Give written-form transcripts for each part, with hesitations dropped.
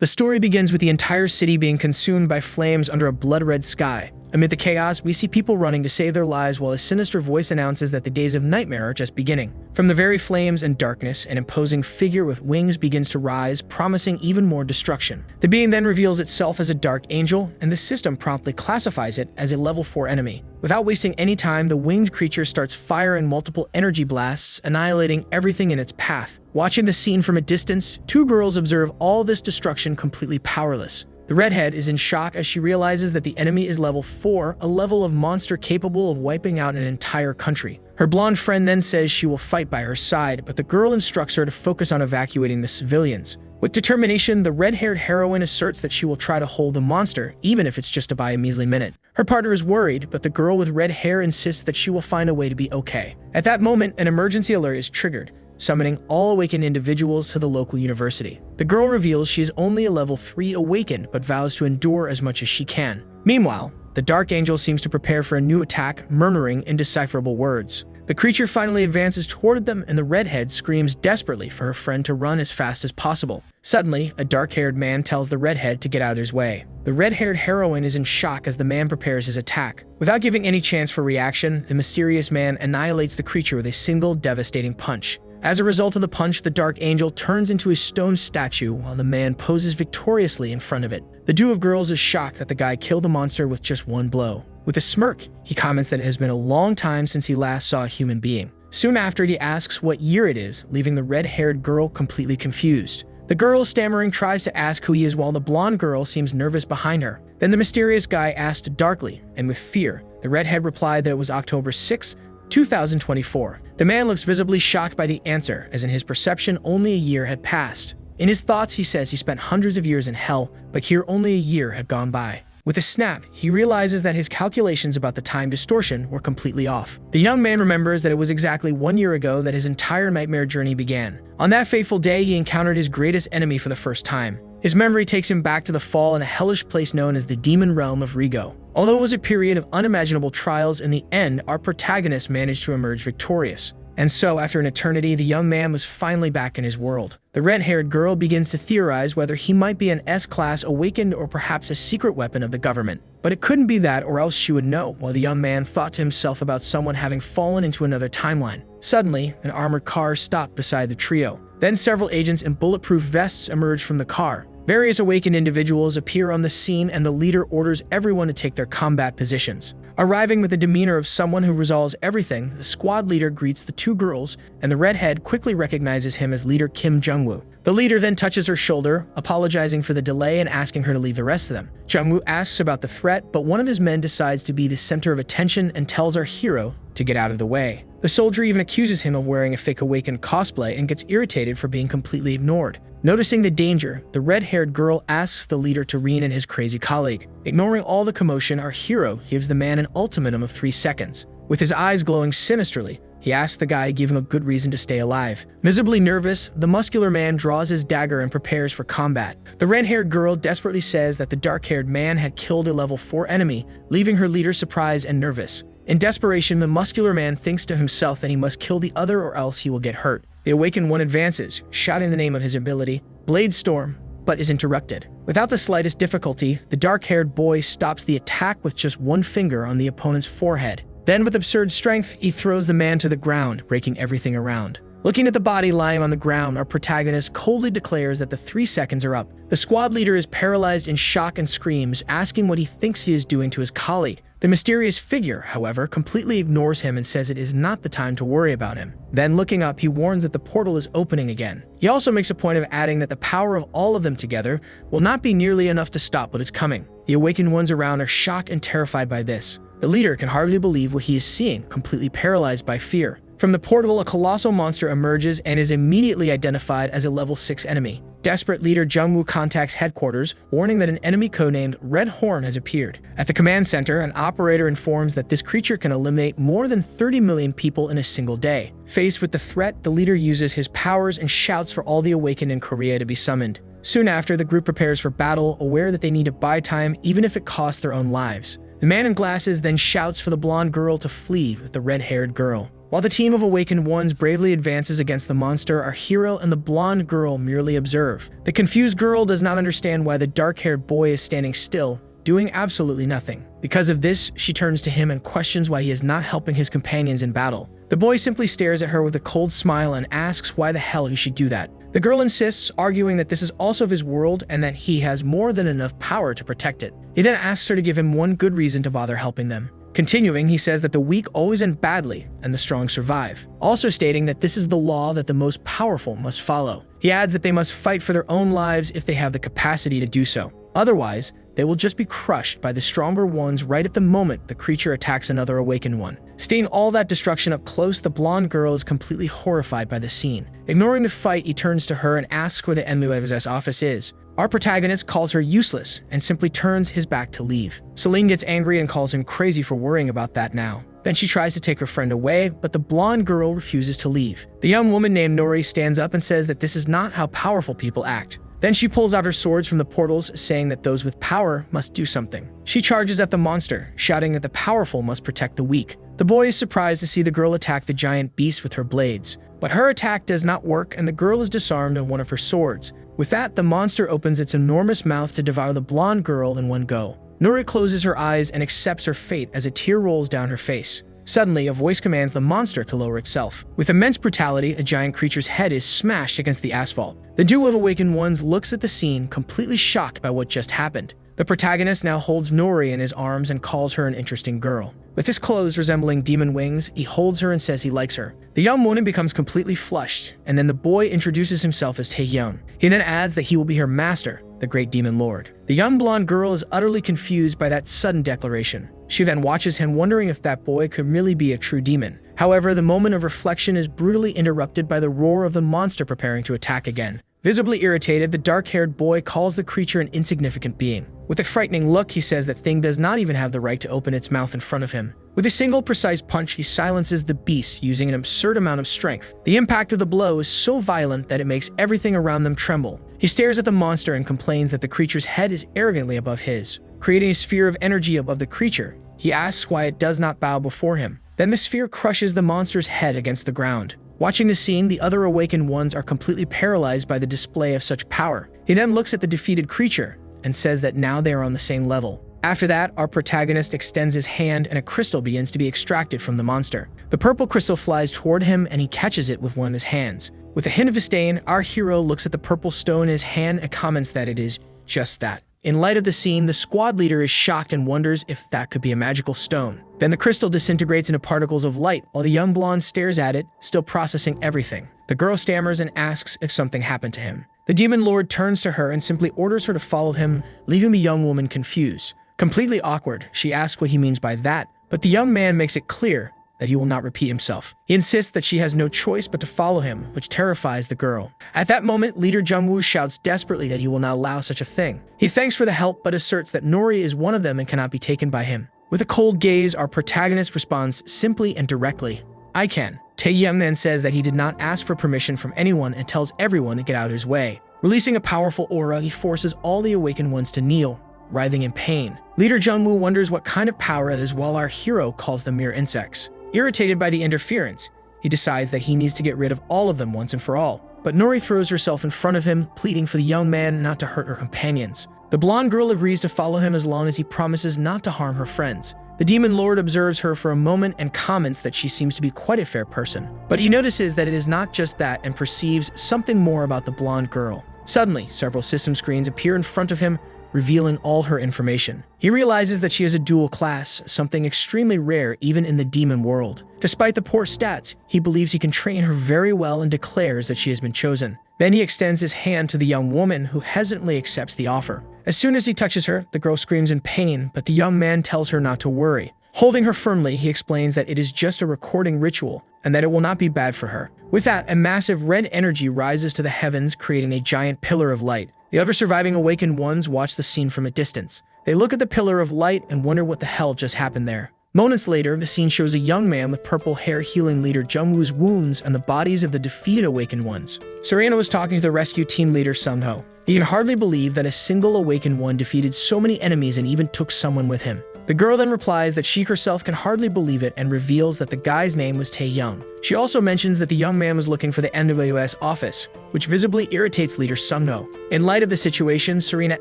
The story begins with the entire city being consumed by flames under a blood-red sky. Amid the chaos, we see people running to save their lives while a sinister voice announces that the days of nightmare are just beginning. From the very flames and darkness, an imposing figure with wings begins to rise, promising even more destruction. The being then reveals itself as a dark angel, and the system promptly classifies it as a level 4 enemy. Without wasting any time, the winged creature starts firing multiple energy blasts, annihilating everything in its path. Watching the scene from a distance, two girls observe all this destruction completely powerless. The redhead is in shock as she realizes that the enemy is level 4, a level of monster capable of wiping out an entire country. Her blonde friend then says she will fight by her side, but the girl instructs her to focus on evacuating the civilians. With determination, the red-haired heroine asserts that she will try to hold the monster, even if it's just to buy a measly minute. Her partner is worried, but the girl with red hair insists that she will find a way to be okay. At that moment, an emergency alert is triggered, summoning all awakened individuals to the local university. The girl reveals she is only a level 3 awakened, but vows to endure as much as she can. Meanwhile, the Dark Angel seems to prepare for a new attack, murmuring indecipherable words. The creature finally advances toward them, and the redhead screams desperately for her friend to run as fast as possible. Suddenly, a dark-haired man tells the redhead to get out of his way. The red-haired heroine is in shock as the man prepares his attack. Without giving any chance for reaction, the mysterious man annihilates the creature with a single devastating punch. As a result of the punch, the Dark Angel turns into a stone statue while the man poses victoriously in front of it. The duo of girls is shocked that the guy killed the monster with just one blow. With a smirk, he comments that it has been a long time since he last saw a human being. Soon after, he asks what year it is, leaving the red-haired girl completely confused. The girl, stammering, tries to ask who he is while the blonde girl seems nervous behind her. Then the mysterious guy asked darkly and with fear. The redhead replied that it was October 6, 2024. The man looks visibly shocked by the answer, as in his perception only a year had passed. In his thoughts, he says he spent hundreds of years in hell, but here only a year had gone by. With a snap, he realizes that his calculations about the time distortion were completely off. The young man remembers that it was exactly 1 year ago that his entire nightmare journey began. On that fateful day, he encountered his greatest enemy for the first time. His memory takes him back to the fall in a hellish place known as the demon realm of Rigo. Although it was a period of unimaginable trials, in the end, our protagonist managed to emerge victorious. And so, after an eternity, the young man was finally back in his world. The red-haired girl begins to theorize whether he might be an S-class awakened or perhaps a secret weapon of the government. But it couldn't be that, or else she would know, while the young man thought to himself about someone having fallen into another timeline. Suddenly, an armored car stopped beside the trio. Then several agents in bulletproof vests emerged from the car. Various awakened individuals appear on the scene, and the leader orders everyone to take their combat positions. Arriving with the demeanor of someone who resolves everything, the squad leader greets the two girls, and the redhead quickly recognizes him as leader Kim Jungwoo. The leader then touches her shoulder, apologizing for the delay and asking her to leave the rest of them. Jungwoo asks about the threat, but one of his men decides to be the center of attention and tells our hero to get out of the way. The soldier even accuses him of wearing a fake awakened cosplay and gets irritated for being completely ignored. Noticing the danger, the red-haired girl asks the leader to rein in his crazy colleague. Ignoring all the commotion, our hero gives the man an ultimatum of 3 seconds. With his eyes glowing sinisterly, he asks the guy to give him a good reason to stay alive. Visibly nervous, the muscular man draws his dagger and prepares for combat. The red-haired girl desperately says that the dark-haired man had killed a level 4 enemy, leaving her leader surprised and nervous. In desperation, the muscular man thinks to himself that he must kill the other or else he will get hurt. The awakened one advances, shouting the name of his ability, Blade Storm, but is interrupted. Without the slightest difficulty, the dark-haired boy stops the attack with just one finger on the opponent's forehead. Then, with absurd strength, he throws the man to the ground, breaking everything around. Looking at the body lying on the ground, our protagonist coldly declares that the 3 seconds are up. The squad leader is paralyzed in shock and screams, asking what he thinks he is doing to his colleague. The mysterious figure, however, completely ignores him and says it is not the time to worry about him. Then, looking up, he warns that the portal is opening again. He also makes a point of adding that the power of all of them together will not be nearly enough to stop what is coming. The awakened ones around are shocked and terrified by this. The leader can hardly believe what he is seeing, completely paralyzed by fear. From the portal, a colossal monster emerges and is immediately identified as a level 6 enemy. Desperate leader Jungwoo contacts headquarters, warning that an enemy codenamed Red Horn has appeared. At the command center, an operator informs that this creature can eliminate more than 30 million people in a single day. Faced with the threat, the leader uses his powers and shouts for all the awakened in Korea to be summoned. Soon after, the group prepares for battle, aware that they need to buy time even if it costs their own lives. The man in glasses then shouts for the blonde girl to flee with the red-haired girl. While the team of awakened ones bravely advances against the monster, our hero and the blonde girl merely observe. The confused girl does not understand why the dark-haired boy is standing still, doing absolutely nothing. Because of this, she turns to him and questions why he is not helping his companions in battle. The boy simply stares at her with a cold smile and asks why the hell he should do that. The girl insists, arguing that this is also of his world and that he has more than enough power to protect it. He then asks her to give him one good reason to bother helping them. Continuing, he says that the weak always end badly and the strong survive, also stating that this is the law that the most powerful must follow. He adds that they must fight for their own lives if they have the capacity to do so. Otherwise, they will just be crushed by the stronger ones right at the moment the creature attacks another awakened one. Seeing all that destruction up close, the blonde girl is completely horrified by the scene. Ignoring the fight, he turns to her and asks where the MUF's office is. Our protagonist calls her useless and simply turns his back to leave. Celine gets angry and calls him crazy for worrying about that now. Then she tries to take her friend away, but the blonde girl refuses to leave. The young woman named Nori stands up and says that this is not how powerful people act. Then she pulls out her swords from the portals, saying that those with power must do something. She charges at the monster, shouting that the powerful must protect the weak. The boy is surprised to see the girl attack the giant beast with her blades, but her attack does not work and the girl is disarmed of one of her swords. With that, the monster opens its enormous mouth to devour the blonde girl in one go. Nori closes her eyes and accepts her fate as a tear rolls down her face. Suddenly, a voice commands the monster to lower itself. With immense brutality, a giant creature's head is smashed against the asphalt. The duo of awakened ones looks at the scene, completely shocked by what just happened. The protagonist now holds Nori in his arms and calls her an interesting girl. With his clothes resembling demon wings, he holds her and says he likes her. The young woman becomes completely flushed, and then the boy introduces himself as Taehyun. He then adds that he will be her master, the great demon lord. The young blonde girl is utterly confused by that sudden declaration. She then watches him, wondering if that boy could really be a true demon. However, the moment of reflection is brutally interrupted by the roar of the monster preparing to attack again. Visibly irritated, the dark-haired boy calls the creature an insignificant being. With a frightening look, he says that thing does not even have the right to open its mouth in front of him. With a single precise punch, he silences the beast using an absurd amount of strength. The impact of the blow is so violent that it makes everything around them tremble. He stares at the monster and complains that the creature's head is arrogantly above his. Creating a sphere of energy above the creature, he asks why it does not bow before him. Then the sphere crushes the monster's head against the ground. Watching the scene, the other awakened ones are completely paralyzed by the display of such power. He then looks at the defeated creature and says that now they are on the same level. After that, our protagonist extends his hand and a crystal begins to be extracted from the monster. The purple crystal flies toward him and he catches it with one of his hands. With a hint of disdain, our hero looks at the purple stone in his hand and comments that it is just that. In light of the scene, the squad leader is shocked and wonders if that could be a magical stone. Then the crystal disintegrates into particles of light while the young blonde stares at it, still processing everything. The girl stammers and asks if something happened to him. The demon lord turns to her and simply orders her to follow him, leaving the young woman confused. Completely awkward, she asks what he means by that, but the young man makes it clear that he will not repeat himself. He insists that she has no choice but to follow him, which terrifies the girl. At that moment, leader Jungwoo shouts desperately that he will not allow such a thing. He thanks for the help but asserts that Nori is one of them and cannot be taken by him. With a cold gaze, our protagonist responds simply and directly, "I can." Taehyun then says that he did not ask for permission from anyone and tells everyone to get out of his way. Releasing a powerful aura, he forces all the awakened ones to kneel, writhing in pain. Leader Jungwoo wonders what kind of power it is while our hero calls them mere insects. Irritated by the interference, he decides that he needs to get rid of all of them once and for all. But Nori throws herself in front of him, pleading for the young man not to hurt her companions. The blonde girl agrees to follow him as long as he promises not to harm her friends. The demon lord observes her for a moment and comments that she seems to be quite a fair person. But he notices that it is not just that and perceives something more about the blonde girl. Suddenly, several system screens appear in front of him, revealing all her information. He realizes that she is a dual class, something extremely rare even in the demon world. Despite the poor stats, he believes he can train her very well and declares that she has been chosen. Then he extends his hand to the young woman, who hesitantly accepts the offer. As soon as he touches her, the girl screams in pain, but the young man tells her not to worry. Holding her firmly, he explains that it is just a recording ritual and that it will not be bad for her. With that, a massive red energy rises to the heavens, creating a giant pillar of light. The other surviving awakened ones watch the scene from a distance. They look at the pillar of light and wonder what the hell just happened there. Moments later, the scene shows a young man with purple hair healing leader Jungwoo's wounds and the bodies of the defeated awakened ones. Serena was talking to the rescue team leader Sunho. He can hardly believe that a single awakened one defeated so many enemies and even took someone with him. The The girl then replies that she herself can hardly believe it and reveals that the guy's name was Tae-young. She also mentions that the young man was looking for the NWS office, which visibly irritates leader Sung-no. In light of the situation, Serena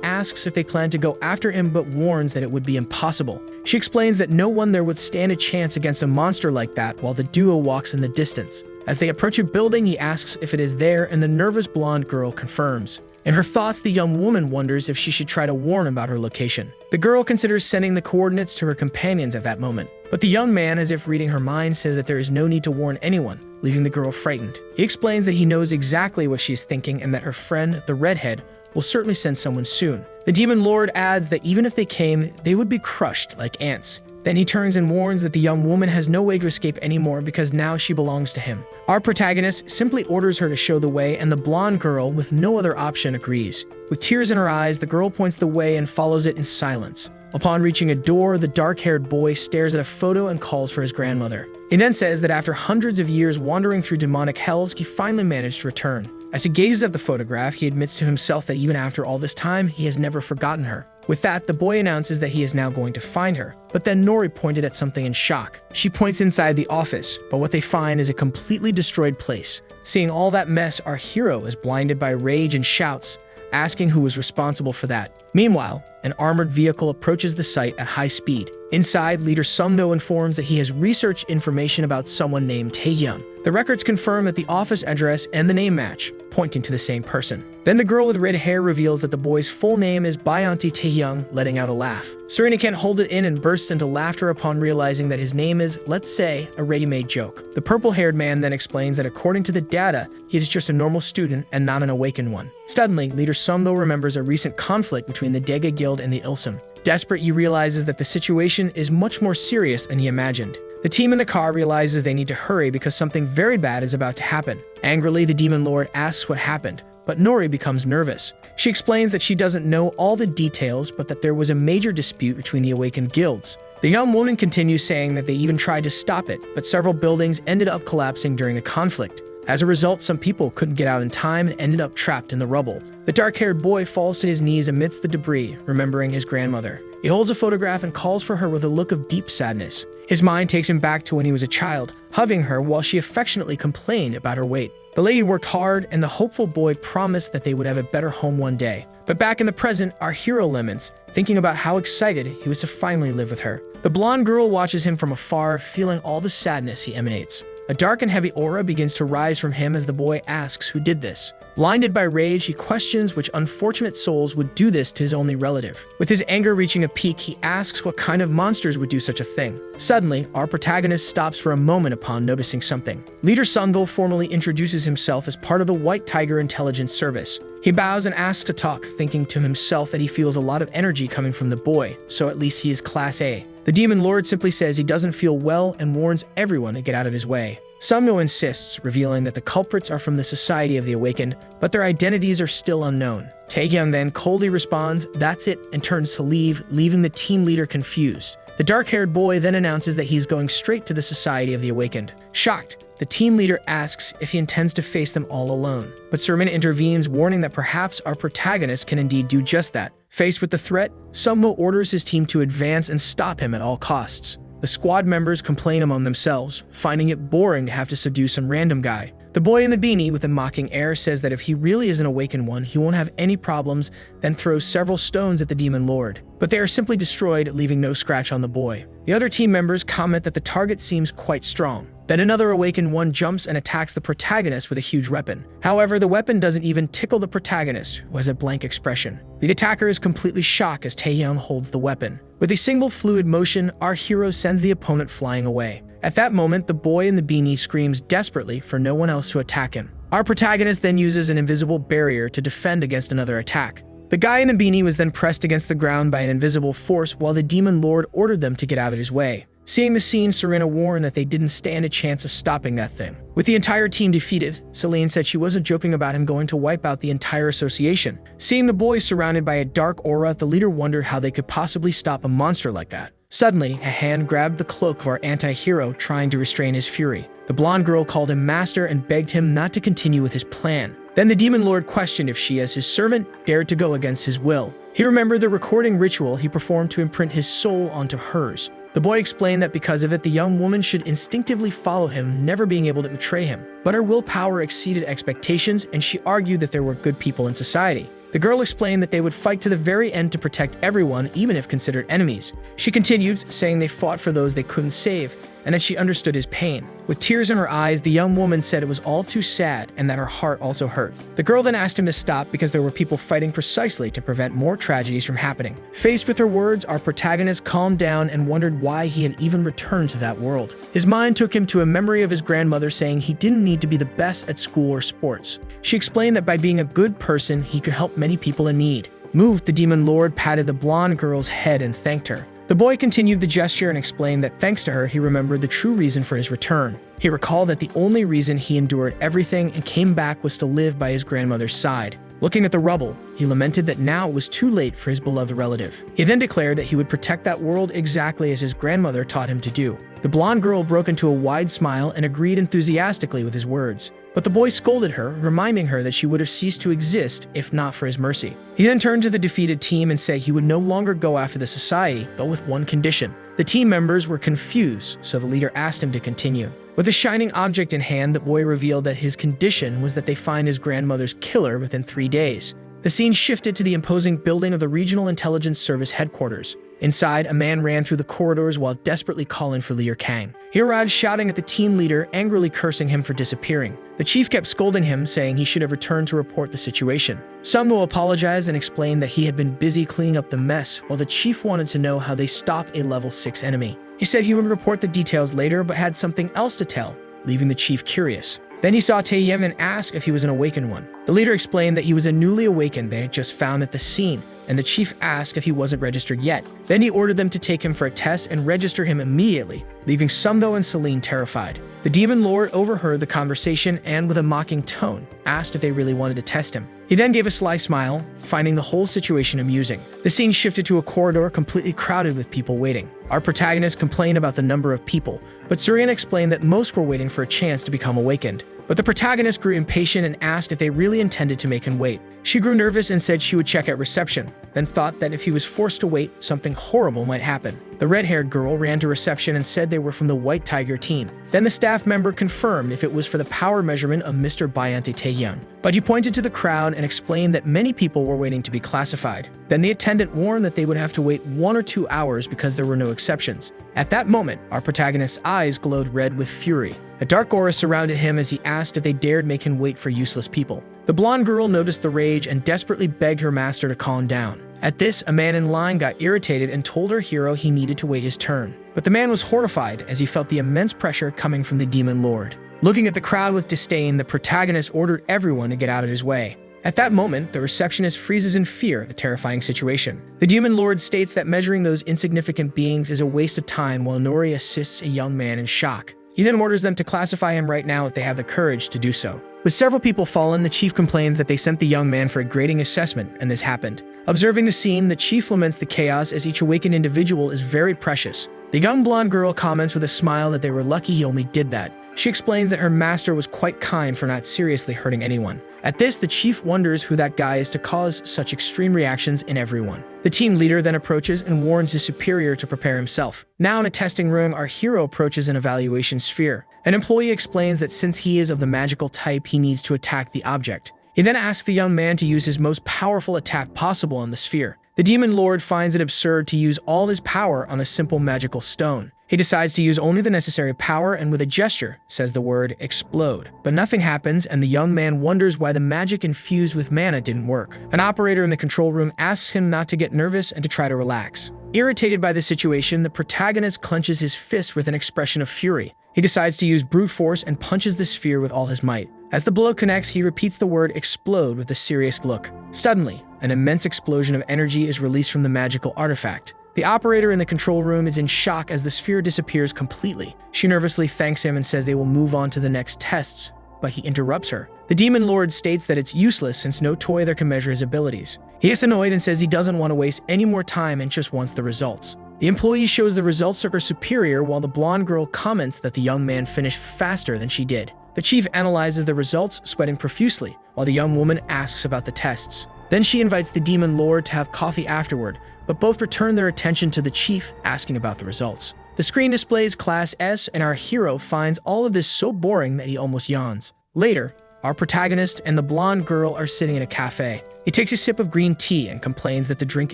asks if they plan to go after him but warns that it would be impossible. She explains that no one there would stand a chance against a monster like that while the duo walks in the distance. As they approach a building, he asks if it is there and the nervous blonde girl confirms. In her thoughts, the young woman wonders if she should try to warn about her location. The girl considers sending the coordinates to her companions at that moment, but the young man, as if reading her mind, says that there is no need to warn anyone, leaving the girl frightened. He explains that he knows exactly what she's thinking and that her friend, the redhead, will certainly send someone soon. The demon lord adds that even if they came, they would be crushed like ants. Then he turns and warns that the young woman has no way to escape anymore because now she belongs to him. Our protagonist simply orders her to show the way, and the blonde girl, with no other option, agrees. With tears in her eyes, the girl points the way and follows it in silence. Upon reaching a door, the dark-haired boy stares at a photo and calls for his grandmother. He then says that after hundreds of years wandering through demonic hells, he finally managed to return. As he gazes at the photograph, he admits to himself that even after all this time, he has never forgotten her. With that, the boy announces that he is now going to find her, but then Nori pointed at something in shock. She points inside the office, but what they find is a completely destroyed place. Seeing all that mess, our hero is blinded by rage and shouts, asking who was responsible for that. Meanwhile, an armored vehicle approaches the site at high speed. Inside, leader Sung-no informs that he has researched information about someone named Tae-young. The records confirm that the office address and the name match, pointing to the same person. Then the girl with red hair reveals that the boy's full name is Byeonti Tae-young, letting out a laugh. Serena can't hold it in and bursts into laughter upon realizing that his name is, let's say, a ready-made joke. The purple-haired man then explains that according to the data, he is just a normal student and not an awakened one. Suddenly, leader Sung-no remembers a recent conflict between the Daega Guild and the Ilsum. Desperate, he realizes that the situation is much more serious than he imagined. The team in the car realizes they need to hurry because something very bad is about to happen. Angrily, the demon lord asks what happened, but Nori becomes nervous. She explains that she doesn't know all the details, but that there was a major dispute between the awakened guilds. The young woman continues saying that they even tried to stop it, but several buildings ended up collapsing during the conflict. As a result, some people couldn't get out in time and ended up trapped in the rubble. The dark-haired boy falls to his knees amidst the debris, remembering his grandmother. He holds a photograph and calls for her with a look of deep sadness. His mind takes him back to when he was a child, hugging her while she affectionately complained about her weight. The lady worked hard, and the hopeful boy promised that they would have a better home one day. But back in the present, our hero laments, thinking about how excited he was to finally live with her. The blonde girl watches him from afar, feeling all the sadness he emanates. A dark and heavy aura begins to rise from him as the boy asks who did this. Blinded by rage, he questions which unfortunate souls would do this to his only relative. With his anger reaching a peak, he asks what kind of monsters would do such a thing. Suddenly, our protagonist stops for a moment upon noticing something. Leader Sung-go formally introduces himself as part of the White Tiger Intelligence Service. He bows and asks to talk, thinking to himself that he feels a lot of energy coming from the boy, so at least he is Class A. The demon lord simply says he doesn't feel well and warns everyone to get out of his way. Sung-no insists, revealing that the culprits are from the Society of the Awakened, but their identities are still unknown. Tae-young then coldly responds, "That's it," and turns to leave, leaving the team leader confused. The dark-haired boy then announces that he's going straight to the Society of the Awakened. Shocked, the team leader asks if he intends to face them all alone. But Serena intervenes, warning that perhaps our protagonist can indeed do just that. Faced with the threat, Sung-no orders his team to advance and stop him at all costs. The squad members complain among themselves, finding it boring to have to subdue some random guy. The boy in the beanie, with a mocking air, says that if he really is an awakened one, he won't have any problems, then throws several stones at the demon lord. But they are simply destroyed, leaving no scratch on the boy. The other team members comment that the target seems quite strong. Then another awakened one jumps and attacks the protagonist with a huge weapon. However, the weapon doesn't even tickle the protagonist, who has a blank expression. The attacker is completely shocked as Tae-young holds the weapon. With a single fluid motion, our hero sends the opponent flying away. At that moment, the boy in the beanie screams desperately for no one else to attack him. Our protagonist then uses an invisible barrier to defend against another attack. The guy in the beanie was then pressed against the ground by an invisible force while the demon lord ordered them to get out of his way. Seeing the scene, Serena warned that they didn't stand a chance of stopping that thing. With the entire team defeated, Celine said she wasn't joking about him going to wipe out the entire association. Seeing the boys surrounded by a dark aura, the leader wondered how they could possibly stop a monster like that. Suddenly, a hand grabbed the cloak of our anti-hero, trying to restrain his fury. The blonde girl called him master and begged him not to continue with his plan. Then the demon lord questioned if she, as his servant, dared to go against his will. He remembered the recording ritual he performed to imprint his soul onto hers. The boy explained that because of it, the young woman should instinctively follow him, never being able to betray him. But her willpower exceeded expectations, and she argued that there were good people in society. The girl explained that they would fight to the very end to protect everyone, even if considered enemies. She continued, saying they fought for those they couldn't save, and that she understood his pain. With tears in her eyes, the young woman said it was all too sad and that her heart also hurt. The girl then asked him to stop because there were people fighting precisely to prevent more tragedies from happening. Faced with her words, our protagonist calmed down and wondered why he had even returned to that world. His mind took him to a memory of his grandmother saying he didn't need to be the best at school or sports. She explained that by being a good person, he could help many people in need. Moved, the demon lord patted the blonde girl's head and thanked her. The boy continued the gesture and explained that thanks to her, he remembered the true reason for his return. He recalled that the only reason he endured everything and came back was to live by his grandmother's side. Looking at the rubble, he lamented that now it was too late for his beloved relative. He then declared that he would protect that world exactly as his grandmother taught him to do. The blonde girl broke into a wide smile and agreed enthusiastically with his words. But the boy scolded her, reminding her that she would have ceased to exist if not for his mercy. He then turned to the defeated team and said he would no longer go after the society, but with one condition. The team members were confused, so the leader asked him to continue. With a shining object in hand, the boy revealed that his condition was that they find his grandmother's killer within 3 days. The scene shifted to the imposing building of the Regional Intelligence Service headquarters. Inside, a man ran through the corridors while desperately calling for Leader Kang. He arrived shouting at the team leader, angrily cursing him for disappearing. The chief kept scolding him, saying he should have returned to report the situation. Samno apologized and explained that he had been busy cleaning up the mess, while the chief wanted to know how they stopped a level 6 enemy. He said he would report the details later, but had something else to tell, leaving the chief curious. Then he saw Taeyem and asked if he was an awakened one. The leader explained that he was a newly awakened they had just found at the scene, and the chief asked if he wasn't registered yet. Then he ordered them to take him for a test and register him immediately, leaving Sumdo and Celine terrified. The demon lord overheard the conversation and, with a mocking tone, asked if they really wanted to test him. He then gave a sly smile, finding the whole situation amusing. The scene shifted to a corridor completely crowded with people waiting. Our protagonist complained about the number of people, but Surian explained that most were waiting for a chance to become awakened. But the protagonist grew impatient and asked if they really intended to make him wait. She grew nervous and said she would check at reception, then thought that if he was forced to wait, something horrible might happen. The red-haired girl ran to reception and said they were from the White Tiger team. Then the staff member confirmed if it was for the power measurement of Mr. Bayante Taehyun. But he pointed to the crowd and explained that many people were waiting to be classified. Then the attendant warned that they would have to wait 1 or 2 hours because there were no exceptions. At that moment, our protagonist's eyes glowed red with fury. A dark aura surrounded him as he asked if they dared make him wait for useless people. The blonde girl noticed the rage and desperately begged her master to calm down. At this, a man in line got irritated and told her hero he needed to wait his turn. But the man was horrified as he felt the immense pressure coming from the demon lord. Looking at the crowd with disdain, the protagonist ordered everyone to get out of his way. At that moment, the receptionist freezes in fear of the terrifying situation. The demon lord states that measuring those insignificant beings is a waste of time while Nori assists a young man in shock. He then orders them to classify him right now if they have the courage to do so. With several people fallen, the chief complains that they sent the young man for a grading assessment, and this happened. Observing the scene, the chief laments the chaos as each awakened individual is very precious. The young blonde girl comments with a smile that they were lucky he only did that. She explains that her master was quite kind for not seriously hurting anyone. At this, the chief wonders who that guy is to cause such extreme reactions in everyone. The team leader then approaches and warns his superior to prepare himself. Now in a testing room, our hero approaches an evaluation sphere. An employee explains that since he is of the magical type, he needs to attack the object. He then asks the young man to use his most powerful attack possible on the sphere. The demon lord finds it absurd to use all his power on a simple magical stone. He decides to use only the necessary power and with a gesture says the word explode. But nothing happens and the young man wonders why the magic infused with mana didn't work. An operator in the control room asks him not to get nervous and to try to relax. Irritated by the situation, the protagonist clenches his fist with an expression of fury. He decides to use brute force and punches the sphere with all his might. As the blow connects, he repeats the word explode with a serious look. Suddenly, an immense explosion of energy is released from the magical artifact. The operator in the control room is in shock as the sphere disappears completely. She nervously thanks him and says they will move on to the next tests, but he interrupts her. The demon lord states that it's useless since no toy there can measure his abilities. He gets annoyed and says he doesn't want to waste any more time and just wants the results. The employee shows the results to her superior while the blonde girl comments that the young man finished faster than she did. The chief analyzes the results, sweating profusely, while the young woman asks about the tests. Then she invites the demon lord to have coffee afterward, but both return their attention to the chief, asking about the results. The screen displays Class S, and our hero finds all of this so boring that he almost yawns. Later, our protagonist and the blonde girl are sitting in a cafe. He takes a sip of green tea and complains that the drink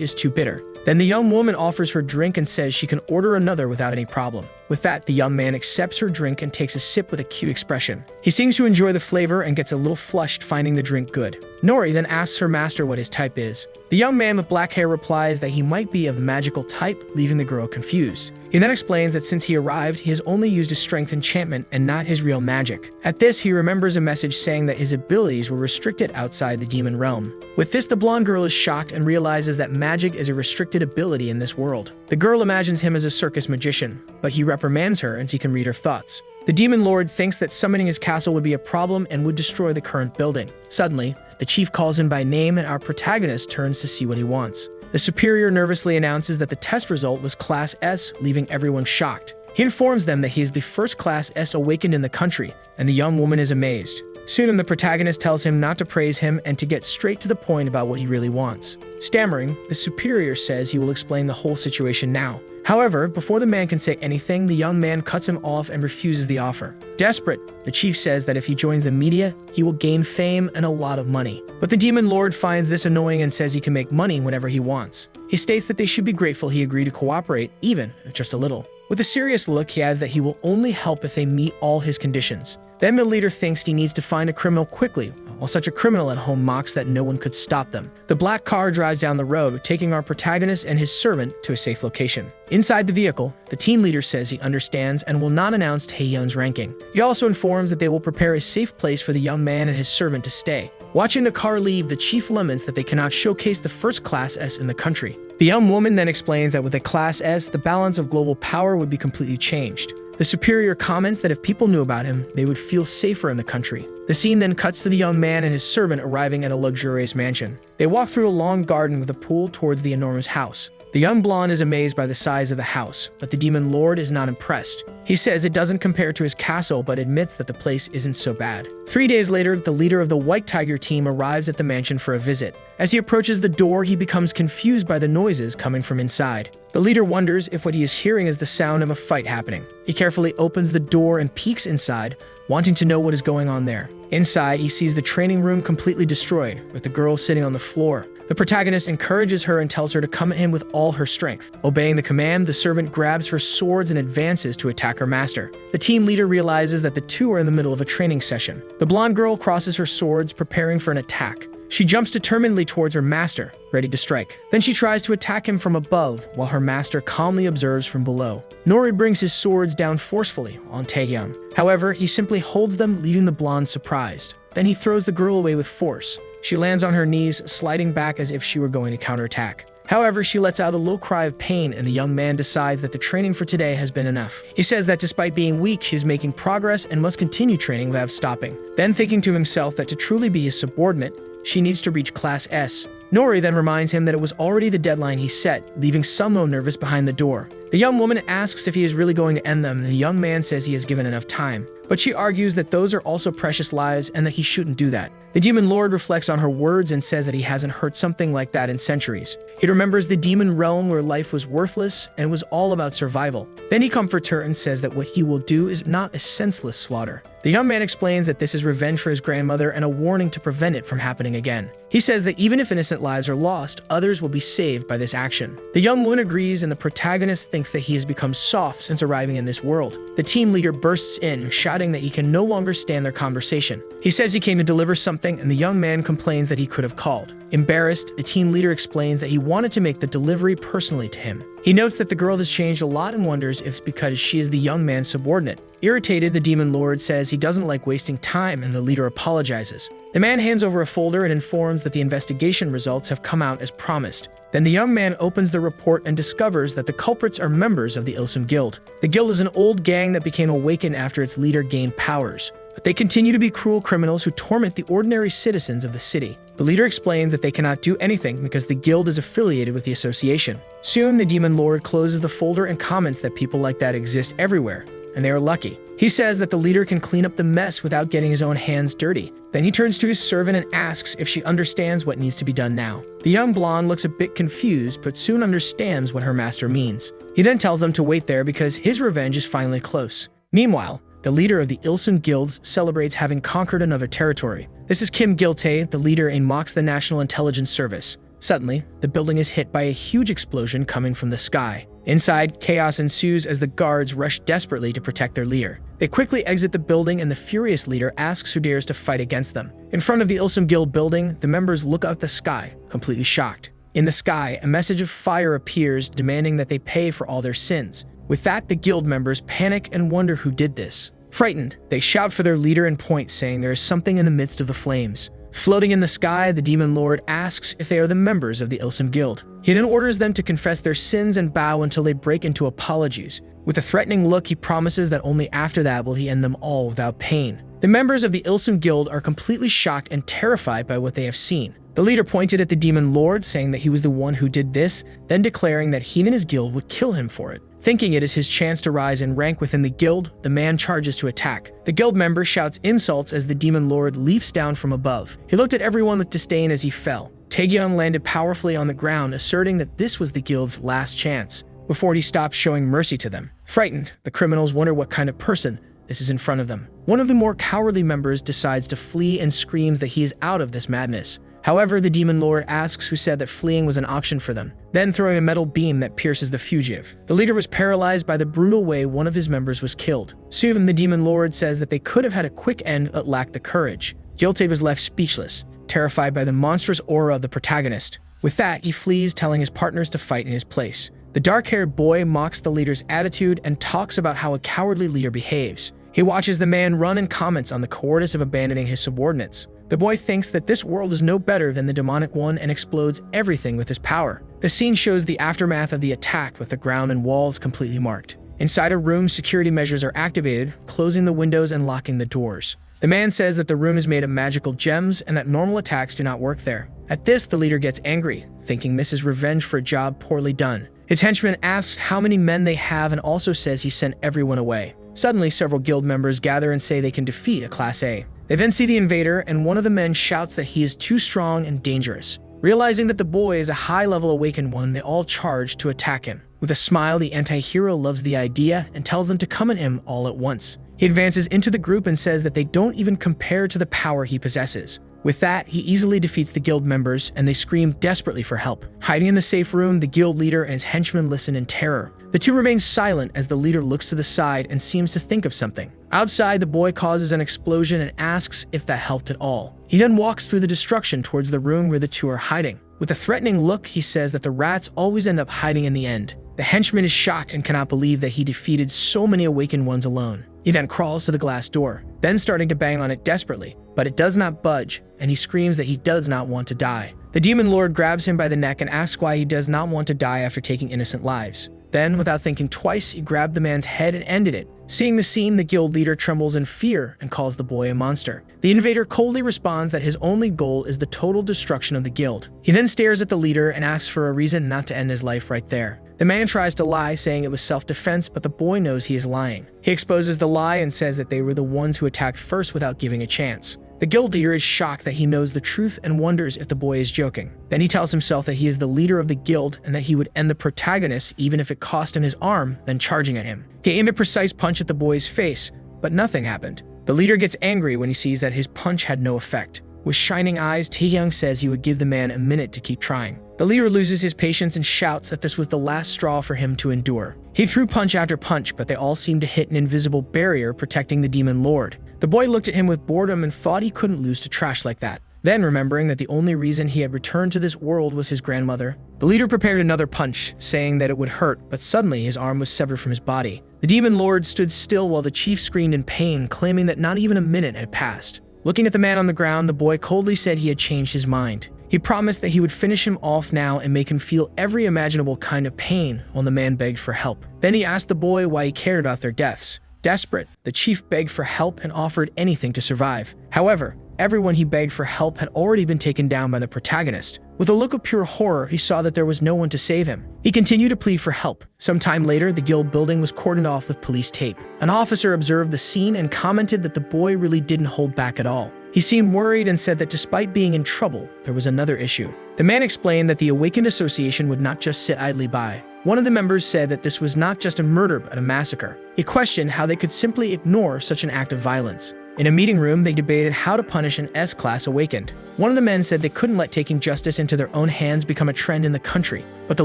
is too bitter. Then the young woman offers her drink and says she can order another without any problem. With that, the young man accepts her drink and takes a sip with a cute expression. He seems to enjoy the flavor and gets a little flushed, finding the drink good. Nori then asks her master what his type is. The young man with black hair replies that he might be of the magical type, leaving the girl confused. He then explains that since he arrived, he has only used a strength enchantment and not his real magic. At this, he remembers a message saying that his abilities were restricted outside the demon realm. With this, the blonde girl is shocked and realizes that magic is a restricted ability in this world. The girl imagines him as a circus magician, but he reprimands her and he can read her thoughts. The demon lord thinks that summoning his castle would be a problem and would destroy the current building. Suddenly, the chief calls him by name and our protagonist turns to see what he wants. The superior nervously announces that the test result was Class S, leaving everyone shocked. He informs them that he is the first Class S awakened in the country, and the young woman is amazed. Soon, the protagonist tells him not to praise him and to get straight to the point about what he really wants. Stammering, the superior says he will explain the whole situation now. However, before the man can say anything, the young man cuts him off and refuses the offer. Desperate, the chief says that if he joins the media, he will gain fame and a lot of money. But the demon lord finds this annoying and says he can make money whenever he wants. He states that they should be grateful he agreed to cooperate, even if just a little. With a serious look, he adds that he will only help if they meet all his conditions. Then the leader thinks he needs to find a criminal quickly, while such a criminal at home mocks that no one could stop them. The black car drives down the road, taking our protagonist and his servant to a safe location. Inside the vehicle, the team leader says he understands and will not announce Taehyun's ranking. He also informs that they will prepare a safe place for the young man and his servant to stay. Watching the car leave, the chief laments that they cannot showcase the first Class S in the country. The young woman then explains that with a Class S, the balance of global power would be completely changed. The superior comments that if people knew about him, they would feel safer in the country. The scene then cuts to the young man and his servant arriving at a luxurious mansion. They walk through a long garden with a pool towards the enormous house. The young blonde is amazed by the size of the house, but the demon lord is not impressed. He says it doesn't compare to his castle, but admits that the place isn't so bad. 3 days later, the leader of the White Tiger team arrives at the mansion for a visit. As he approaches the door, he becomes confused by the noises coming from inside. The leader wonders if what he is hearing is the sound of a fight happening. He carefully opens the door and peeks inside, wanting to know what is going on there. Inside, he sees the training room completely destroyed, with the girl sitting on the floor. The protagonist encourages her and tells her to come at him with all her strength. Obeying the command, the servant grabs her swords and advances to attack her master. The team leader realizes that the two are in the middle of a training session. The blonde girl crosses her swords, preparing for an attack. She jumps determinedly towards her master, ready to strike. Then she tries to attack him from above, while her master calmly observes from below. Nori brings his swords down forcefully on Taehyun. However, he simply holds them, leaving the blonde surprised. Then he throws the girl away with force. She lands on her knees, sliding back as if she were going to counterattack. However, she lets out a low cry of pain, and the young man decides that the training for today has been enough. He says that despite being weak, he is making progress and must continue training without stopping. Then, thinking to himself that to truly be his subordinate, she needs to reach Class S. Nori then reminds him that it was already the deadline he set, leaving Sunmo nervous behind the door. The young woman asks if he is really going to end them, and the young man says he has given enough time. But she argues that those are also precious lives and that he shouldn't do that. The demon lord reflects on her words and says that he hasn't heard something like that in centuries. He remembers the demon realm where life was worthless and was all about survival. Then he comforts her and says that what he will do is not a senseless slaughter. The young man explains that this is revenge for his grandmother and a warning to prevent it from happening again. He says that even if innocent lives are lost, others will be saved by this action. The young woman agrees, and the protagonist thinks that he has become soft since arriving in this world. The team leader bursts in, shouting that he can no longer stand their conversation. He says he came to deliver something, and the young man complains that he could have called. Embarrassed, the team leader explains that he wanted to make the delivery personally to him. He notes that the girl has changed a lot and wonders if it's because she is the young man's subordinate. Irritated, the demon lord says he doesn't like wasting time, and the leader apologizes. The man hands over a folder and informs that the investigation results have come out as promised. Then the young man opens the report and discovers that the culprits are members of the Ilsum Guild. The guild is an old gang that became awakened after its leader gained powers, but they continue to be cruel criminals who torment the ordinary citizens of the city. The leader explains that they cannot do anything because the guild is affiliated with the association. Soon, the demon lord closes the folder and comments that people like that exist everywhere, and they are lucky. He says that the leader can clean up the mess without getting his own hands dirty. Then he turns to his servant and asks if she understands what needs to be done now. The young blonde looks a bit confused, but soon understands what her master means. He then tells them to wait there because his revenge is finally close. Meanwhile, the leader of the Ilsung Guilds celebrates having conquered another territory. This is Kim Gilte, the leader, and mocks the National Intelligence Service. Suddenly, the building is hit by a huge explosion coming from the sky. Inside, chaos ensues as the guards rush desperately to protect their leader. They quickly exit the building and the furious leader asks who dares to fight against them. In front of the Ilsung Guild building, the members look up at the sky, completely shocked. In the sky, a message of fire appears demanding that they pay for all their sins. With that, the guild members panic and wonder who did this. Frightened, they shout for their leader and point, saying there is something in the midst of the flames. Floating in the sky, the demon lord asks if they are the members of the Ilsung Guild. He then orders them to confess their sins and bow until they break into apologies. With a threatening look, he promises that only after that will he end them all without pain. The members of the Ilsung Guild are completely shocked and terrified by what they have seen. The leader pointed at the demon lord, saying that he was the one who did this, then declaring that he and his guild would kill him for it. Thinking it is his chance to rise in rank within the guild, the man charges to attack. The guild member shouts insults as the demon lord leaps down from above. He looked at everyone with disdain as he fell. Taegyeon landed powerfully on the ground, asserting that this was the guild's last chance, before he stopped showing mercy to them. Frightened, the criminals wonder what kind of person this is in front of them. One of the more cowardly members decides to flee and screams that he is out of this madness. However, the demon lord asks who said that fleeing was an option for them, then throwing a metal beam that pierces the fugitive. The leader was paralyzed by the brutal way one of his members was killed. Suvin, the demon lord, says that they could have had a quick end but lacked the courage. Gilte was left speechless, terrified by the monstrous aura of the protagonist. With that, he flees, telling his partners to fight in his place. The dark-haired boy mocks the leader's attitude and talks about how a cowardly leader behaves. He watches the man run and comments on the cowardice of abandoning his subordinates. The boy thinks that this world is no better than the demonic one and explodes everything with his power. The scene shows the aftermath of the attack with the ground and walls completely marked. Inside a room, security measures are activated, closing the windows and locking the doors. The man says that the room is made of magical gems and that normal attacks do not work there. At this, the leader gets angry, thinking this is revenge for a job poorly done. His henchman asks how many men they have and also says he sent everyone away. Suddenly, several guild members gather and say they can defeat a Class A. They then see the invader, and one of the men shouts that he is too strong and dangerous. Realizing that the boy is a high-level awakened one, they all charge to attack him. With a smile, the anti-hero loves the idea and tells them to come at him all at once. He advances into the group and says that they don't even compare to the power he possesses. With that, he easily defeats the guild members, and they scream desperately for help. Hiding in the safe room, the guild leader and his henchmen listen in terror. The two remain silent as the leader looks to the side and seems to think of something. Outside, the boy causes an explosion and asks if that helped at all. He then walks through the destruction towards the room where the two are hiding. With a threatening look, he says that the rats always end up hiding in the end. The henchman is shocked and cannot believe that he defeated so many awakened ones alone. He then crawls to the glass door, then starting to bang on it desperately, but it does not budge, and he screams that he does not want to die. The demon lord grabs him by the neck and asks why he does not want to die after taking innocent lives. Then, without thinking twice, he grabbed the man's head and ended it. Seeing the scene, the guild leader trembles in fear and calls the boy a monster. The invader coldly responds that his only goal is the total destruction of the guild. He then stares at the leader and asks for a reason not to end his life right there. The man tries to lie, saying it was self-defense, but the boy knows he is lying. He exposes the lie and says that they were the ones who attacked first without giving a chance. The guild leader is shocked that he knows the truth and wonders if the boy is joking. Then he tells himself that he is the leader of the guild and that he would end the protagonist even if it cost him his arm, then charging at him. He aimed a precise punch at the boy's face, but nothing happened. The leader gets angry when he sees that his punch had no effect. With shining eyes, Taehyung says he would give the man a minute to keep trying. The leader loses his patience and shouts that this was the last straw for him to endure. He threw punch after punch, but they all seemed to hit an invisible barrier protecting the demon lord. The boy looked at him with boredom and thought he couldn't lose to trash like that. Then, remembering that the only reason he had returned to this world was his grandmother, the leader prepared another punch, saying that it would hurt, but suddenly his arm was severed from his body. The demon lord stood still while the chief screamed in pain, claiming that not even a minute had passed. Looking at the man on the ground, the boy coldly said he had changed his mind. He promised that he would finish him off now and make him feel every imaginable kind of pain while the man begged for help. Then he asked the boy why he cared about their deaths. Desperate, the chief begged for help and offered anything to survive. However, everyone he begged for help had already been taken down by the protagonist. With a look of pure horror, he saw that there was no one to save him. He continued to plead for help. Sometime later, the guild building was cordoned off with police tape. An officer observed the scene and commented that the boy really didn't hold back at all. He seemed worried and said that despite being in trouble, there was another issue. The man explained that the Awakened Association would not just sit idly by. One of the members said that this was not just a murder but a massacre. He questioned how they could simply ignore such an act of violence. In a meeting room, they debated how to punish an S-class Awakened. One of the men said they couldn't let taking justice into their own hands become a trend in the country, but the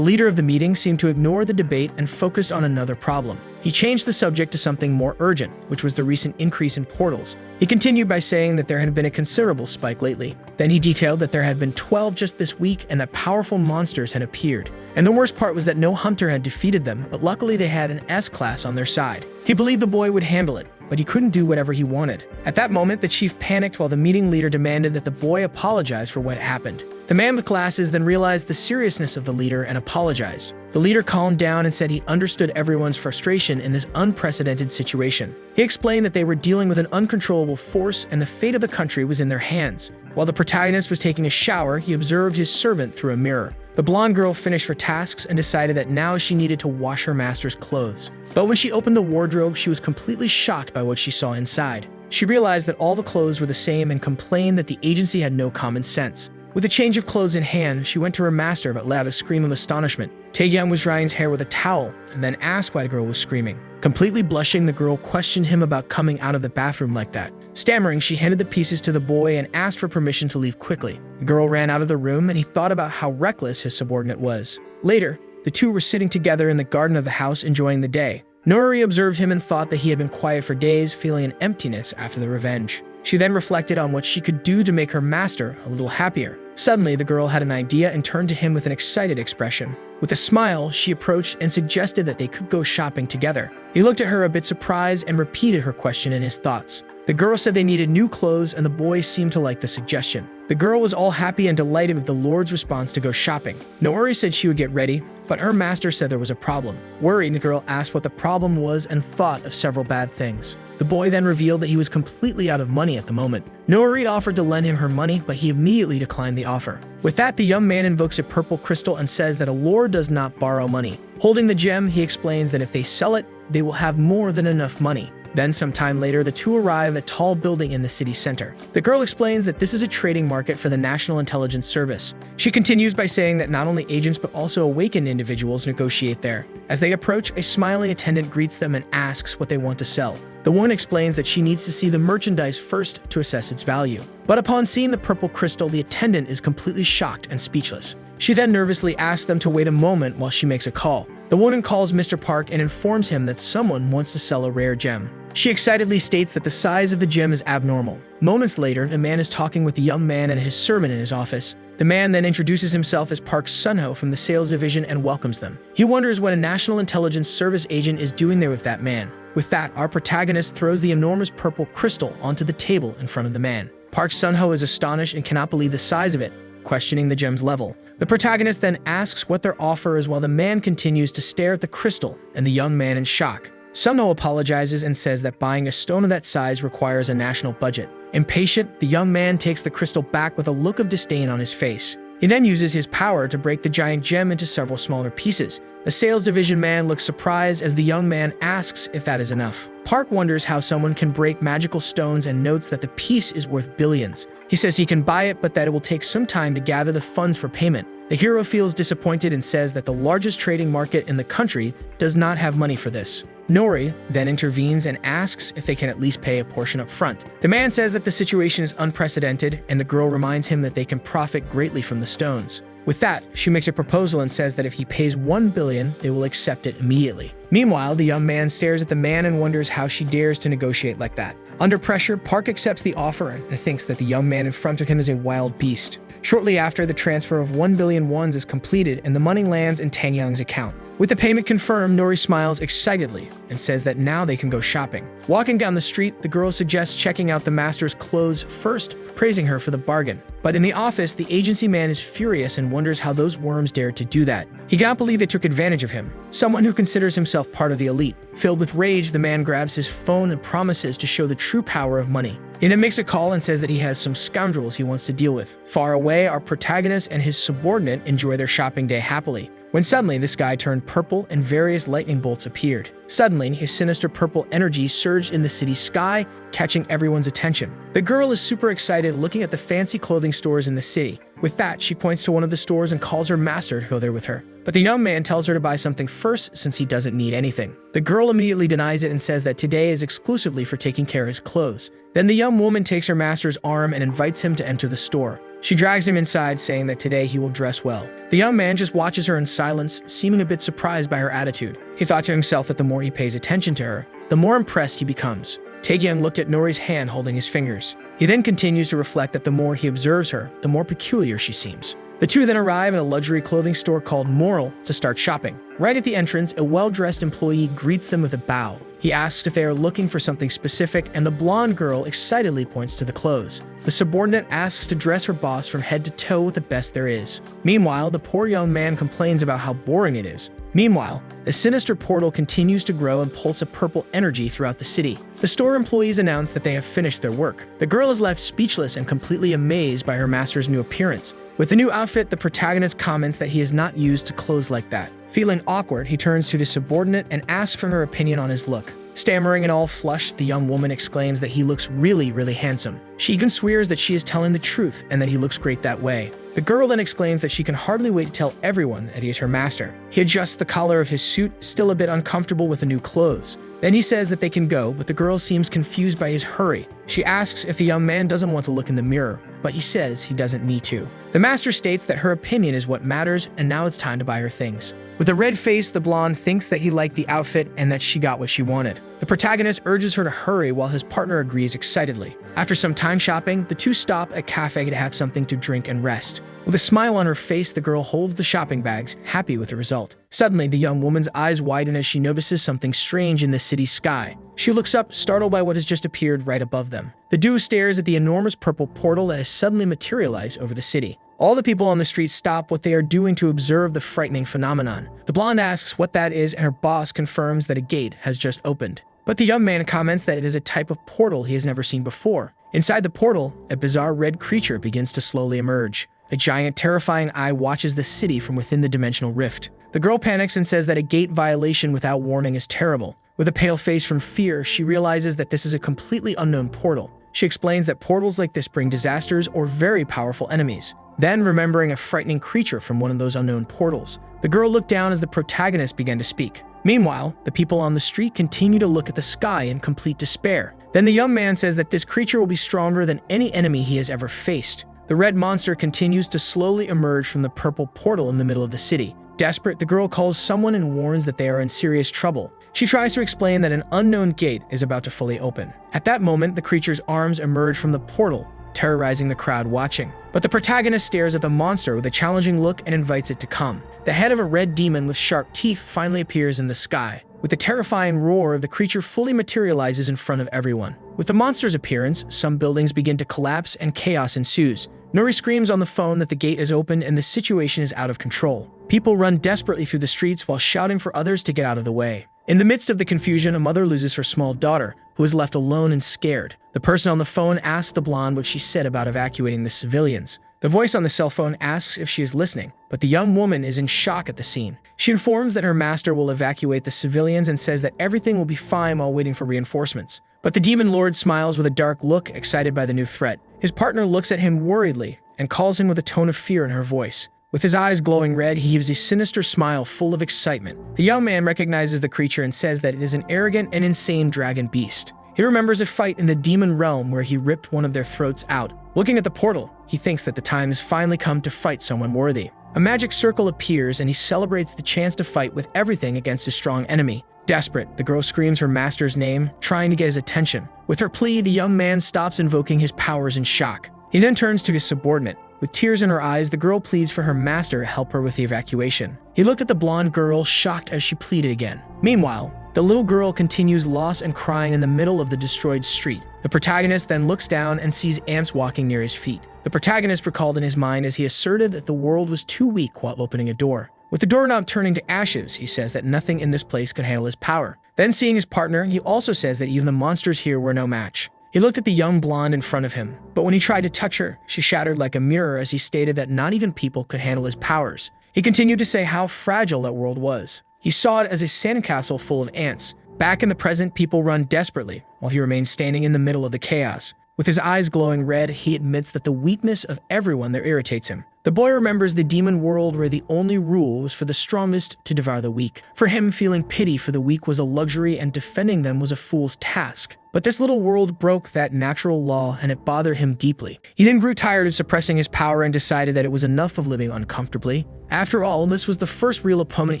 leader of the meeting seemed to ignore the debate and focused on another problem. He changed the subject to something more urgent, which was the recent increase in portals. He continued by saying that there had been a considerable spike lately. Then he detailed that there had been 12 just this week and that powerful monsters had appeared. And the worst part was that no hunter had defeated them, but luckily they had an S-class on their side. He believed the boy would handle it, but he couldn't do whatever he wanted. At that moment, the chief panicked while the meeting leader demanded that the boy apologize for what happened. The man with glasses then realized the seriousness of the leader and apologized. The leader calmed down and said he understood everyone's frustration in this unprecedented situation. He explained that they were dealing with an uncontrollable force and the fate of the country was in their hands. While the protagonist was taking a shower, he observed his servant through a mirror. The blonde girl finished her tasks and decided that now she needed to wash her master's clothes. But when she opened the wardrobe, she was completely shocked by what she saw inside. She realized that all the clothes were the same and complained that the agency had no common sense. With a change of clothes in hand, she went to her master but let out a scream of astonishment. Tae-gyun was drying his hair with a towel and then asked why the girl was screaming. Completely blushing, the girl questioned him about coming out of the bathroom like that. Stammering, she handed the pieces to the boy and asked for permission to leave quickly. The girl ran out of the room and he thought about how reckless his subordinate was. Later, the two were sitting together in the garden of the house enjoying the day. Nori observed him and thought that he had been quiet for days, feeling an emptiness after the revenge. She then reflected on what she could do to make her master a little happier. Suddenly, the girl had an idea and turned to him with an excited expression. With a smile, she approached and suggested that they could go shopping together. He looked at her a bit surprised and repeated her question in his thoughts. The girl said they needed new clothes and the boy seemed to like the suggestion. The girl was all happy and delighted with the Lord's response to go shopping. Noori said she would get ready, but her master said there was a problem. Worried, the girl asked what the problem was and thought of several bad things. The boy then revealed that he was completely out of money at the moment. Noori offered to lend him her money, but he immediately declined the offer. With that, the young man invokes a purple crystal and says that a lord does not borrow money. Holding the gem, he explains that if they sell it, they will have more than enough money. Then, sometime later, the two arrive at a tall building in the city center. The girl explains that this is a trading market for the National Intelligence Service. She continues by saying that not only agents but also awakened individuals negotiate there. As they approach, a smiling attendant greets them and asks what they want to sell. The woman explains that she needs to see the merchandise first to assess its value. But upon seeing the purple crystal, the attendant is completely shocked and speechless. She then nervously asks them to wait a moment while she makes a call. The woman calls Mr. Park and informs him that someone wants to sell a rare gem. She excitedly states that the size of the gem is abnormal. Moments later, the man is talking with the young man and his servant in his office. The man then introduces himself as Park Sunho from the sales division and welcomes them. He wonders what a National Intelligence Service agent is doing there with that man. With that, our protagonist throws the enormous purple crystal onto the table in front of the man. Park Sunho is astonished and cannot believe the size of it, questioning the gem's level. The protagonist then asks what their offer is while the man continues to stare at the crystal and the young man in shock. Sunho apologizes and says that buying a stone of that size requires a national budget. Impatient, the young man takes the crystal back with a look of disdain on his face. He then uses his power to break the giant gem into several smaller pieces. The sales division man looks surprised as the young man asks if that is enough. Park wonders how someone can break magical stones and notes that the piece is worth billions. He says he can buy it, but that it will take some time to gather the funds for payment. The hero feels disappointed and says that the largest trading market in the country does not have money for this. Nori then intervenes and asks if they can at least pay a portion up front. The man says that the situation is unprecedented, and the girl reminds him that they can profit greatly from the stones. With that, she makes a proposal and says that if he pays 1 billion, they will accept it immediately. Meanwhile, the young man stares at the man and wonders how she dares to negotiate like that. Under pressure, Park accepts the offer and thinks that the young man in front of him is a wild beast. Shortly after, the transfer of 1 billion wons is completed and the money lands in Tae-gyun's account. With the payment confirmed, Nori smiles excitedly and says that now they can go shopping. Walking down the street, the girl suggests checking out the master's clothes first, praising her for the bargain. But in the office, the agency man is furious and wonders how those worms dared to do that. He cannot believe they took advantage of him, someone who considers himself part of the elite. Filled with rage, the man grabs his phone and promises to show the true power of money. He then makes a call and says that he has some scoundrels he wants to deal with. Far away, our protagonist and his subordinate enjoy their shopping day happily, when suddenly the sky turned purple and various lightning bolts appeared. Suddenly, his sinister purple energy surged in the city's sky, catching everyone's attention. The girl is super excited looking at the fancy clothing stores in the city. With that, she points to one of the stores and calls her master to go there with her. But the young man tells her to buy something first since he doesn't need anything. The girl immediately denies it and says that today is exclusively for taking care of his clothes. Then the young woman takes her master's arm and invites him to enter the store. She drags him inside, saying that today he will dress well. The young man just watches her in silence, seeming a bit surprised by her attitude. He thought to himself that the more he pays attention to her, the more impressed he becomes. Tae-kyung looked at Nori's hand holding his fingers. He then continues to reflect that the more he observes her, the more peculiar she seems. The two then arrive at a luxury clothing store called Moral to start shopping. Right at the entrance, a well-dressed employee greets them with a bow. He asks if they are looking for something specific, and the blonde girl excitedly points to the clothes. The subordinate asks to dress her boss from head to toe with the best there is. Meanwhile, the poor young man complains about how boring it is. Meanwhile, the sinister portal continues to grow and pulse a purple energy throughout the city. The store employees announce that they have finished their work. The girl is left speechless and completely amazed by her master's new appearance. With the new outfit, the protagonist comments that he is not used to clothes like that. Feeling awkward, he turns to his subordinate and asks for her opinion on his look. Stammering and all flushed, the young woman exclaims that he looks really handsome. She even swears that she is telling the truth and that he looks great that way. The girl then exclaims that she can hardly wait to tell everyone that he is her master. He adjusts the collar of his suit, still a bit uncomfortable with the new clothes. Then he says that they can go, but the girl seems confused by his hurry. She asks if the young man doesn't want to look in the mirror, but he says he doesn't need to. The master states that her opinion is what matters, and now it's time to buy her things. With a red face, the blonde thinks that he liked the outfit and that she got what she wanted. The protagonist urges her to hurry while his partner agrees excitedly. After some time shopping, the two stop at a cafe to have something to drink and rest. With a smile on her face, the girl holds the shopping bags, happy with the result. Suddenly, the young woman's eyes widen as she notices something strange in the city's sky. She looks up, startled by what has just appeared right above them. The duo stares at the enormous purple portal that has suddenly materialized over the city. All the people on the street stop what they are doing to observe the frightening phenomenon. The blonde asks what that is, and her boss confirms that a gate has just opened. But the young man comments that it is a type of portal he has never seen before. Inside the portal, a bizarre red creature begins to slowly emerge. A giant, terrifying eye watches the city from within the dimensional rift. The girl panics and says that a gate violation without warning is terrible. With a pale face from fear, she realizes that this is a completely unknown portal. She explains that portals like this bring disasters or very powerful enemies. Then, remembering a frightening creature from one of those unknown portals, the girl looked down as the protagonist began to speak. Meanwhile, the people on the street continue to look at the sky in complete despair. Then the young man says that this creature will be stronger than any enemy he has ever faced. The red monster continues to slowly emerge from the purple portal in the middle of the city. Desperate, the girl calls someone and warns that they are in serious trouble. She tries to explain that an unknown gate is about to fully open. At that moment, the creature's arms emerge from the portal, terrorizing the crowd watching. But the protagonist stares at the monster with a challenging look and invites it to come. The head of a red demon with sharp teeth finally appears in the sky. With the terrifying roar, the creature fully materializes in front of everyone. With the monster's appearance, some buildings begin to collapse and chaos ensues. Nori screams on the phone that the gate is open and the situation is out of control. People run desperately through the streets while shouting for others to get out of the way. In the midst of the confusion, a mother loses her small daughter, who is left alone and scared. The person on the phone asks the blonde what she said about evacuating the civilians. The voice on the cell phone asks if she is listening, but the young woman is in shock at the scene. She informs that her master will evacuate the civilians and says that everything will be fine while waiting for reinforcements. But the demon lord smiles with a dark look, excited by the new threat. His partner looks at him worriedly and calls him with a tone of fear in her voice. With his eyes glowing red, he gives a sinister smile full of excitement. The young man recognizes the creature and says that it is an arrogant and insane dragon beast. He remembers a fight in the demon realm where he ripped one of their throats out. Looking at the portal, he thinks that the time has finally come to fight someone worthy. A magic circle appears and he celebrates the chance to fight with everything against a strong enemy. Desperate, the girl screams her master's name, trying to get his attention. With her plea, the young man stops invoking his powers in shock. He then turns to his subordinate. With tears in her eyes, the girl pleads for her master to help her with the evacuation. He looked at the blonde girl, shocked as she pleaded again. Meanwhile, the little girl continues lost and crying in the middle of the destroyed street. The protagonist then looks down and sees ants walking near his feet. The protagonist recalled in his mind as he asserted that the world was too weak while opening a door. With the doorknob turning to ashes, he says that nothing in this place could handle his power. Then seeing his partner, he also says that even the monsters here were no match. He looked at the young blonde in front of him, but when he tried to touch her, she shattered like a mirror as he stated that not even people could handle his powers. He continued to say how fragile that world was. He saw it as a sandcastle full of ants. Back in the present, people run desperately, while he remains standing in the middle of the chaos. With his eyes glowing red, he admits that the weakness of everyone there irritates him. The boy remembers the demon world where the only rule was for the strongest to devour the weak. For him, feeling pity for the weak was a luxury and defending them was a fool's task. But this little world broke that natural law and it bothered him deeply. He then grew tired of suppressing his power and decided that it was enough of living uncomfortably. After all, this was the first real opponent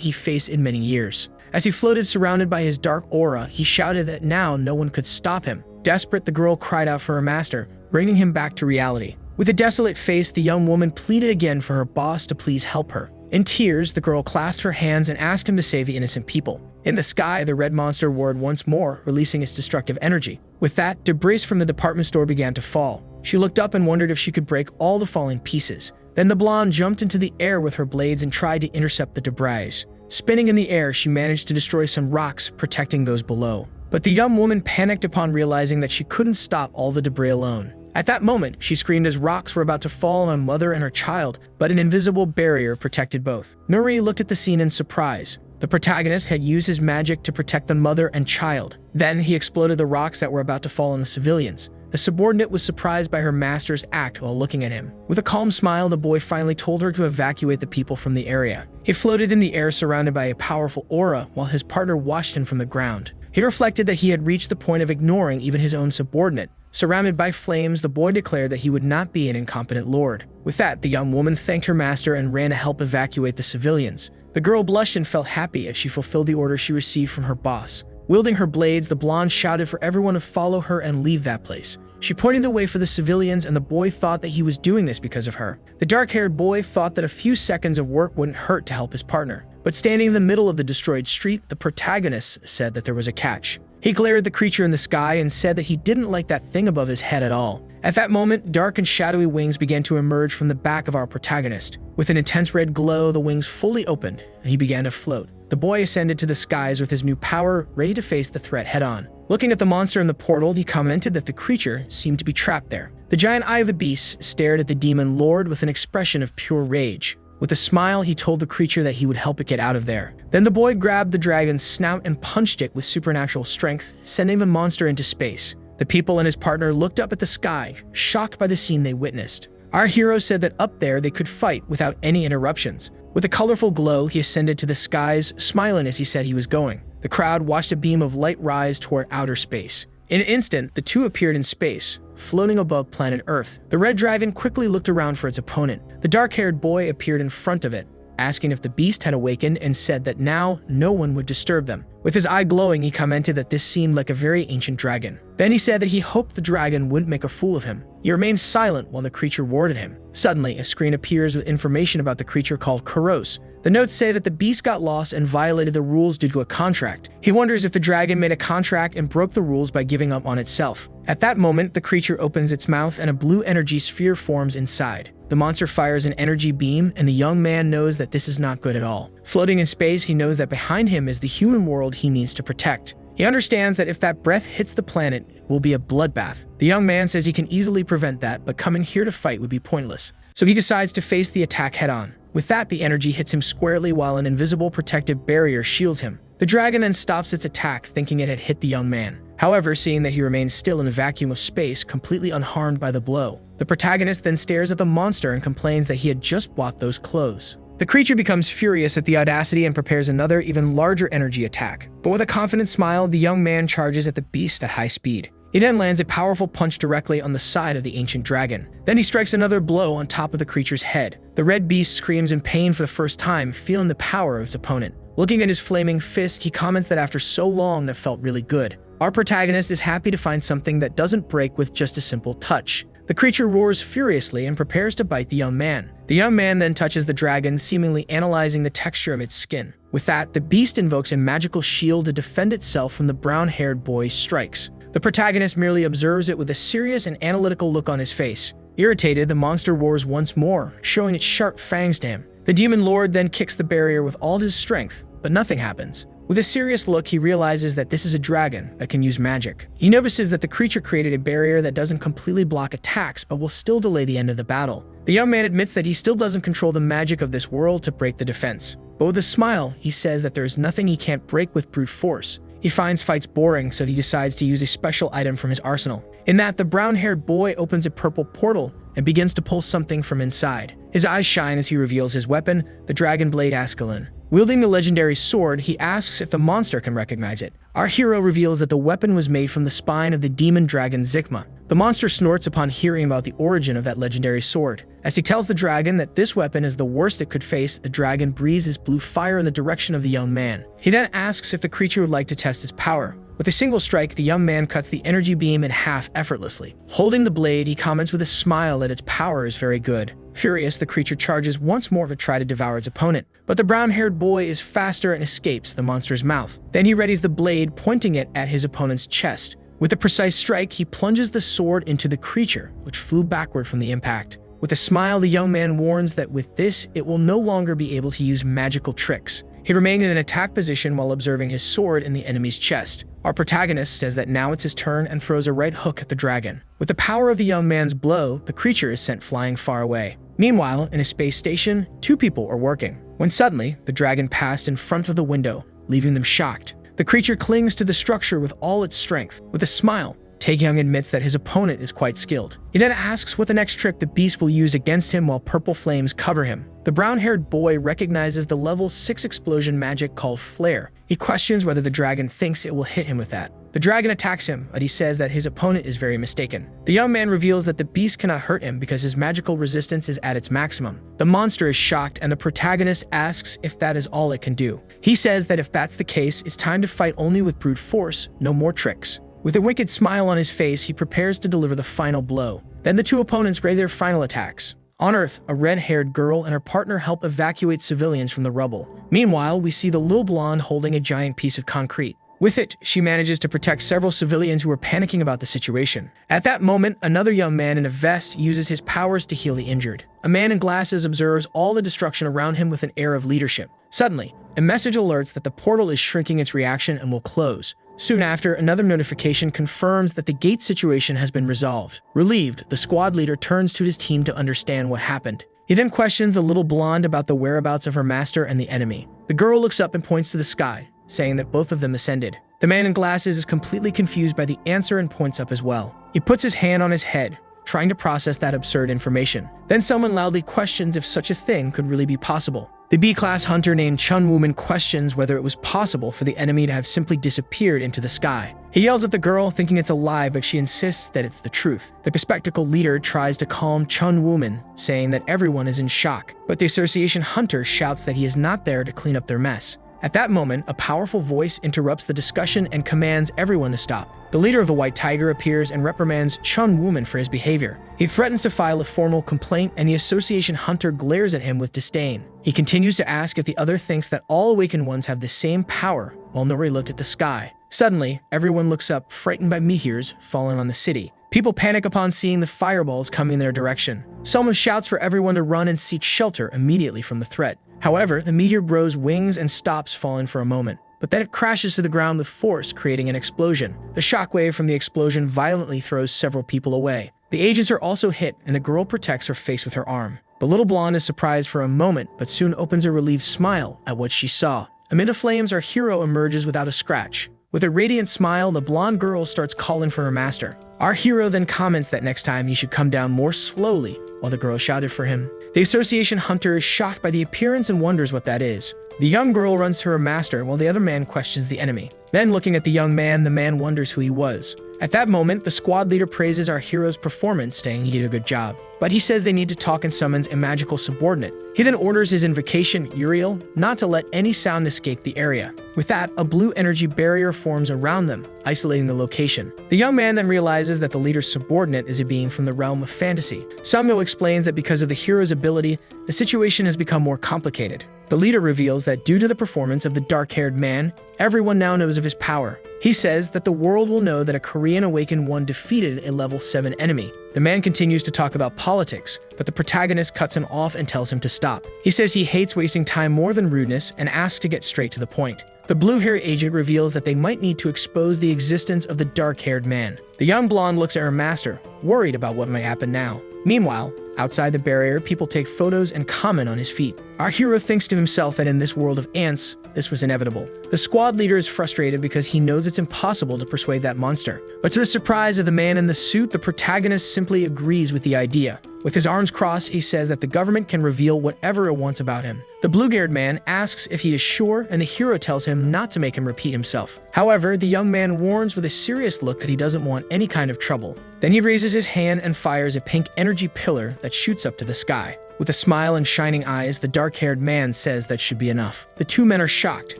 he faced in many years. As he floated surrounded by his dark aura, he shouted that now no one could stop him. Desperate, the girl cried out for her master, bringing him back to reality. With a desolate face, the young woman pleaded again for her boss to please help her. In tears, the girl clasped her hands and asked him to save the innocent people. In the sky, the red monster roared once more, releasing its destructive energy. With that, debris from the department store began to fall. She looked up and wondered if she could break all the falling pieces. Then the blonde jumped into the air with her blades and tried to intercept the debris. Spinning in the air, she managed to destroy some rocks, protecting those below. But the young woman panicked upon realizing that she couldn't stop all the debris alone. At that moment, she screamed as rocks were about to fall on a mother and her child, but an invisible barrier protected both. Nuri looked at the scene in surprise. The protagonist had used his magic to protect the mother and child. Then he exploded the rocks that were about to fall on the civilians. The subordinate was surprised by her master's act while looking at him. With a calm smile, the boy finally told her to evacuate the people from the area. He floated in the air surrounded by a powerful aura while his partner watched him from the ground. He reflected that he had reached the point of ignoring even his own subordinate. Surrounded by flames, the boy declared that he would not be an incompetent lord. With that, the young woman thanked her master and ran to help evacuate the civilians. The girl blushed and felt happy as she fulfilled the order she received from her boss. Wielding her blades, the blonde shouted for everyone to follow her and leave that place. She pointed the way for the civilians, and the boy thought that he was doing this because of her. The dark-haired boy thought that a few seconds of work wouldn't hurt to help his partner. But standing in the middle of the destroyed street, the protagonist said that there was a catch. He glared at the creature in the sky and said that he didn't like that thing above his head at all. At that moment, dark and shadowy wings began to emerge from the back of our protagonist. With an intense red glow, the wings fully opened, and he began to float. The boy ascended to the skies with his new power, ready to face the threat head-on. Looking at the monster in the portal, he commented that the creature seemed to be trapped there. The giant eye of the beast stared at the demon lord with an expression of pure rage. With a smile, he told the creature that he would help it get out of there. Then the boy grabbed the dragon's snout and punched it with supernatural strength, sending the monster into space. The people and his partner looked up at the sky, shocked by the scene they witnessed. Our hero said that up there they could fight without any interruptions. With a colorful glow, he ascended to the skies, smiling as he said he was going. The crowd watched a beam of light rise toward outer space. In an instant, the two appeared in space, floating above planet Earth. The red dragon quickly looked around for its opponent. The dark-haired boy appeared in front of it, asking if the beast had awakened and said that now no one would disturb them. With his eye glowing, he commented that this seemed like a very ancient dragon. Then he said that he hoped the dragon wouldn't make a fool of him. He remained silent while the creature warded him. Suddenly, a screen appears with information about the creature called Kuros. The notes say that the beast got lost and violated the rules due to a contract. He wonders if the dragon made a contract and broke the rules by giving up on itself. At that moment, the creature opens its mouth and a blue energy sphere forms inside. The monster fires an energy beam, and the young man knows that this is not good at all. Floating in space, he knows that behind him is the human world he needs to protect. He understands that if that breath hits the planet, it will be a bloodbath. The young man says he can easily prevent that, but coming here to fight would be pointless. So he decides to face the attack head-on. With that, the energy hits him squarely while an invisible protective barrier shields him. The dragon then stops its attack, thinking it had hit the young man. However, seeing that he remains still in the vacuum of space, completely unharmed by the blow, the protagonist then stares at the monster and complains that he had just bought those clothes. The creature becomes furious at the audacity and prepares another, even larger energy attack. But with a confident smile, the young man charges at the beast at high speed. He then lands a powerful punch directly on the side of the ancient dragon. Then he strikes another blow on top of the creature's head. The red beast screams in pain for the first time, feeling the power of its opponent. Looking at his flaming fist, he comments that after so long, that felt really good. Our protagonist is happy to find something that doesn't break with just a simple touch. The creature roars furiously and prepares to bite the young man. The young man then touches the dragon, seemingly analyzing the texture of its skin. With that, the beast invokes a magical shield to defend itself from the brown-haired boy's strikes. The protagonist merely observes it with a serious and analytical look on his face. Irritated, the monster roars once more, showing its sharp fangs to him. The demon lord then kicks the barrier with all his strength, but nothing happens. With a serious look, he realizes that this is a dragon that can use magic. He notices that the creature created a barrier that doesn't completely block attacks, but will still delay the end of the battle. The young man admits that he still doesn't control the magic of this world to break the defense. But with a smile, he says that there is nothing he can't break with brute force. He finds fights boring, so he decides to use a special item from his arsenal. In that, the brown-haired boy opens a purple portal and begins to pull something from inside. His eyes shine as he reveals his weapon, the dragon blade Ascalon. Wielding the legendary sword, he asks if the monster can recognize it. Our hero reveals that the weapon was made from the spine of the demon dragon Zikma. The monster snorts upon hearing about the origin of that legendary sword. As he tells the dragon that this weapon is the worst it could face, the dragon breathes his blue fire in the direction of the young man. He then asks if the creature would like to test its power. With a single strike, the young man cuts the energy beam in half effortlessly. Holding the blade, he comments with a smile that its power is very good. Furious, the creature charges once more to try to devour its opponent. But the brown-haired boy is faster and escapes the monster's mouth. Then he readies the blade, pointing it at his opponent's chest. With a precise strike, he plunges the sword into the creature, which flew backward from the impact. With a smile, the young man warns that with this, it will no longer be able to use magical tricks. He remained in an attack position while observing his sword in the enemy's chest. Our protagonist says that now it's his turn and throws a right hook at the dragon. With the power of the young man's blow, the creature is sent flying far away. Meanwhile, in a space station, two people are working, when suddenly, the dragon passed in front of the window, leaving them shocked. The creature clings to the structure with all its strength. With a smile, Taekyung admits that his opponent is quite skilled. He then asks what the next trick the beast will use against him while purple flames cover him. The brown-haired boy recognizes the level 6 explosion magic called Flare. He questions whether the dragon thinks it will hit him with that. The dragon attacks him, but he says that his opponent is very mistaken. The young man reveals that the beast cannot hurt him because his magical resistance is at its maximum. The monster is shocked, and the protagonist asks if that is all it can do. He says that if that's the case, it's time to fight only with brute force, no more tricks. With a wicked smile on his face, he prepares to deliver the final blow. Then the two opponents ready their final attacks. On Earth, a red-haired girl and her partner help evacuate civilians from the rubble. Meanwhile, we see the little blonde holding a giant piece of concrete. With it, she manages to protect several civilians who are panicking about the situation. At that moment, another young man in a vest uses his powers to heal the injured. A man in glasses observes all the destruction around him with an air of leadership. Suddenly, a message alerts that the portal is shrinking its reaction and will close. Soon after, another notification confirms that the gate situation has been resolved. Relieved, the squad leader turns to his team to understand what happened. He then questions the little blonde about the whereabouts of her master and the enemy. The girl looks up and points to the sky, saying that both of them ascended. The man in glasses is completely confused by the answer and points up as well. He puts his hand on his head, trying to process that absurd information. Then someone loudly questions if such a thing could really be possible. The B-class hunter named Chun Wooman questions whether it was possible for the enemy to have simply disappeared into the sky. He yells at the girl, thinking it's a lie, but she insists that it's the truth. The bespectacled leader tries to calm Chun Wooman, saying that everyone is in shock, but the association hunter shouts that he is not there to clean up their mess. At that moment, a powerful voice interrupts the discussion and commands everyone to stop. The leader of the White Tiger appears and reprimands Chun Wooman for his behavior. He threatens to file a formal complaint, and the association hunter glares at him with disdain. He continues to ask if the other thinks that all awakened ones have the same power, while Nori looked at the sky. Suddenly, everyone looks up, frightened by meteors falling on the city. People panic upon seeing the fireballs coming in their direction. Someone shouts for everyone to run and seek shelter immediately from the threat. However, the meteor grows wings and stops falling for a moment, but then it crashes to the ground with force, creating an explosion. The shockwave from the explosion violently throws several people away. The agents are also hit, and the girl protects her face with her arm. The little blonde is surprised for a moment, but soon opens a relieved smile at what she saw. Amid the flames, our hero emerges without a scratch. With a radiant smile, the blonde girl starts calling for her master. Our hero then comments that next time he should come down more slowly, while the girl shouted for him. The association hunter is shocked by the appearance and wonders what that is. The young girl runs to her master while the other man questions the enemy. Then, looking at the young man, the man wonders who he was. At that moment, the squad leader praises our hero's performance, saying he did a good job. but he says they need to talk and summons a magical subordinate. He then orders his invocation, Uriel, not to let any sound escape the area. With that, a blue energy barrier forms around them, isolating the location. The young man then realizes that the leader's subordinate is a being from the realm of fantasy. Samuel explains that because of the hero's ability, the situation has become more complicated. The leader reveals that due to the performance of the dark-haired man, everyone now knows of his power. He says that the world will know that a Korean Awakened one defeated a level 7 enemy. The man continues to talk about politics, but the protagonist cuts him off and tells him to stop. He says he hates wasting time more than rudeness and asks to get straight to the point. The blue-haired agent reveals that they might need to expose the existence of the dark-haired man. The young blonde looks at her master, worried about what might happen now. Meanwhile, outside the barrier, people take photos and comment on his feat. Our hero thinks to himself that in this world of ants, this was inevitable. The squad leader is frustrated because he knows it's impossible to persuade that monster. But to the surprise of the man in the suit, the protagonist simply agrees with the idea. With his arms crossed, he says that the government can reveal whatever it wants about him. The blue-haired man asks if he is sure, and the hero tells him not to make him repeat himself. However, the young man warns with a serious look that he doesn't want any kind of trouble. Then he raises his hand and fires a pink energy pillar that shoots up to the sky. With a smile and shining eyes, the dark-haired man says that should be enough. The two men are shocked,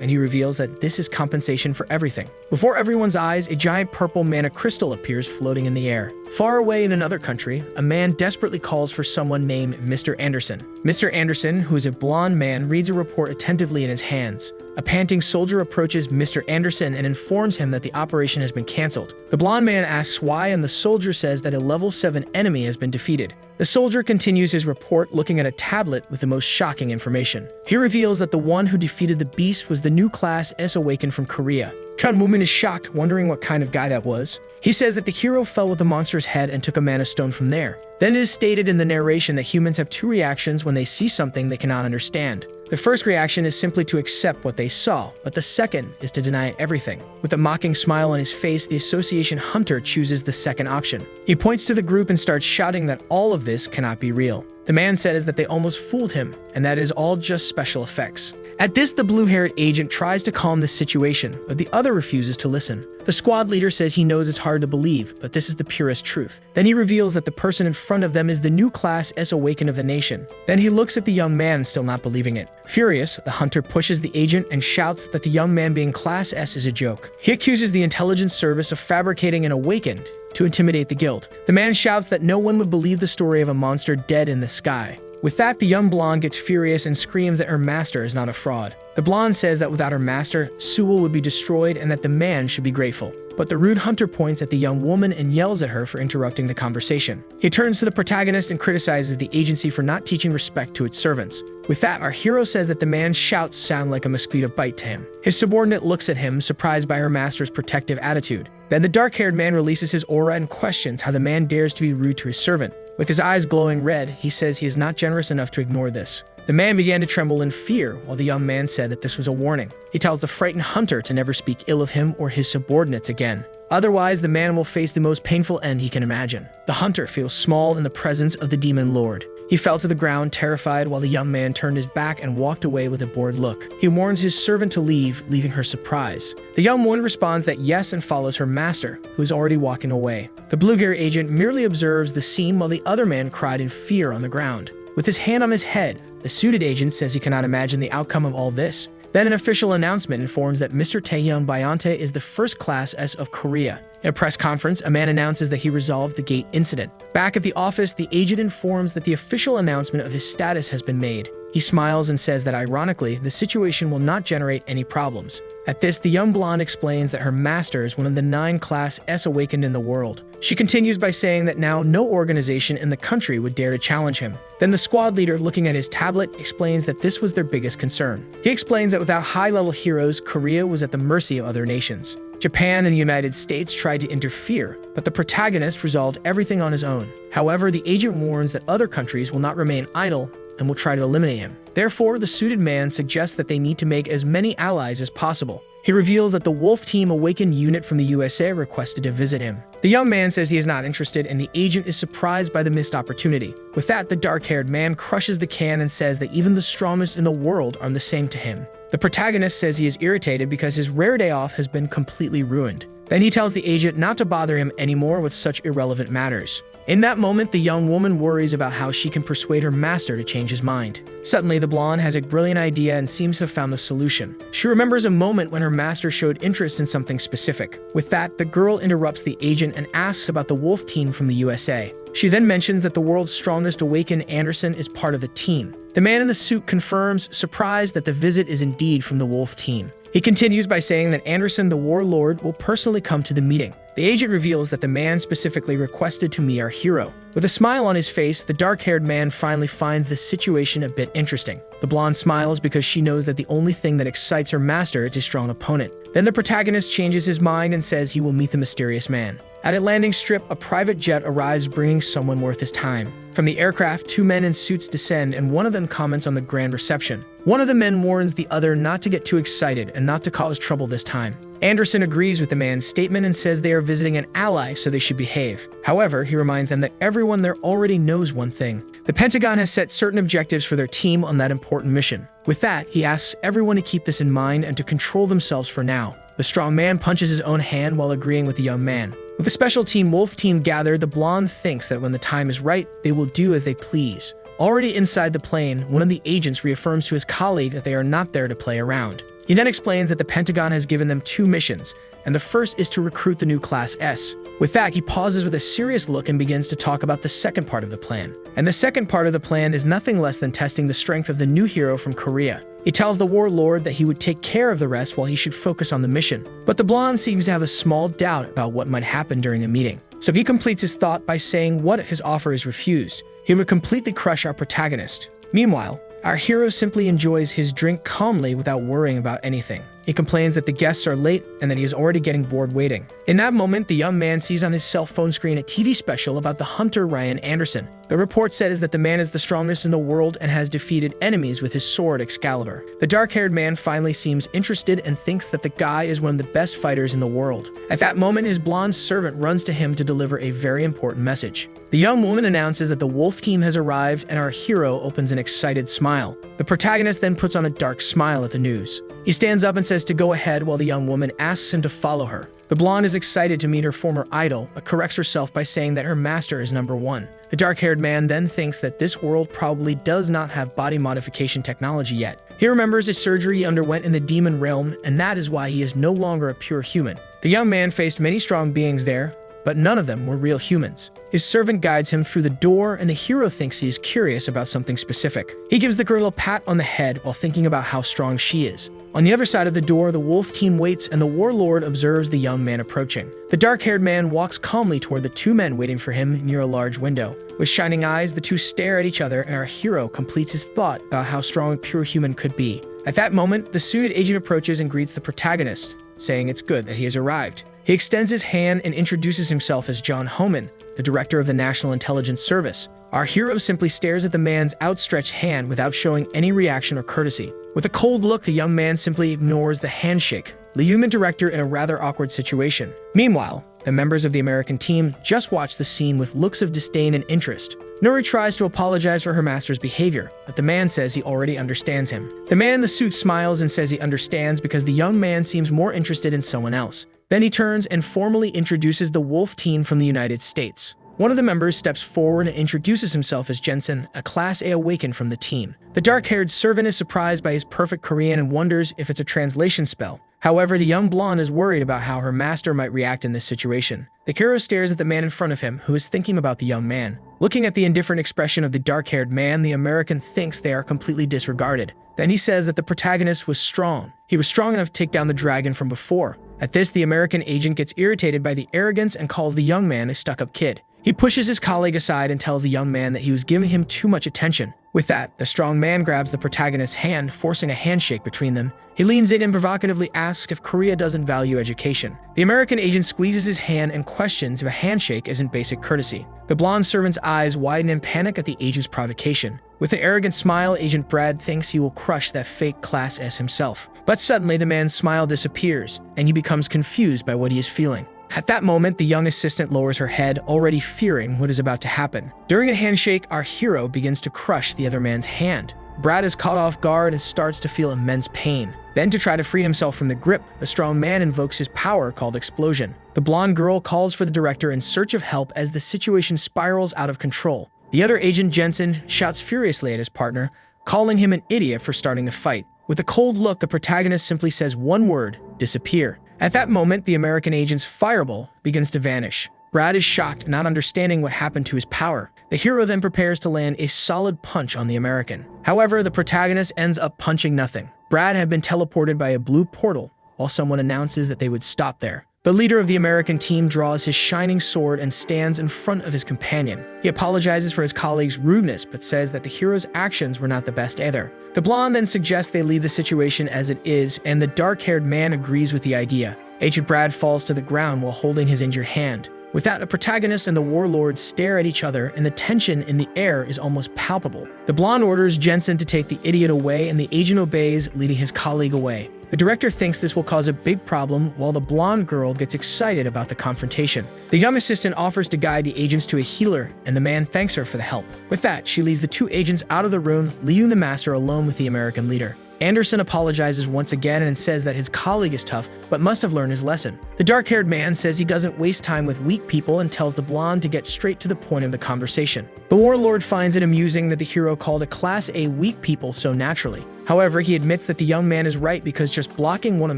and he reveals that this is compensation for everything. Before everyone's eyes, a giant purple mana crystal appears floating in the air. Far away in another country, a man desperately calls for someone named Mr. Anderson. Mr. Anderson, who is a blonde man, reads a report attentively in his hands. A panting soldier approaches Mr. Anderson and informs him that the operation has been canceled. The blonde man asks why, and the soldier says that a level 7 enemy has been defeated. The soldier continues his report, looking at a tablet with the most shocking information. He reveals that the one who defeated the beast was the new class S awakened from Korea. Chun Moomin is shocked, wondering what kind of guy that was. He says that the hero fell with the monster's head and took a mana stone from there. Then it is stated in the narration that humans have two reactions when they see something they cannot understand. The first reaction is simply to accept what they saw, but the second is to deny everything. With a mocking smile on his face, the association hunter chooses the second option. He points to the group and starts shouting that all of this cannot be real. The man says that they almost fooled him, and that it is all just special effects. At this, the blue-haired agent tries to calm the situation, but the other refuses to listen. The squad leader says he knows it's hard to believe, but this is the purest truth. Then he reveals that the person in front of them is the new class S awakened of the nation. Then he looks at the young man, still not believing it. Furious, the hunter pushes the agent and shouts that the young man being class S is a joke. He accuses the intelligence service of fabricating an awakened to intimidate the guild. The man shouts that no one would believe the story of a monster dead in the sky. With that, the young blonde gets furious and screams that her master is not a fraud. The blonde says that without her master, Sewell would be destroyed and that the man should be grateful. But the rude hunter points at the young woman and yells at her for interrupting the conversation. He turns to the protagonist and criticizes the agency for not teaching respect to its servants. With that, our hero says that the man's shouts sound like a mosquito bite to him. His subordinate looks at him, surprised by her master's protective attitude. Then the dark-haired man releases his aura and questions how the man dares to be rude to his servant. With his eyes glowing red, he says he is not generous enough to ignore this. The man began to tremble in fear, while the young man said that this was a warning. He tells the frightened hunter to never speak ill of him or his subordinates again. Otherwise, the man will face the most painful end he can imagine. The hunter feels small in the presence of the demon lord. He fell to the ground, terrified, while the young man turned his back and walked away with a bored look. He warns his servant to leave, leaving her surprised. The young woman responds that yes and follows her master, who is already walking away. The blue-haired agent merely observes the scene while the other man cried in fear on the ground. With his hand on his head, the suited agent says he cannot imagine the outcome of all this. Then an official announcement informs that Mr. Taehyung Byante is the first class S of Korea. In a press conference, a man announces that he resolved the gate incident. Back at the office, the agent informs that the official announcement of his status has been made. He smiles and says that ironically, the situation will not generate any problems. At this, the young blonde explains that her master is one of the 9 class S awakened in the world. She continues by saying that now no organization in the country would dare to challenge him. Then the squad leader, looking at his tablet, explains that this was their biggest concern. He explains that without high-level heroes, Korea was at the mercy of other nations. Japan and the United States tried to interfere, but the protagonist resolved everything on his own. However, the agent warns that other countries will not remain idle and will try to eliminate him. Therefore, the suited man suggests that they need to make as many allies as possible. He reveals that the Wolf Team Awakened unit from the USA requested to visit him. The young man says he is not interested, and the agent is surprised by the missed opportunity. With that, the dark-haired man crushes the can and says that even the strongest in the world are the same to him. The protagonist says he is irritated because his rare day off has been completely ruined. Then he tells the agent not to bother him anymore with such irrelevant matters. In that moment, the young woman worries about how she can persuade her master to change his mind. Suddenly, the blonde has a brilliant idea and seems to have found the solution. She remembers a moment when her master showed interest in something specific. With that, the girl interrupts the agent and asks about the wolf team from the USA. She then mentions that the world's strongest awakened Anderson is part of the team. The man in the suit confirms, surprised, that the visit is indeed from the wolf team. He continues by saying that Anderson, the warlord, will personally come to the meeting. The agent reveals that the man specifically requested to meet our hero. With a smile on his face, the dark-haired man finally finds the situation a bit interesting. The blonde smiles because she knows that the only thing that excites her master is a strong opponent. Then the protagonist changes his mind and says he will meet the mysterious man. At a landing strip, a private jet arrives bringing someone worth his time. From the aircraft, two men in suits descend and one of them comments on the grand reception. One of the men warns the other not to get too excited and not to cause trouble this time. Anderson agrees with the man's statement and says they are visiting an ally, so they should behave. However, he reminds them that everyone there already knows one thing. The Pentagon has set certain objectives for their team on that important mission. With that, he asks everyone to keep this in mind and to control themselves for now. The strong man punches his own hand while agreeing with the young man. With the special team wolf team gathered, the blonde thinks that when the time is right, they will do as they please. Already inside the plane, one of the agents reaffirms to his colleague that they are not there to play around. He then explains that the Pentagon has given them two missions, and the first is to recruit the new Class S. With that, he pauses with a serious look and begins to talk about the second part of the plan. And the second part of the plan is nothing less than testing the strength of the new hero from Korea. He tells the warlord that he would take care of the rest while he should focus on the mission. But the blonde seems to have a small doubt about what might happen during the meeting. So he completes his thought by saying what if his offer is refused. He would completely crush our protagonist. Meanwhile, our hero simply enjoys his drink calmly without worrying about anything. He complains that the guests are late and that he is already getting bored waiting. In that moment, the young man sees on his cell phone screen a TV special about the hunter Ryan Anderson. The report says that the man is the strongest in the world and has defeated enemies with his sword Excalibur. The dark-haired man finally seems interested and thinks that the guy is one of the best fighters in the world. At that moment, his blonde servant runs to him to deliver a very important message. The young woman announces that the wolf team has arrived and our hero opens an excited smile. The protagonist then puts on a dark smile at the news. He stands up and says to go ahead while the young woman asks him to follow her. The blonde is excited to meet her former idol, but corrects herself by saying that her master is number one. The dark-haired man then thinks that this world probably does not have body modification technology yet. He remembers a surgery he underwent in the demon realm, and that is why he is no longer a pure human. The young man faced many strong beings there, but none of them were real humans. His servant guides him through the door, and the hero thinks he is curious about something specific. He gives the girl a pat on the head while thinking about how strong she is. On the other side of the door, the wolf team waits and the warlord observes the young man approaching. The dark-haired man walks calmly toward the two men waiting for him near a large window. With shining eyes, the two stare at each other and our hero completes his thought about how strong a pure human could be. At that moment, the suited agent approaches and greets the protagonist, saying it's good that he has arrived. He extends his hand and introduces himself as John Homan, the director of the National Intelligence Service. Our hero simply stares at the man's outstretched hand without showing any reaction or courtesy. With a cold look, the young man simply ignores the handshake, leaving the director in a rather awkward situation. Meanwhile, the members of the American team just watch the scene with looks of disdain and interest. Nuri tries to apologize for her master's behavior, but the man says he already understands him. The man in the suit smiles and says he understands because the young man seems more interested in someone else. Then he turns and formally introduces the wolf team from the United States. One of the members steps forward and introduces himself as Jensen, a Class A awakened from the team. The dark-haired servant is surprised by his perfect Korean and wonders if it's a translation spell. However, the young blonde is worried about how her master might react in this situation. The hero stares at the man in front of him, who is thinking about the young man. Looking at the indifferent expression of the dark-haired man, the American thinks they are completely disregarded. Then he says that the protagonist was strong. He was strong enough to take down the dragon from before. At this, the American agent gets irritated by the arrogance and calls the young man a stuck-up kid. He pushes his colleague aside and tells the young man that he was giving him too much attention. With that, the strong man grabs the protagonist's hand, forcing a handshake between them. He leans in and provocatively asks if Korea doesn't value education. The American agent squeezes his hand and questions if a handshake isn't basic courtesy. The blonde servant's eyes widen in panic at the agent's provocation. With an arrogant smile, Agent Brad thinks he will crush that fake Class S himself. But suddenly, the man's smile disappears, and he becomes confused by what he is feeling. At that moment, the young assistant lowers her head, already fearing what is about to happen. During a handshake, our hero begins to crush the other man's hand. Brad is caught off guard and starts to feel immense pain. Then, to try to free himself from the grip, the strong man invokes his power called Explosion. The blonde girl calls for the director in search of help as the situation spirals out of control. The other agent, Jensen, shouts furiously at his partner, calling him an idiot for starting the fight. With a cold look, the protagonist simply says one word: disappear. At that moment, the American agent's fireball begins to vanish. Brad is shocked, not understanding what happened to his power. The hero then prepares to land a solid punch on the American. However, the protagonist ends up punching nothing. Brad had been teleported by a blue portal, while someone announces that they would stop there. The leader of the American team draws his shining sword and stands in front of his companion. He apologizes for his colleague's rudeness, but says that the hero's actions were not the best either. The blonde then suggests they leave the situation as it is, and the dark-haired man agrees with the idea. Agent Brad falls to the ground while holding his injured hand. With that, the protagonist and the warlord stare at each other, and the tension in the air is almost palpable. The blonde orders Jensen to take the idiot away, and the agent obeys, leading his colleague away. The director thinks this will cause a big problem, while the blonde girl gets excited about the confrontation. The young assistant offers to guide the agents to a healer, and the man thanks her for the help. With that, she leads the two agents out of the room, leaving the master alone with the American leader. Anderson apologizes once again and says that his colleague is tough, but must have learned his lesson. The dark-haired man says he doesn't waste time with weak people and tells the blonde to get straight to the point of the conversation. The warlord finds it amusing that the hero called a Class A weak people so naturally. However, he admits that the young man is right because just blocking one of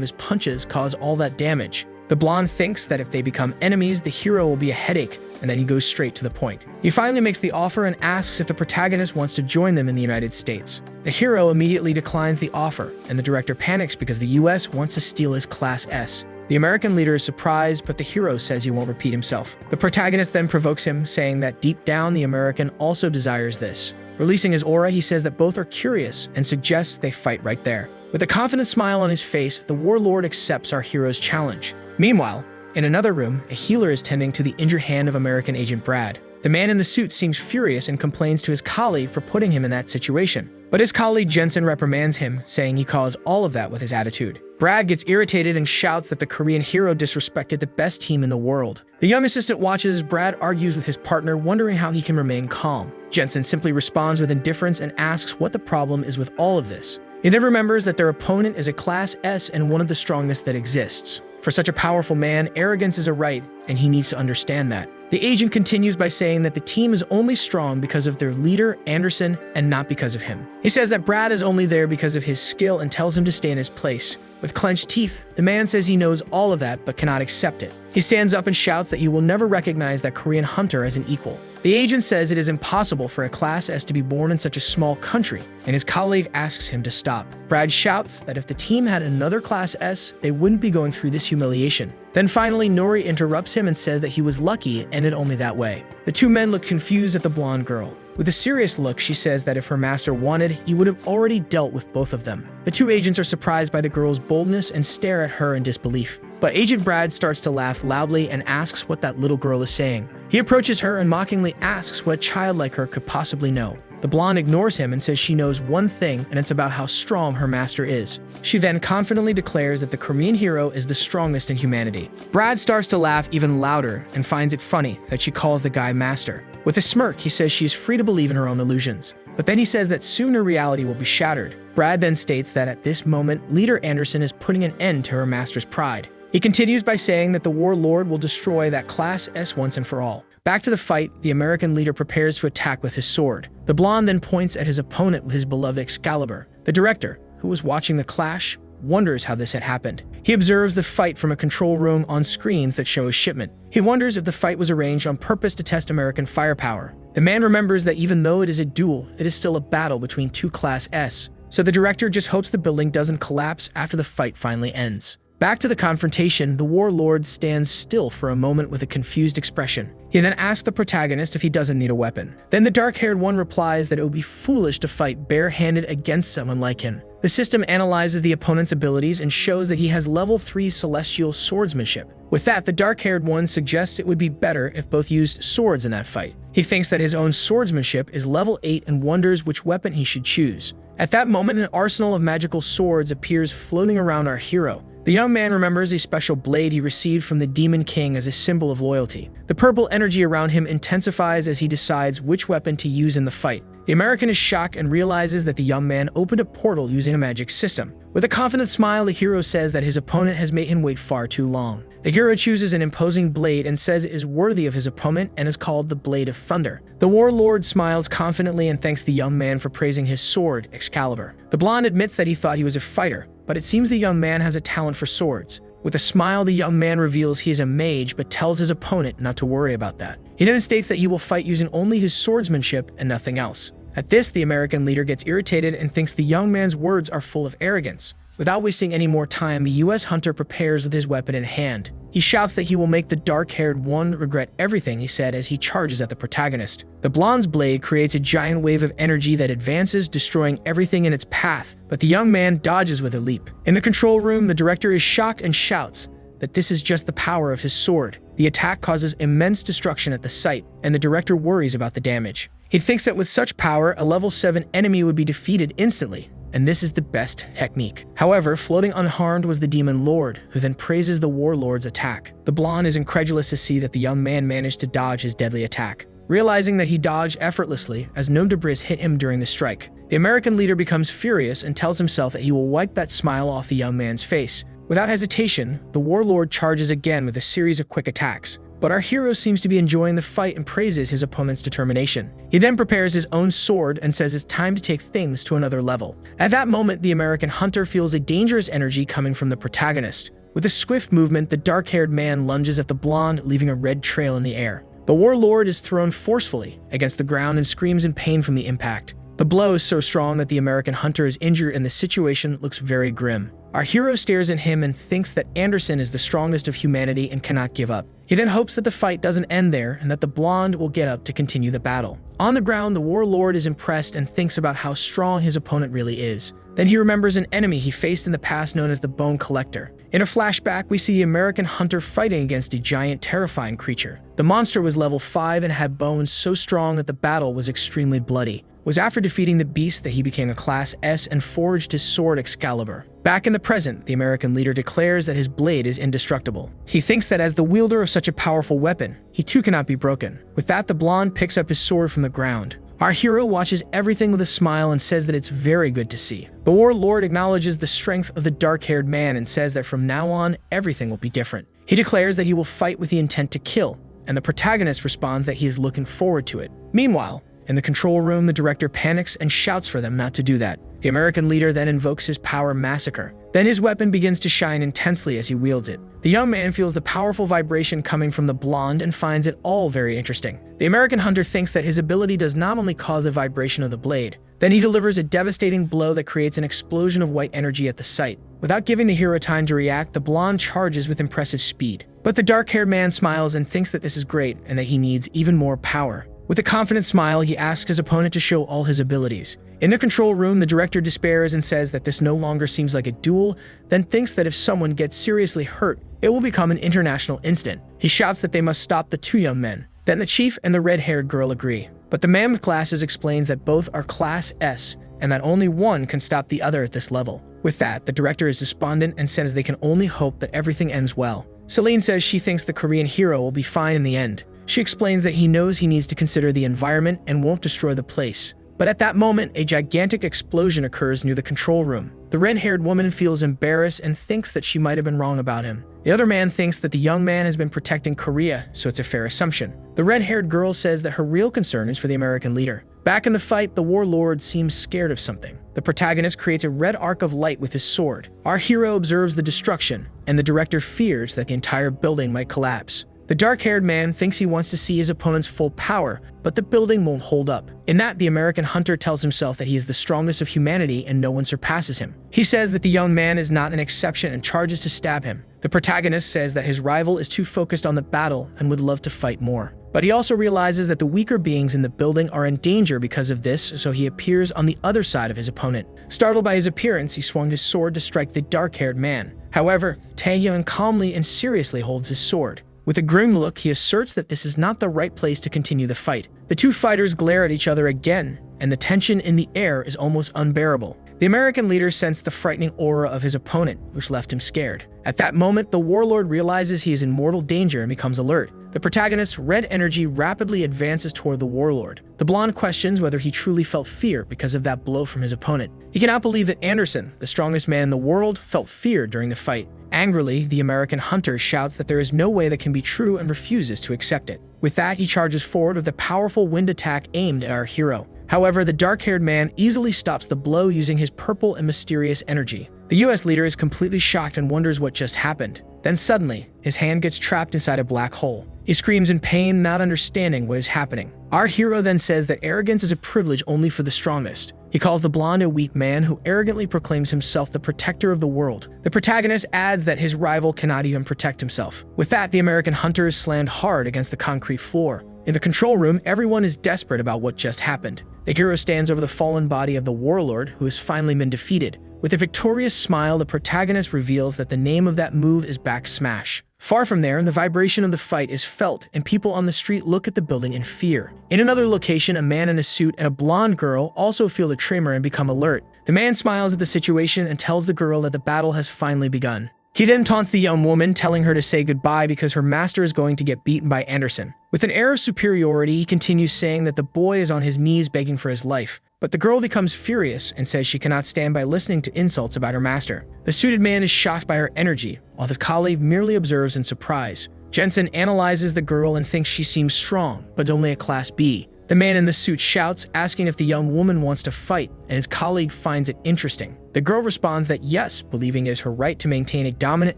his punches caused all that damage. The blonde thinks that if they become enemies, the hero will be a headache, and then he goes straight to the point. He finally makes the offer and asks if the protagonist wants to join them in the United States. The hero immediately declines the offer, and the director panics because the US wants to steal his Class S. The American leader is surprised, but the hero says he won't repeat himself. The protagonist then provokes him, saying that deep down the American also desires this. Releasing his aura, he says that both are curious and suggests they fight right there. With a confident smile on his face, the warlord accepts our hero's challenge. Meanwhile, in another room, a healer is tending to the injured hand of American agent Brad. The man in the suit seems furious and complains to his colleague for putting him in that situation. But his colleague Jensen reprimands him, saying he caused all of that with his attitude. Brad gets irritated and shouts that the Korean hero disrespected the best team in the world. The young assistant watches as Brad argues with his partner, wondering how he can remain calm. Jensen simply responds with indifference and asks what the problem is with all of this. He then remembers that their opponent is a Class S and one of the strongest that exists. For such a powerful man, arrogance is a right, and he needs to understand that. The agent continues by saying that the team is only strong because of their leader, Anderson, and not because of him. He says that Brad is only there because of his skill and tells him to stay in his place. With clenched teeth, the man says he knows all of that but cannot accept it. He stands up and shouts that he will never recognize that Korean hunter as an equal. The agent says it is impossible for a Class S to be born in such a small country, and his colleague asks him to stop. Brad shouts that if the team had another Class S, they wouldn't be going through this humiliation. Then finally, Nori interrupts him and says that he was lucky it ended only that way. The two men look confused at the blonde girl. With a serious look, she says that if her master wanted, he would have already dealt with both of them. The two agents are surprised by the girl's boldness and stare at her in disbelief. But Agent Brad starts to laugh loudly and asks what that little girl is saying. He approaches her and mockingly asks what a child like her could possibly know. The blonde ignores him and says she knows one thing, and it's about how strong her master is. She then confidently declares that the Korean hero is the strongest in humanity. Brad starts to laugh even louder and finds it funny that she calls the guy master. With a smirk, he says she's free to believe in her own illusions. But then he says that soon her reality will be shattered. Brad then states that at this moment, Leader Anderson is putting an end to her master's pride. He continues by saying that the warlord will destroy that Class S once and for all. Back to the fight, the American leader prepares to attack with his sword. The blonde then points at his opponent with his beloved Excalibur. The director, who was watching the clash, wonders how this had happened. He observes the fight from a control room on screens that show a shipment. He wonders if the fight was arranged on purpose to test American firepower. The man remembers that even though it is a duel, it is still a battle between two Class S. So the director just hopes the building doesn't collapse after the fight finally ends. Back to the confrontation, the warlord stands still for a moment with a confused expression. He then asks the protagonist if he doesn't need a weapon. Then the dark-haired one replies that it would be foolish to fight bare-handed against someone like him. The system analyzes the opponent's abilities and shows that he has level 3 celestial swordsmanship. With that, the dark-haired one suggests it would be better if both used swords in that fight. He thinks that his own swordsmanship is level 8 and wonders which weapon he should choose. At that moment, an arsenal of magical swords appears floating around our hero. The young man remembers a special blade he received from the Demon King as a symbol of loyalty. The purple energy around him intensifies as he decides which weapon to use in the fight. The American is shocked and realizes that the young man opened a portal using a magic system. With a confident smile, the hero says that his opponent has made him wait far too long. The hero chooses an imposing blade and says it is worthy of his opponent and is called the Blade of Thunder. The warlord smiles confidently and thanks the young man for praising his sword, Excalibur. The blonde admits that he thought he was a fighter, but it seems the young man has a talent for swords. With a smile, the young man reveals he is a mage but tells his opponent not to worry about that. He then states that he will fight using only his swordsmanship and nothing else. At this, the American leader gets irritated and thinks the young man's words are full of arrogance. Without wasting any more time, the US hunter prepares with his weapon in hand. He shouts that he will make the dark-haired one regret everything he said as he charges at the protagonist. The blonde's blade creates a giant wave of energy that advances, destroying everything in its path, but the young man dodges with a leap. In the control room, the director is shocked and shouts that this is just the power of his sword. The attack causes immense destruction at the site, and the director worries about the damage. He thinks that with such power, a level 7 enemy would be defeated instantly, and this is the best technique. However, floating unharmed was the demon lord, who then praises the warlord's attack. The blonde is incredulous to see that the young man managed to dodge his deadly attack, realizing that he dodged effortlessly as no debris hit him during the strike. The American leader becomes furious and tells himself that he will wipe that smile off the young man's face. Without hesitation, the warlord charges again with a series of quick attacks. But our hero seems to be enjoying the fight and praises his opponent's determination. He then prepares his own sword and says it's time to take things to another level. At that moment, the American hunter feels a dangerous energy coming from the protagonist. With a swift movement, the dark-haired man lunges at the blonde, leaving a red trail in the air. The warlord is thrown forcefully against the ground and screams in pain from the impact. The blow is so strong that the American hunter is injured and the situation looks very grim. Our hero stares at him and thinks that Anderson is the strongest of humanity and cannot give up. He then hopes that the fight doesn't end there and that the blonde will get up to continue the battle. On the ground, the warlord is impressed and thinks about how strong his opponent really is. Then he remembers an enemy he faced in the past known as the Bone Collector. In a flashback, we see the American hunter fighting against a giant, terrifying creature. The monster was level 5 and had bones so strong that the battle was extremely bloody. It was after defeating the beast that he became a Class S and forged his sword Excalibur. Back in the present, the American leader declares that his blade is indestructible. He thinks that as the wielder of such a powerful weapon, he too cannot be broken. With that, the blonde picks up his sword from the ground. Our hero watches everything with a smile and says that it's very good to see. The warlord acknowledges the strength of the dark-haired man and says that from now on, everything will be different. He declares that he will fight with the intent to kill, and the protagonist responds that he is looking forward to it. Meanwhile, in the control room, the director panics and shouts for them not to do that. The American leader then invokes his power Massacre. Then his weapon begins to shine intensely as he wields it. The young man feels the powerful vibration coming from the blonde and finds it all very interesting. The American hunter thinks that his ability does not only cause the vibration of the blade, then he delivers a devastating blow that creates an explosion of white energy at the site. Without giving the hero time to react, the blonde charges with impressive speed. But the dark-haired man smiles and thinks that this is great and that he needs even more power. With a confident smile, he asks his opponent to show all his abilities. In the control room, the director despairs and says that this no longer seems like a duel, then thinks that if someone gets seriously hurt, it will become an international incident. He shouts that they must stop the two young men. Then the chief and the red-haired girl agree. But the man with glasses explains that both are Class S and that only one can stop the other at this level. With that, the director is despondent and says they can only hope that everything ends well. Celine says she thinks the Korean hero will be fine in the end. She explains that he knows he needs to consider the environment and won't destroy the place. But at that moment, a gigantic explosion occurs near the control room. The red-haired woman feels embarrassed and thinks that she might have been wrong about him. The other man thinks that the young man has been protecting Korea, so it's a fair assumption. The red-haired girl says that her real concern is for the American leader. Back in the fight, the warlord seems scared of something. The protagonist creates a red arc of light with his sword. Our hero observes the destruction, and the director fears that the entire building might collapse. The dark-haired man thinks he wants to see his opponent's full power, but the building won't hold up. In that, the American hunter tells himself that he is the strongest of humanity and no one surpasses him. He says that the young man is not an exception and charges to stab him. The protagonist says that his rival is too focused on the battle and would love to fight more. But he also realizes that the weaker beings in the building are in danger because of this, so he appears on the other side of his opponent. Startled by his appearance, he swung his sword to strike the dark-haired man. However, Taehyun calmly and seriously holds his sword. With a grim look, he asserts that this is not the right place to continue the fight. The two fighters glare at each other again, and the tension in the air is almost unbearable. The American leader sensed the frightening aura of his opponent, which left him scared. At that moment, the warlord realizes he is in mortal danger and becomes alert. The protagonist's red energy rapidly advances toward the warlord. The blonde questions whether he truly felt fear because of that blow from his opponent. He cannot believe that Anderson, the strongest man in the world, felt fear during the fight. Angrily, the American hunter shouts that there is no way that can be true and refuses to accept it. With that, he charges forward with a powerful wind attack aimed at our hero. However, the dark-haired man easily stops the blow using his purple and mysterious energy. The US leader is completely shocked and wonders what just happened. Then suddenly, his hand gets trapped inside a black hole. He screams in pain, not understanding what is happening. Our hero then says that arrogance is a privilege only for the strongest. He calls the blonde a weak man who arrogantly proclaims himself the protector of the world. The protagonist adds that his rival cannot even protect himself. With that, the American hunter is slammed hard against the concrete floor. In the control room, everyone is desperate about what just happened. The hero stands over the fallen body of the warlord who has finally been defeated. With a victorious smile, the protagonist reveals that the name of that move is back smash. Far from there, the vibration of the fight is felt, and people on the street look at the building in fear. In another location, a man in a suit and a blonde girl also feel the tremor and become alert. The man smiles at the situation and tells the girl that the battle has finally begun. He then taunts the young woman, telling her to say goodbye because her master is going to get beaten by Anderson. With an air of superiority, he continues saying that the boy is on his knees begging for his life. But the girl becomes furious and says she cannot stand by listening to insults about her master. The suited man is shocked by her energy, while his colleague merely observes in surprise. Jensen analyzes the girl and thinks she seems strong, but only a class B. The man in the suit shouts, asking if the young woman wants to fight, and his colleague finds it interesting. The girl responds that yes, believing it is her right to maintain a dominant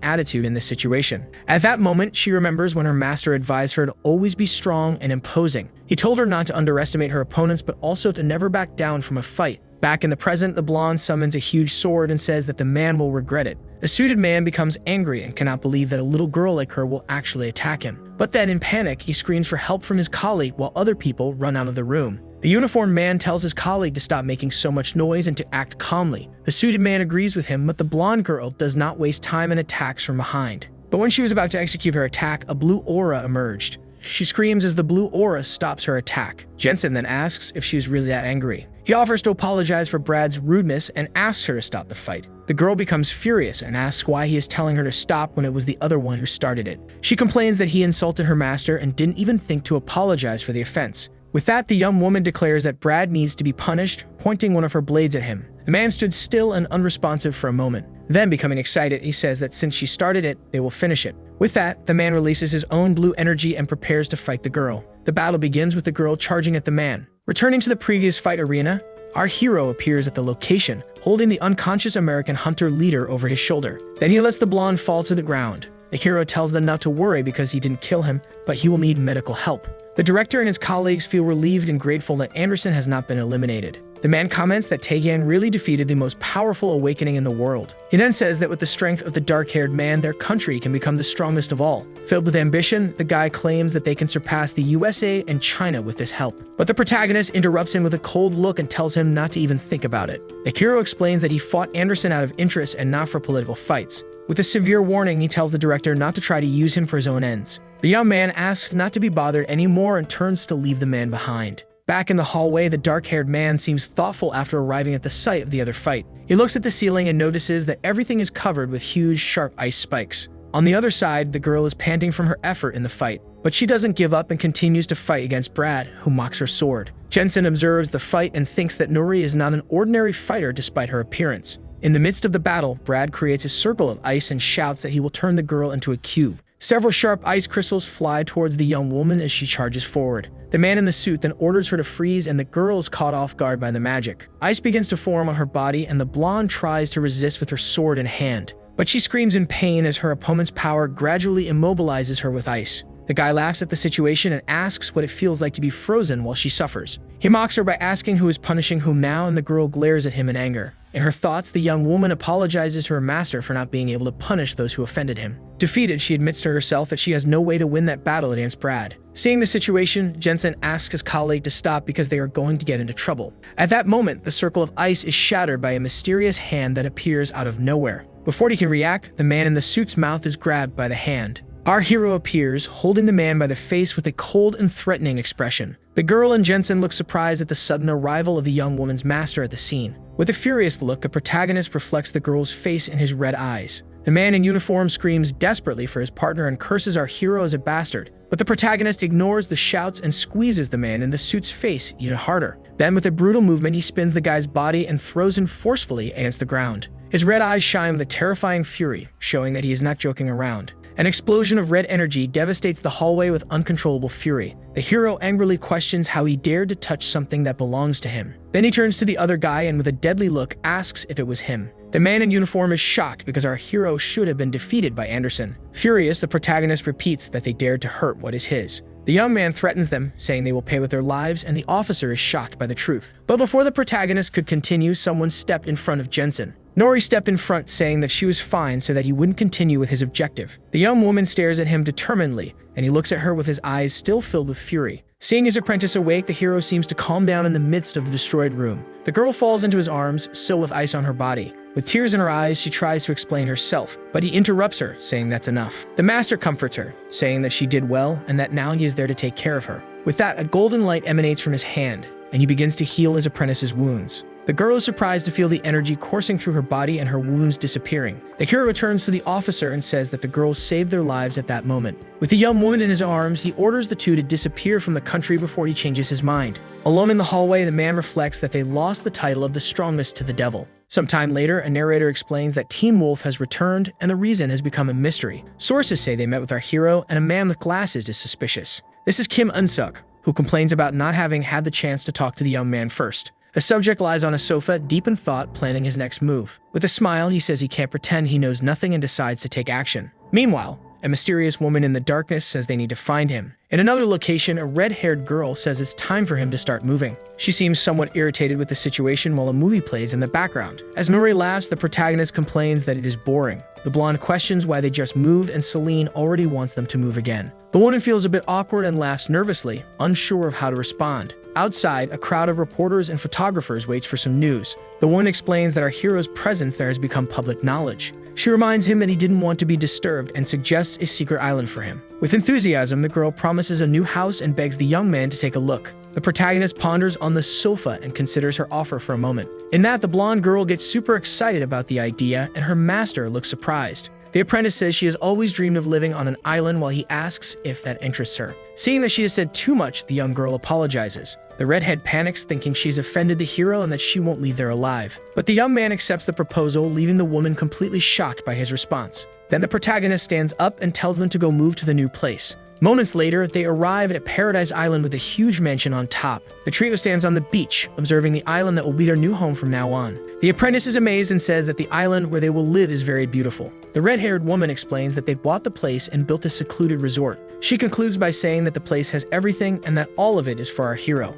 attitude in this situation. At that moment, she remembers when her master advised her to always be strong and imposing. He told her not to underestimate her opponents, but also to never back down from a fight. Back in the present, the blonde summons a huge sword and says that the man will regret it. The suited man becomes angry and cannot believe that a little girl like her will actually attack him. But then, in panic, he screams for help from his colleague while other people run out of the room. The uniformed man tells his colleague to stop making so much noise and to act calmly. The suited man agrees with him, but the blonde girl does not waste time and attacks from behind. But when she was about to execute her attack, a blue aura emerged. She screams as the blue aura stops her attack. Jensen then asks if she was really that angry. He offers to apologize for Brad's rudeness and asks her to stop the fight. The girl becomes furious and asks why he is telling her to stop when it was the other one who started it. She complains that he insulted her master and didn't even think to apologize for the offense. With that, the young woman declares that Brad needs to be punished, pointing one of her blades at him. The man stood still and unresponsive for a moment. Then, becoming excited, he says that since she started it, they will finish it. With that, the man releases his own blue energy and prepares to fight the girl. The battle begins with the girl charging at the man. Returning to the previous fight arena, our hero appears at the location, holding the unconscious American hunter leader over his shoulder. Then he lets the blonde fall to the ground. The hero tells them not to worry because he didn't kill him, but he will need medical help. The director and his colleagues feel relieved and grateful that Anderson has not been eliminated. The man comments that Taegan really defeated the most powerful awakening in the world. He then says that with the strength of the dark-haired man, their country can become the strongest of all. Filled with ambition, the guy claims that they can surpass the USA and China with this help. But the protagonist interrupts him with a cold look and tells him not to even think about it. The hero explains that he fought Anderson out of interest and not for political fights. With a severe warning, he tells the director not to try to use him for his own ends. The young man asks not to be bothered anymore and turns to leave the man behind. Back in the hallway, the dark-haired man seems thoughtful after arriving at the site of the other fight. He looks at the ceiling and notices that everything is covered with huge, sharp ice spikes. On the other side, the girl is panting from her effort in the fight, but she doesn't give up and continues to fight against Brad, who mocks her sword. Jensen observes the fight and thinks that Nori is not an ordinary fighter despite her appearance. In the midst of the battle, Brad creates a circle of ice and shouts that he will turn the girl into a cube. Several sharp ice crystals fly towards the young woman as she charges forward. The man in the suit then orders her to freeze, and the girl is caught off guard by the magic. Ice begins to form on her body, and the blonde tries to resist with her sword in hand. But she screams in pain as her opponent's power gradually immobilizes her with ice. The guy laughs at the situation and asks what it feels like to be frozen while she suffers. He mocks her by asking who is punishing whom now, and the girl glares at him in anger. In her thoughts, the young woman apologizes to her master for not being able to punish those who offended him. Defeated, she admits to herself that she has no way to win that battle against Brad. Seeing the situation, Jensen asks his colleague to stop because they are going to get into trouble. At that moment, the circle of ice is shattered by a mysterious hand that appears out of nowhere. Before he can react, the man in the suit's mouth is grabbed by the hand. Our hero appears, holding the man by the face with a cold and threatening expression. The girl and Jensen look surprised at the sudden arrival of the young woman's master at the scene. With a furious look, the protagonist reflects the girl's face in his red eyes. The man in uniform screams desperately for his partner and curses our hero as a bastard, but the protagonist ignores the shouts and squeezes the man in the suit's face even harder. Then with a brutal movement, he spins the guy's body and throws him forcefully against the ground. His red eyes shine with a terrifying fury, showing that he is not joking around. An explosion of red energy devastates the hallway with uncontrollable fury. The hero angrily questions how he dared to touch something that belongs to him. Then he turns to the other guy and with a deadly look asks if it was him. The man in uniform is shocked because our hero should have been defeated by Anderson. Furious, the protagonist repeats that they dared to hurt what is his. The young man threatens them, saying they will pay with their lives, and the officer is shocked by the truth. But before the protagonist could continue, someone stepped in front of Jensen. Nori stepped in front, saying that she was fine so that he wouldn't continue with his objective. The young woman stares at him determinedly, and he looks at her with his eyes still filled with fury. Seeing his apprentice awake, the hero seems to calm down in the midst of the destroyed room. The girl falls into his arms, still with ice on her body. With tears in her eyes, she tries to explain herself, but he interrupts her, saying that's enough. The master comforts her, saying that she did well and that now he is there to take care of her. With that, a golden light emanates from his hand, and he begins to heal his apprentice's wounds. The girl is surprised to feel the energy coursing through her body and her wounds disappearing. The hero returns to the officer and says that the girls saved their lives at that moment. With the young woman in his arms, he orders the two to disappear from the country before he changes his mind. Alone in the hallway, the man reflects that they lost the title of the strongest to the devil. Sometime later, a narrator explains that Team Wolf has returned and the reason has become a mystery. Sources say they met with our hero and a man with glasses is suspicious. This is Kim Unsuk, who complains about not having had the chance to talk to the young man first. The subject lies on a sofa, deep in thought, planning his next move. With a smile, he says he can't pretend he knows nothing and decides to take action. Meanwhile, a mysterious woman in the darkness says they need to find him. In another location, a red-haired girl says it's time for him to start moving. She seems somewhat irritated with the situation while a movie plays in the background. As Nori laughs, the protagonist complains that it is boring. The blonde questions why they just moved, and Celine already wants them to move again. The woman feels a bit awkward and laughs nervously, unsure of how to respond. Outside, a crowd of reporters and photographers waits for some news. The woman explains that our hero's presence there has become public knowledge. She reminds him that he didn't want to be disturbed and suggests a secret island for him. With enthusiasm, the girl promises a new house and begs the young man to take a look. The protagonist ponders on the sofa and considers her offer for a moment. In that, the blonde girl gets super excited about the idea and her master looks surprised. The apprentice says she has always dreamed of living on an island while he asks if that interests her. Seeing that she has said too much, the young girl apologizes. The redhead panics, thinking she's offended the hero and that she won't leave there alive. But the young man accepts the proposal, leaving the woman completely shocked by his response. Then the protagonist stands up and tells them to go move to the new place. Moments later, they arrive at a paradise island with a huge mansion on top. The trio stands on the beach, observing the island that will be their new home from now on. The apprentice is amazed and says that the island where they will live is very beautiful. The red-haired woman explains that they bought the place and built a secluded resort. She concludes by saying that the place has everything and that all of it is for our hero.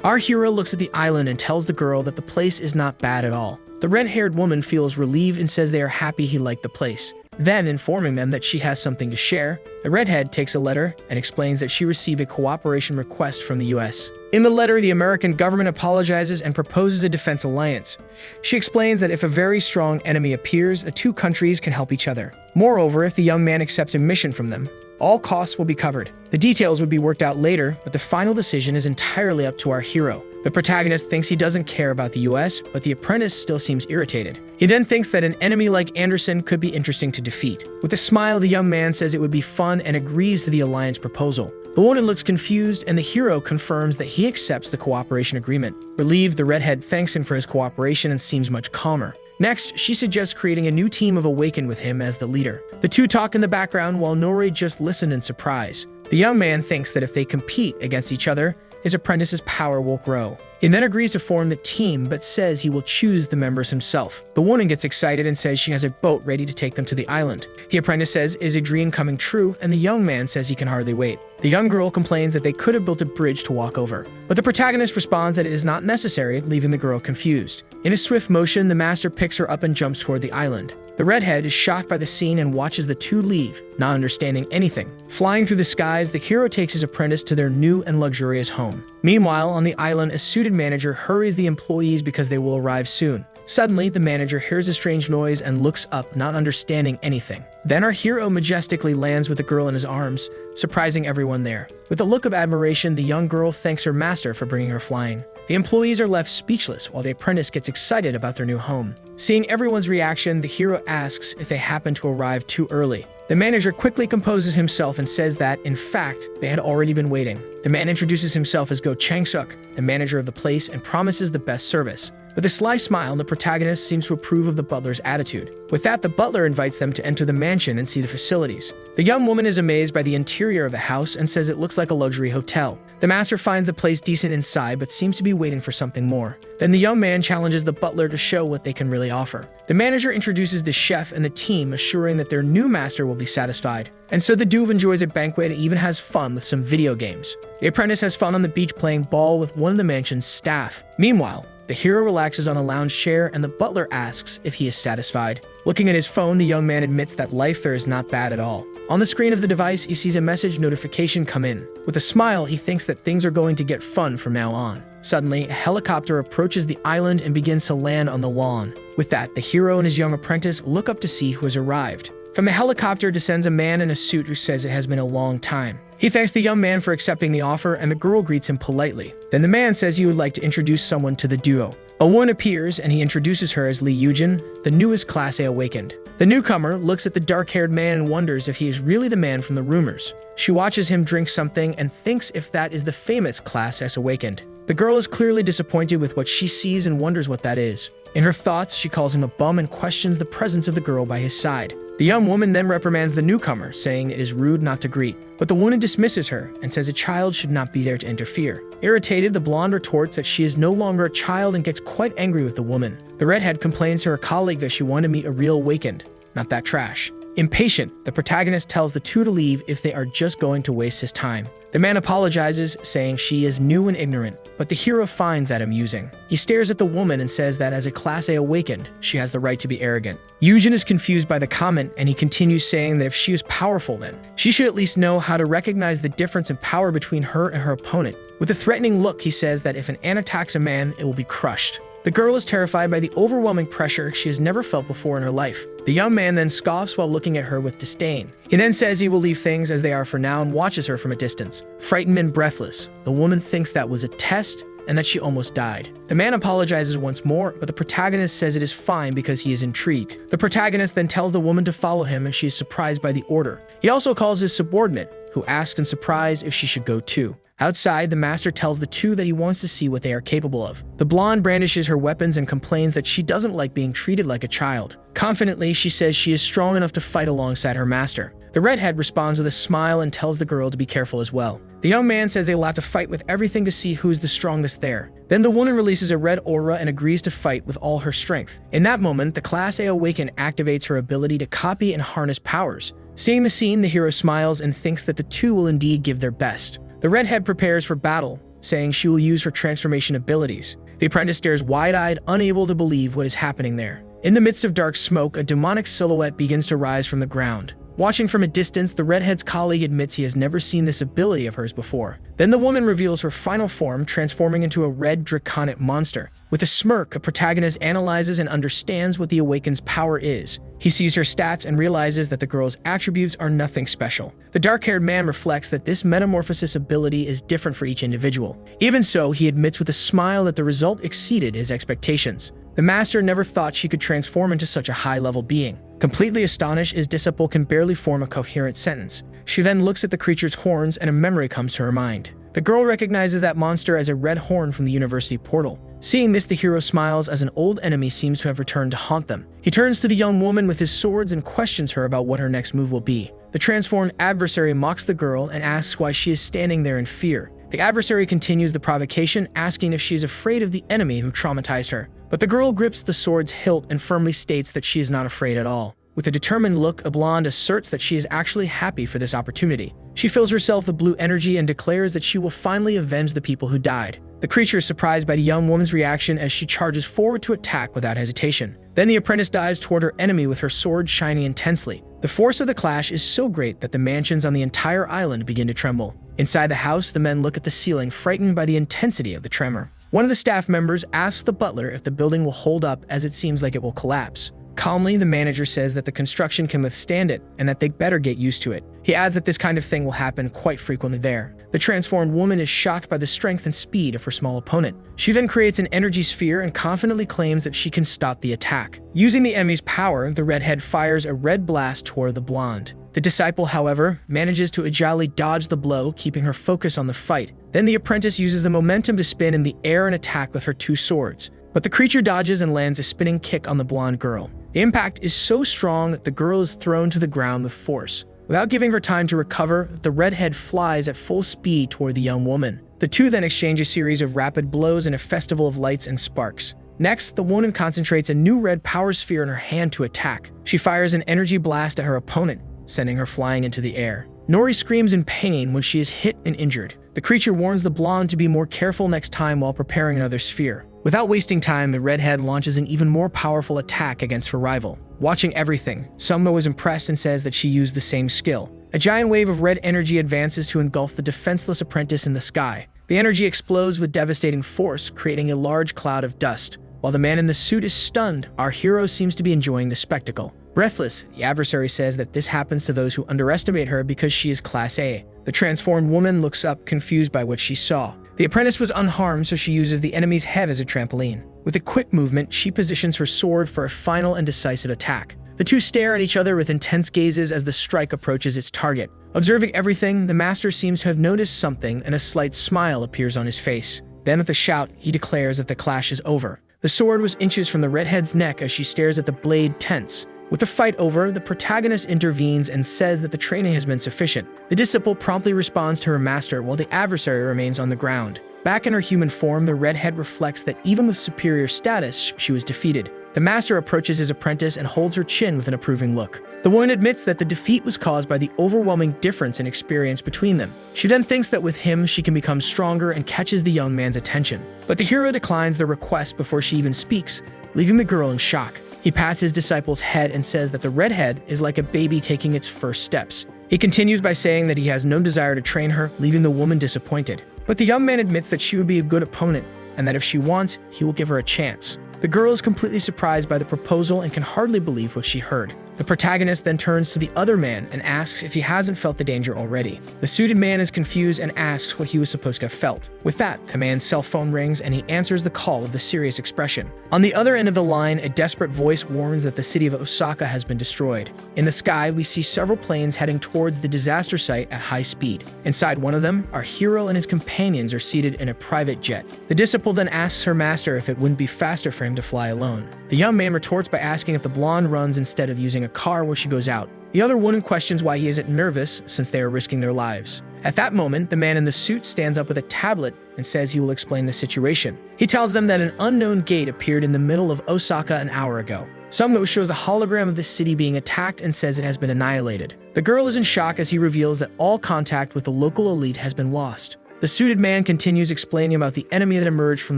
Our hero looks at the island and tells the girl that the place is not bad at all. The red-haired woman feels relieved and says they are happy he liked the place. Then, informing them that she has something to share, the redhead takes a letter and explains that she received a cooperation request from the US. In the letter, the American government apologizes and proposes a defense alliance. She explains that if a very strong enemy appears, the two countries can help each other. Moreover, if the young man accepts a mission from them, all costs will be covered. The details would be worked out later, but the final decision is entirely up to our hero. The protagonist thinks he doesn't care about the US, but the apprentice still seems irritated. He then thinks that an enemy like Anderson could be interesting to defeat. With a smile, the young man says it would be fun and agrees to the alliance proposal. The woman looks confused, and the hero confirms that he accepts the cooperation agreement. Relieved, the redhead thanks him for his cooperation and seems much calmer. Next, she suggests creating a new team of Awaken with him as the leader. The two talk in the background while Nori just listen in surprise. The young man thinks that if they compete against each other, his apprentice's power will grow. He then agrees to form the team, but says he will choose the members himself. The woman gets excited and says she has a boat ready to take them to the island. The apprentice says it is a dream coming true, and the young man says he can hardly wait. The young girl complains that they could have built a bridge to walk over, but the protagonist responds that it is not necessary, leaving the girl confused. In a swift motion, the master picks her up and jumps toward the island. The redhead is shocked by the scene and watches the two leave, not understanding anything. Flying through the skies, the hero takes his apprentice to their new and luxurious home. Meanwhile, on the island, a suited manager hurries the employees because they will arrive soon. Suddenly, the manager hears a strange noise and looks up, not understanding anything. Then our hero majestically lands with the girl in his arms, surprising everyone there. With a look of admiration, the young girl thanks her master for bringing her flying. The employees are left speechless while the apprentice gets excited about their new home. Seeing everyone's reaction, the hero asks if they happen to arrive too early. The manager quickly composes himself and says that, in fact, they had already been waiting. The man introduces himself as Go Chang-suk, the manager of the place, and promises the best service. With a sly smile, the protagonist seems to approve of the butler's attitude. With that, the butler invites them to enter the mansion and see the facilities. The young woman is amazed by the interior of the house and says it looks like a luxury hotel. The master finds the place decent inside but seems to be waiting for something more. Then the young man challenges the butler to show what they can really offer. The manager introduces the chef and the team, assuring that their new master will be satisfied. And so the dude enjoys a banquet and even has fun with some video games. The apprentice has fun on the beach playing ball with one of the mansion's staff. Meanwhile, the hero relaxes on a lounge chair and the butler asks if he is satisfied. Looking at his phone, the young man admits that life there is not bad at all. On the screen of the device, he sees a message notification come in. With a smile, he thinks that things are going to get fun from now on. Suddenly, a helicopter approaches the island and begins to land on the lawn. With that, the hero and his young apprentice look up to see who has arrived. From the helicopter descends a man in a suit who says it has been a long time. He thanks the young man for accepting the offer, and the girl greets him politely. Then the man says he would like to introduce someone to the duo. A woman appears, and he introduces her as Lee Yujin, the newest Class A awakened. The newcomer looks at the dark-haired man and wonders if he is really the man from the rumors. She watches him drink something and thinks if that is the famous Class S awakened. The girl is clearly disappointed with what she sees and wonders what that is. In her thoughts, she calls him a bum and questions the presence of the girl by his side. The young woman then reprimands the newcomer, saying it is rude not to greet. But the woman dismisses her and says a child should not be there to interfere. Irritated, the blonde retorts that she is no longer a child and gets quite angry with the woman. The redhead complains to her colleague that she wanted to meet a real awakened, not that trash. Impatient, the protagonist tells the two to leave if they are just going to waste his time. The man apologizes, saying she is new and ignorant, but the hero finds that amusing. He stares at the woman and says that as a Class A awakened, she has the right to be arrogant. Yujin is confused by the comment, and he continues saying that if she is powerful then, she should at least know how to recognize the difference in power between her and her opponent. With a threatening look, he says that if an ant attacks a man, it will be crushed. The girl is terrified by the overwhelming pressure she has never felt before in her life. The young man then scoffs while looking at her with disdain. He then says he will leave things as they are for now and watches her from a distance. Frightened and breathless, the woman thinks that was a test and that she almost died. The man apologizes once more, but the protagonist says it is fine because he is intrigued. The protagonist then tells the woman to follow him and she is surprised by the order. He also calls his subordinate, who asks in surprise if she should go too. Outside, the master tells the two that he wants to see what they are capable of. The blonde brandishes her weapons and complains that she doesn't like being treated like a child. Confidently, she says she is strong enough to fight alongside her master. The redhead responds with a smile and tells the girl to be careful as well. The young man says they will have to fight with everything to see who is the strongest there. Then the woman releases a red aura and agrees to fight with all her strength. In that moment, the Class A Awakened activates her ability to copy and harness powers. Seeing the scene, the hero smiles and thinks that the two will indeed give their best. The redhead prepares for battle, saying she will use her transformation abilities. The apprentice stares wide-eyed, unable to believe what is happening there. In the midst of dark smoke, a demonic silhouette begins to rise from the ground. Watching from a distance, the redhead's colleague admits he has never seen this ability of hers before. Then the woman reveals her final form, transforming into a red draconic monster. With a smirk, a protagonist analyzes and understands what the Awakened's power is. He sees her stats and realizes that the girl's attributes are nothing special. The dark-haired man reflects that this metamorphosis ability is different for each individual. Even so, he admits with a smile that the result exceeded his expectations. The master never thought she could transform into such a high-level being. Completely astonished, his disciple can barely form a coherent sentence. She then looks at the creature's horns and a memory comes to her mind. The girl recognizes that monster as a red horn from the university portal. Seeing this, the hero smiles as an old enemy seems to have returned to haunt them. He turns to the young woman with his swords and questions her about what her next move will be. The transformed adversary mocks the girl and asks why she is standing there in fear. The adversary continues the provocation, asking if she is afraid of the enemy who traumatized her. But the girl grips the sword's hilt and firmly states that she is not afraid at all. With a determined look, a blonde asserts that she is actually happy for this opportunity. She fills herself with blue energy and declares that she will finally avenge the people who died. The creature is surprised by the young woman's reaction as she charges forward to attack without hesitation. Then the apprentice dives toward her enemy with her sword shining intensely. The force of the clash is so great that the mansions on the entire island begin to tremble. Inside the house, the men look at the ceiling, frightened by the intensity of the tremor. One of the staff members asks the butler if the building will hold up as it seems like it will collapse. Calmly, the manager says that the construction can withstand it and that they better get used to it. He adds that this kind of thing will happen quite frequently there. The transformed woman is shocked by the strength and speed of her small opponent. She then creates an energy sphere and confidently claims that she can stop the attack. Using the enemy's power, the redhead fires a red blast toward the blonde. The disciple, however, manages to agilely dodge the blow, keeping her focus on the fight. Then the apprentice uses the momentum to spin in the air and attack with her two swords. But the creature dodges and lands a spinning kick on the blonde girl. The impact is so strong that the girl is thrown to the ground with force. Without giving her time to recover, the redhead flies at full speed toward the young woman. The two then exchange a series of rapid blows in a festival of lights and sparks. Next, the woman concentrates a new red power sphere in her hand to attack. She fires an energy blast at her opponent, sending her flying into the air. Nori screams in pain when she is hit and injured. The creature warns the blonde to be more careful next time while preparing another sphere. Without wasting time, the redhead launches an even more powerful attack against her rival. Watching everything, Summo is impressed and says that she used the same skill. A giant wave of red energy advances to engulf the defenseless apprentice in the sky. The energy explodes with devastating force, creating a large cloud of dust. While the man in the suit is stunned, our hero seems to be enjoying the spectacle. Breathless, the adversary says that this happens to those who underestimate her because she is Class A. The transformed woman looks up, confused by what she saw. The apprentice was unharmed, so she uses the enemy's head as a trampoline. With a quick movement, she positions her sword for a final and decisive attack. The two stare at each other with intense gazes as the strike approaches its target. Observing everything, the master seems to have noticed something, and a slight smile appears on his face. Then with a shout, he declares that the clash is over. The sword was inches from the redhead's neck as she stares at the blade tense. With the fight over, the protagonist intervenes and says that the training has been sufficient. The disciple promptly responds to her master while the adversary remains on the ground. Back in her human form, the redhead reflects that even with superior status, she was defeated. The master approaches his apprentice and holds her chin with an approving look. The woman admits that the defeat was caused by the overwhelming difference in experience between them. She then thinks that with him, she can become stronger and catches the young man's attention. But the hero declines the request before she even speaks, leaving the girl in shock. He pats his disciple's head and says that the redhead is like a baby taking its first steps. He continues by saying that he has no desire to train her, leaving the woman disappointed. But the young man admits that she would be a good opponent, and that if she wants, he will give her a chance. The girl is completely surprised by the proposal and can hardly believe what she heard. The protagonist then turns to the other man and asks if he hasn't felt the danger already. The suited man is confused and asks what he was supposed to have felt. With that, the man's cell phone rings and he answers the call with a serious expression. On the other end of the line, a desperate voice warns that the city of Osaka has been destroyed. In the sky, we see several planes heading towards the disaster site at high speed. Inside one of them, our hero and his companions are seated in a private jet. The disciple then asks her master if it wouldn't be faster for him to fly alone. The young man retorts by asking if the blonde runs instead of using a car where she goes out. The other woman questions why he isn't nervous since they are risking their lives. At that moment, the man in the suit stands up with a tablet and says he will explain the situation. He tells them that an unknown gate appeared in the middle of Osaka an hour ago. Summo shows a hologram of the city being attacked and says it has been annihilated. The girl is in shock as he reveals that all contact with the local elite has been lost. The suited man continues explaining about the enemy that emerged from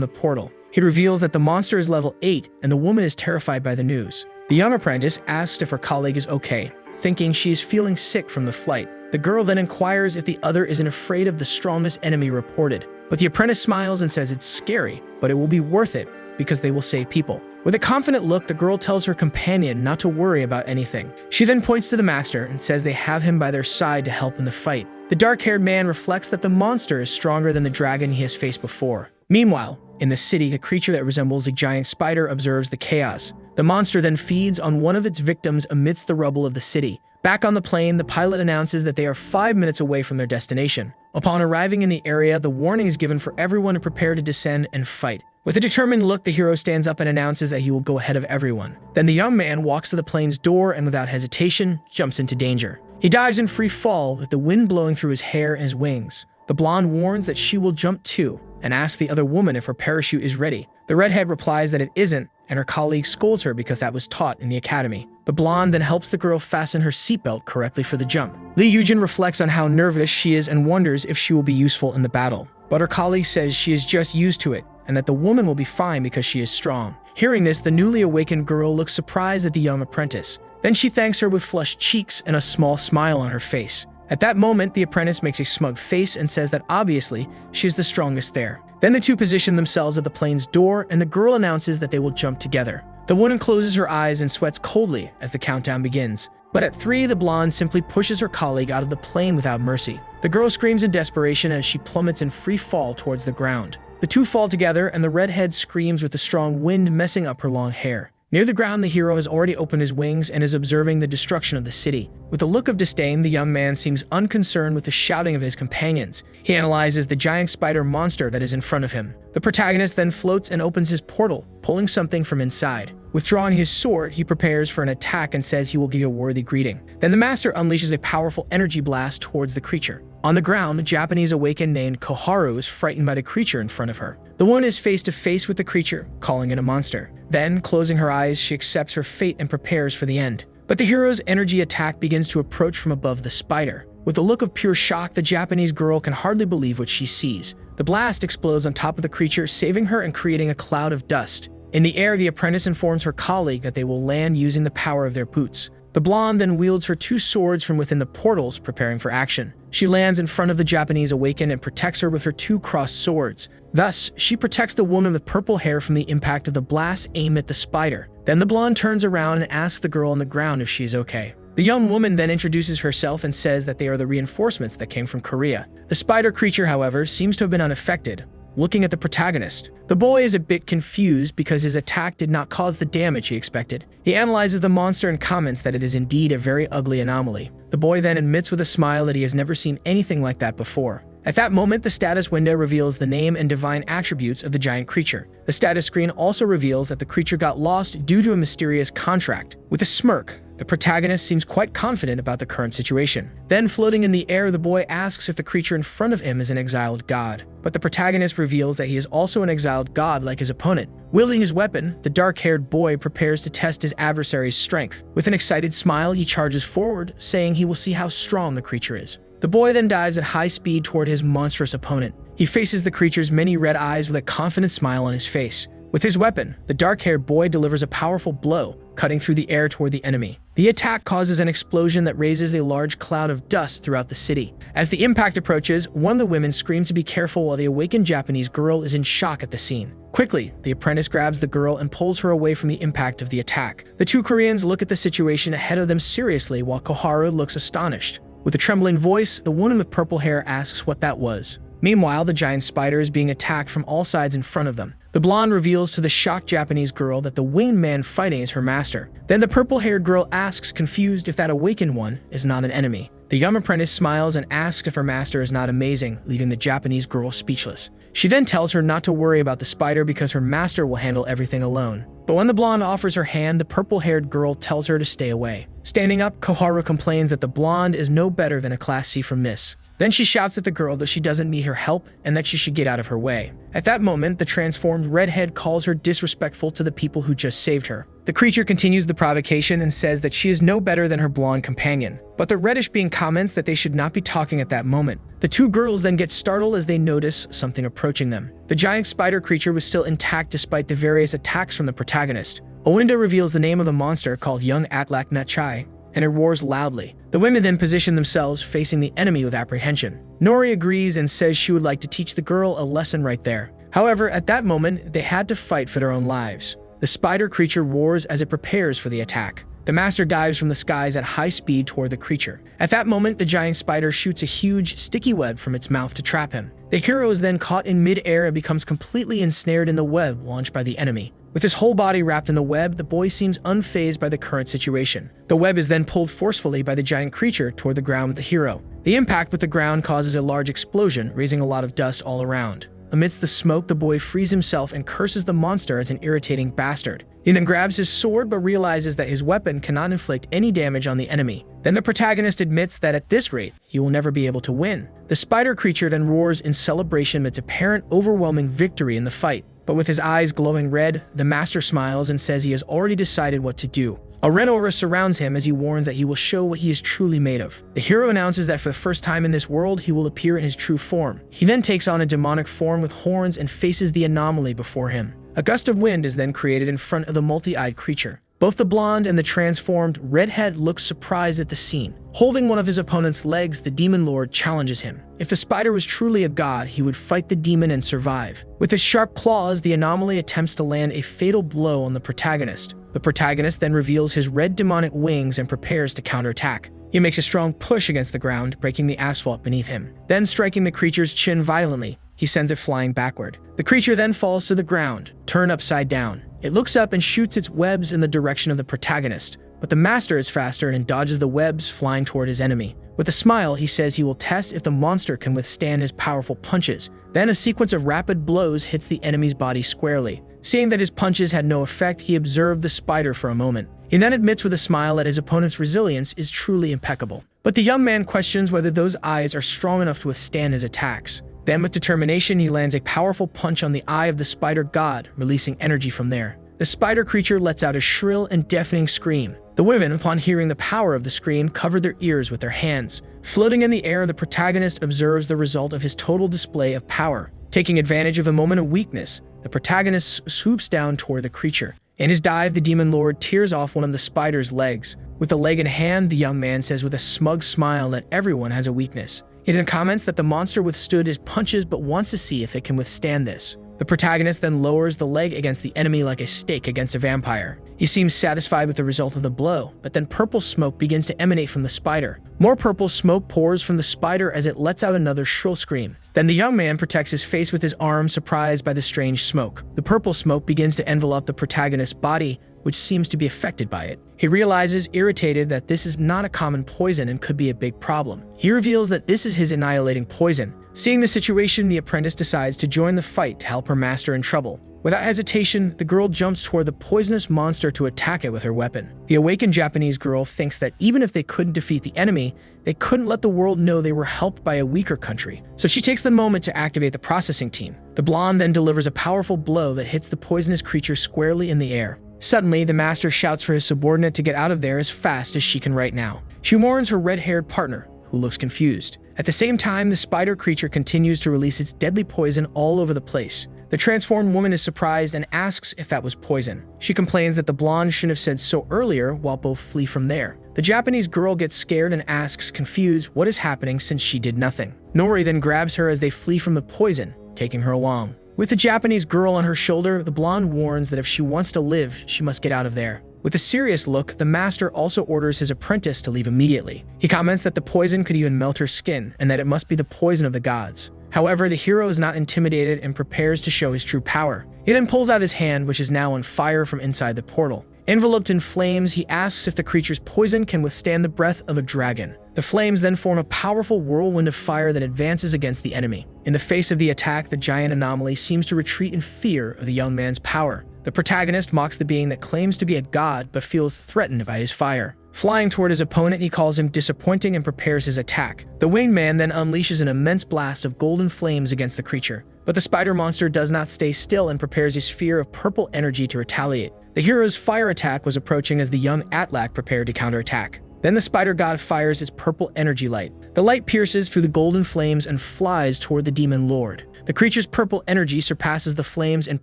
the portal. He reveals that the monster is level 8 and the woman is terrified by the news. The young apprentice asks if her colleague is okay, thinking she is feeling sick from the flight. The girl then inquires if the other isn't afraid of the strongest enemy reported. But the apprentice smiles and says it's scary, but it will be worth it because they will save people. With a confident look, the girl tells her companion not to worry about anything. She then points to the master and says they have him by their side to help in the fight. The dark-haired man reflects that the monster is stronger than the dragon he has faced before. Meanwhile, in the city, a creature that resembles a giant spider observes the chaos. The monster then feeds on one of its victims amidst the rubble of the city. Back on the plane, the pilot announces that they are 5 minutes away from their destination. Upon arriving in the area, the warning is given for everyone to prepare to descend and fight. With a determined look, the hero stands up and announces that he will go ahead of everyone. Then the young man walks to the plane's door and without hesitation, jumps into danger. He dives in free fall with the wind blowing through his hair and his wings. The blonde warns that she will jump too and asks the other woman if her parachute is ready. The redhead replies that it isn't, and her colleague scolds her because that was taught in the academy. The blonde then helps the girl fasten her seatbelt correctly for the jump. Li Yujin reflects on how nervous she is and wonders if she will be useful in the battle. But her colleague says she is just used to it, and that the woman will be fine because she is strong. Hearing this, the newly awakened girl looks surprised at the young apprentice. Then she thanks her with flushed cheeks and a small smile on her face. At that moment, the apprentice makes a smug face and says that obviously, she is the strongest there. Then the two position themselves at the plane's door and the girl announces that they will jump together. The woman closes her eyes and sweats coldly as the countdown begins. But at 3, the blonde simply pushes her colleague out of the plane without mercy. The girl screams in desperation as she plummets in free fall towards the ground. The two fall together, and the redhead screams with the strong wind messing up her long hair. Near the ground, the hero has already opened his wings and is observing the destruction of the city. With a look of disdain, the young man seems unconcerned with the shouting of his companions. He analyzes the giant spider monster that is in front of him. The protagonist then floats and opens his portal, pulling something from inside. Withdrawing his sword, he prepares for an attack and says he will give a worthy greeting. Then the master unleashes a powerful energy blast towards the creature. On the ground, a Japanese awakened named Koharu is frightened by the creature in front of her. The woman is face to face with the creature, calling it a monster. Then, closing her eyes, she accepts her fate and prepares for the end. But the hero's energy attack begins to approach from above the spider. With a look of pure shock, the Japanese girl can hardly believe what she sees. The blast explodes on top of the creature, saving her and creating a cloud of dust. In the air, the apprentice informs her colleague that they will land using the power of their boots. The blonde then wields her 2 swords from within the portals, preparing for action. She lands in front of the Japanese awakened and protects her with her 2 crossed swords. Thus, she protects the woman with purple hair from the impact of the blast aimed at the spider. Then the blonde turns around and asks the girl on the ground if she is okay. The young woman then introduces herself and says that they are the reinforcements that came from Korea. The spider creature, however, seems to have been unaffected. Looking at the protagonist, the boy is a bit confused because his attack did not cause the damage he expected. He analyzes the monster and comments that it is indeed a very ugly anomaly. The boy then admits with a smile that he has never seen anything like that before. At that moment, the status window reveals the name and divine attributes of the giant creature. The status screen also reveals that the creature got lost due to a mysterious contract. With a smirk, the protagonist seems quite confident about the current situation. Then, floating in the air, the boy asks if the creature in front of him is an exiled god. But the protagonist reveals that he is also an exiled god like his opponent. Wielding his weapon, the dark-haired boy prepares to test his adversary's strength. With an excited smile, he charges forward, saying he will see how strong the creature is. The boy then dives at high speed toward his monstrous opponent. He faces the creature's many red eyes with a confident smile on his face. With his weapon, the dark-haired boy delivers a powerful blow, cutting through the air toward the enemy. The attack causes an explosion that raises a large cloud of dust throughout the city. As the impact approaches, one of the women screams to be careful while the awakened Japanese girl is in shock at the scene. Quickly, the apprentice grabs the girl and pulls her away from the impact of the attack. The 2 Koreans look at the situation ahead of them seriously while Koharu looks astonished. With a trembling voice, the woman with purple hair asks what that was. Meanwhile, the giant spider is being attacked from all sides in front of them. The blonde reveals to the shocked Japanese girl that the winged man fighting is her master. Then the purple-haired girl asks, confused, if that awakened one is not an enemy. The young apprentice smiles and asks if her master is not amazing, leaving the Japanese girl speechless. She then tells her not to worry about the spider because her master will handle everything alone. But when the blonde offers her hand, the purple-haired girl tells her to stay away. Standing up, Koharu complains that the blonde is no better than a Class C from Miss. Then she shouts at the girl that she doesn't need her help and that she should get out of her way. At that moment, the transformed redhead calls her disrespectful to the people who just saved her. The creature continues the provocation and says that she is no better than her blonde companion. But the reddish being comments that they should not be talking at that moment. The 2 girls then get startled as they notice something approaching them. The giant spider creature was still intact despite the various attacks from the protagonist. A window reveals the name of the monster called Young Atlak Nachai, and it roars loudly. The women then position themselves facing the enemy with apprehension. Nori agrees and says she would like to teach the girl a lesson right there. However, at that moment, they had to fight for their own lives. The spider creature roars as it prepares for the attack. The master dives from the skies at high speed toward the creature. At that moment, the giant spider shoots a huge, sticky web from its mouth to trap him. The hero is then caught in mid-air and becomes completely ensnared in the web launched by the enemy. With his whole body wrapped in the web, the boy seems unfazed by the current situation. The web is then pulled forcefully by the giant creature toward the ground with the hero. The impact with the ground causes a large explosion, raising a lot of dust all around. Amidst the smoke, the boy frees himself and curses the monster as an irritating bastard. He then grabs his sword but realizes that his weapon cannot inflict any damage on the enemy. Then the protagonist admits that at this rate, he will never be able to win. The spider creature then roars in celebration of its apparent overwhelming victory in the fight. But with his eyes glowing red, the master smiles and says he has already decided what to do. A red aura surrounds him as he warns that he will show what he is truly made of. The hero announces that for the first time in this world, he will appear in his true form. He then takes on a demonic form with horns and faces the anomaly before him. A gust of wind is then created in front of the multi-eyed creature. Both the blonde and the transformed redhead look surprised at the scene. Holding one of his opponent's legs, the demon lord challenges him. If the spider was truly a god, he would fight the demon and survive. With his sharp claws, the anomaly attempts to land a fatal blow on the protagonist. The protagonist then reveals his red demonic wings and prepares to counterattack. He makes a strong push against the ground, breaking the asphalt beneath him. Then striking the creature's chin violently, he sends it flying backward. The creature then falls to the ground, turned upside down. It looks up and shoots its webs in the direction of the protagonist, but the master is faster and dodges the webs flying toward his enemy. With a smile, he says he will test if the monster can withstand his powerful punches. Then a sequence of rapid blows hits the enemy's body squarely. Seeing that his punches had no effect, he observed the spider for a moment. He then admits with a smile that his opponent's resilience is truly impeccable. But the young man questions whether those eyes are strong enough to withstand his attacks. Then with determination, he lands a powerful punch on the eye of the spider god, releasing energy from there. The spider creature lets out a shrill and deafening scream. The women, upon hearing the power of the scream, covered their ears with their hands. Floating in the air, the protagonist observes the result of his total display of power. Taking advantage of a moment of weakness, the protagonist swoops down toward the creature. In his dive, the demon lord tears off one of the spider's legs. With the leg in hand, the young man says with a smug smile that everyone has a weakness. He then comments that the monster withstood his punches but wants to see if it can withstand this. The protagonist then lowers the leg against the enemy like a stake against a vampire. He seems satisfied with the result of the blow, but then purple smoke begins to emanate from the spider. More purple smoke pours from the spider as it lets out another shrill scream. Then the young man protects his face with his arm, surprised by the strange smoke. The purple smoke begins to envelop the protagonist's body, which seems to be affected by it. He realizes, irritated, that this is not a common poison and could be a big problem. He reveals that this is his annihilating poison. Seeing the situation, the apprentice decides to join the fight to help her master in trouble. Without hesitation, the girl jumps toward the poisonous monster to attack it with her weapon. The awakened Japanese girl thinks that even if they couldn't defeat the enemy, they couldn't let the world know they were helped by a weaker country. So she takes the moment to activate the processing team. The blonde then delivers a powerful blow that hits the poisonous creature squarely in the air. Suddenly, the master shouts for his subordinate to get out of there as fast as she can right now. She warns her red-haired partner, who looks confused. At the same time, the spider creature continues to release its deadly poison all over the place. The transformed woman is surprised and asks if that was poison. She complains that the blonde shouldn't have said so earlier, while both flee from there. The Japanese girl gets scared and asks, confused, what is happening since she did nothing. Nori then grabs her as they flee from the poison, taking her along. With the Japanese girl on her shoulder, the blonde warns that if she wants to live, she must get out of there. With a serious look, the master also orders his apprentice to leave immediately. He comments that the poison could even melt her skin, and that it must be the poison of the gods. However, the hero is not intimidated and prepares to show his true power. He then pulls out his hand, which is now on fire from inside the portal. Enveloped in flames, he asks if the creature's poison can withstand the breath of a dragon. The flames then form a powerful whirlwind of fire that advances against the enemy. In the face of the attack, the giant anomaly seems to retreat in fear of the young man's power. The protagonist mocks the being that claims to be a god but feels threatened by his fire. Flying toward his opponent, he calls him disappointing and prepares his attack. The winged man then unleashes an immense blast of golden flames against the creature. But the spider monster does not stay still and prepares a sphere of purple energy to retaliate. The hero's fire attack was approaching as the young Atlak prepared to counterattack. Then the spider god fires its purple energy light. The light pierces through the golden flames and flies toward the demon lord. The creature's purple energy surpasses the flames and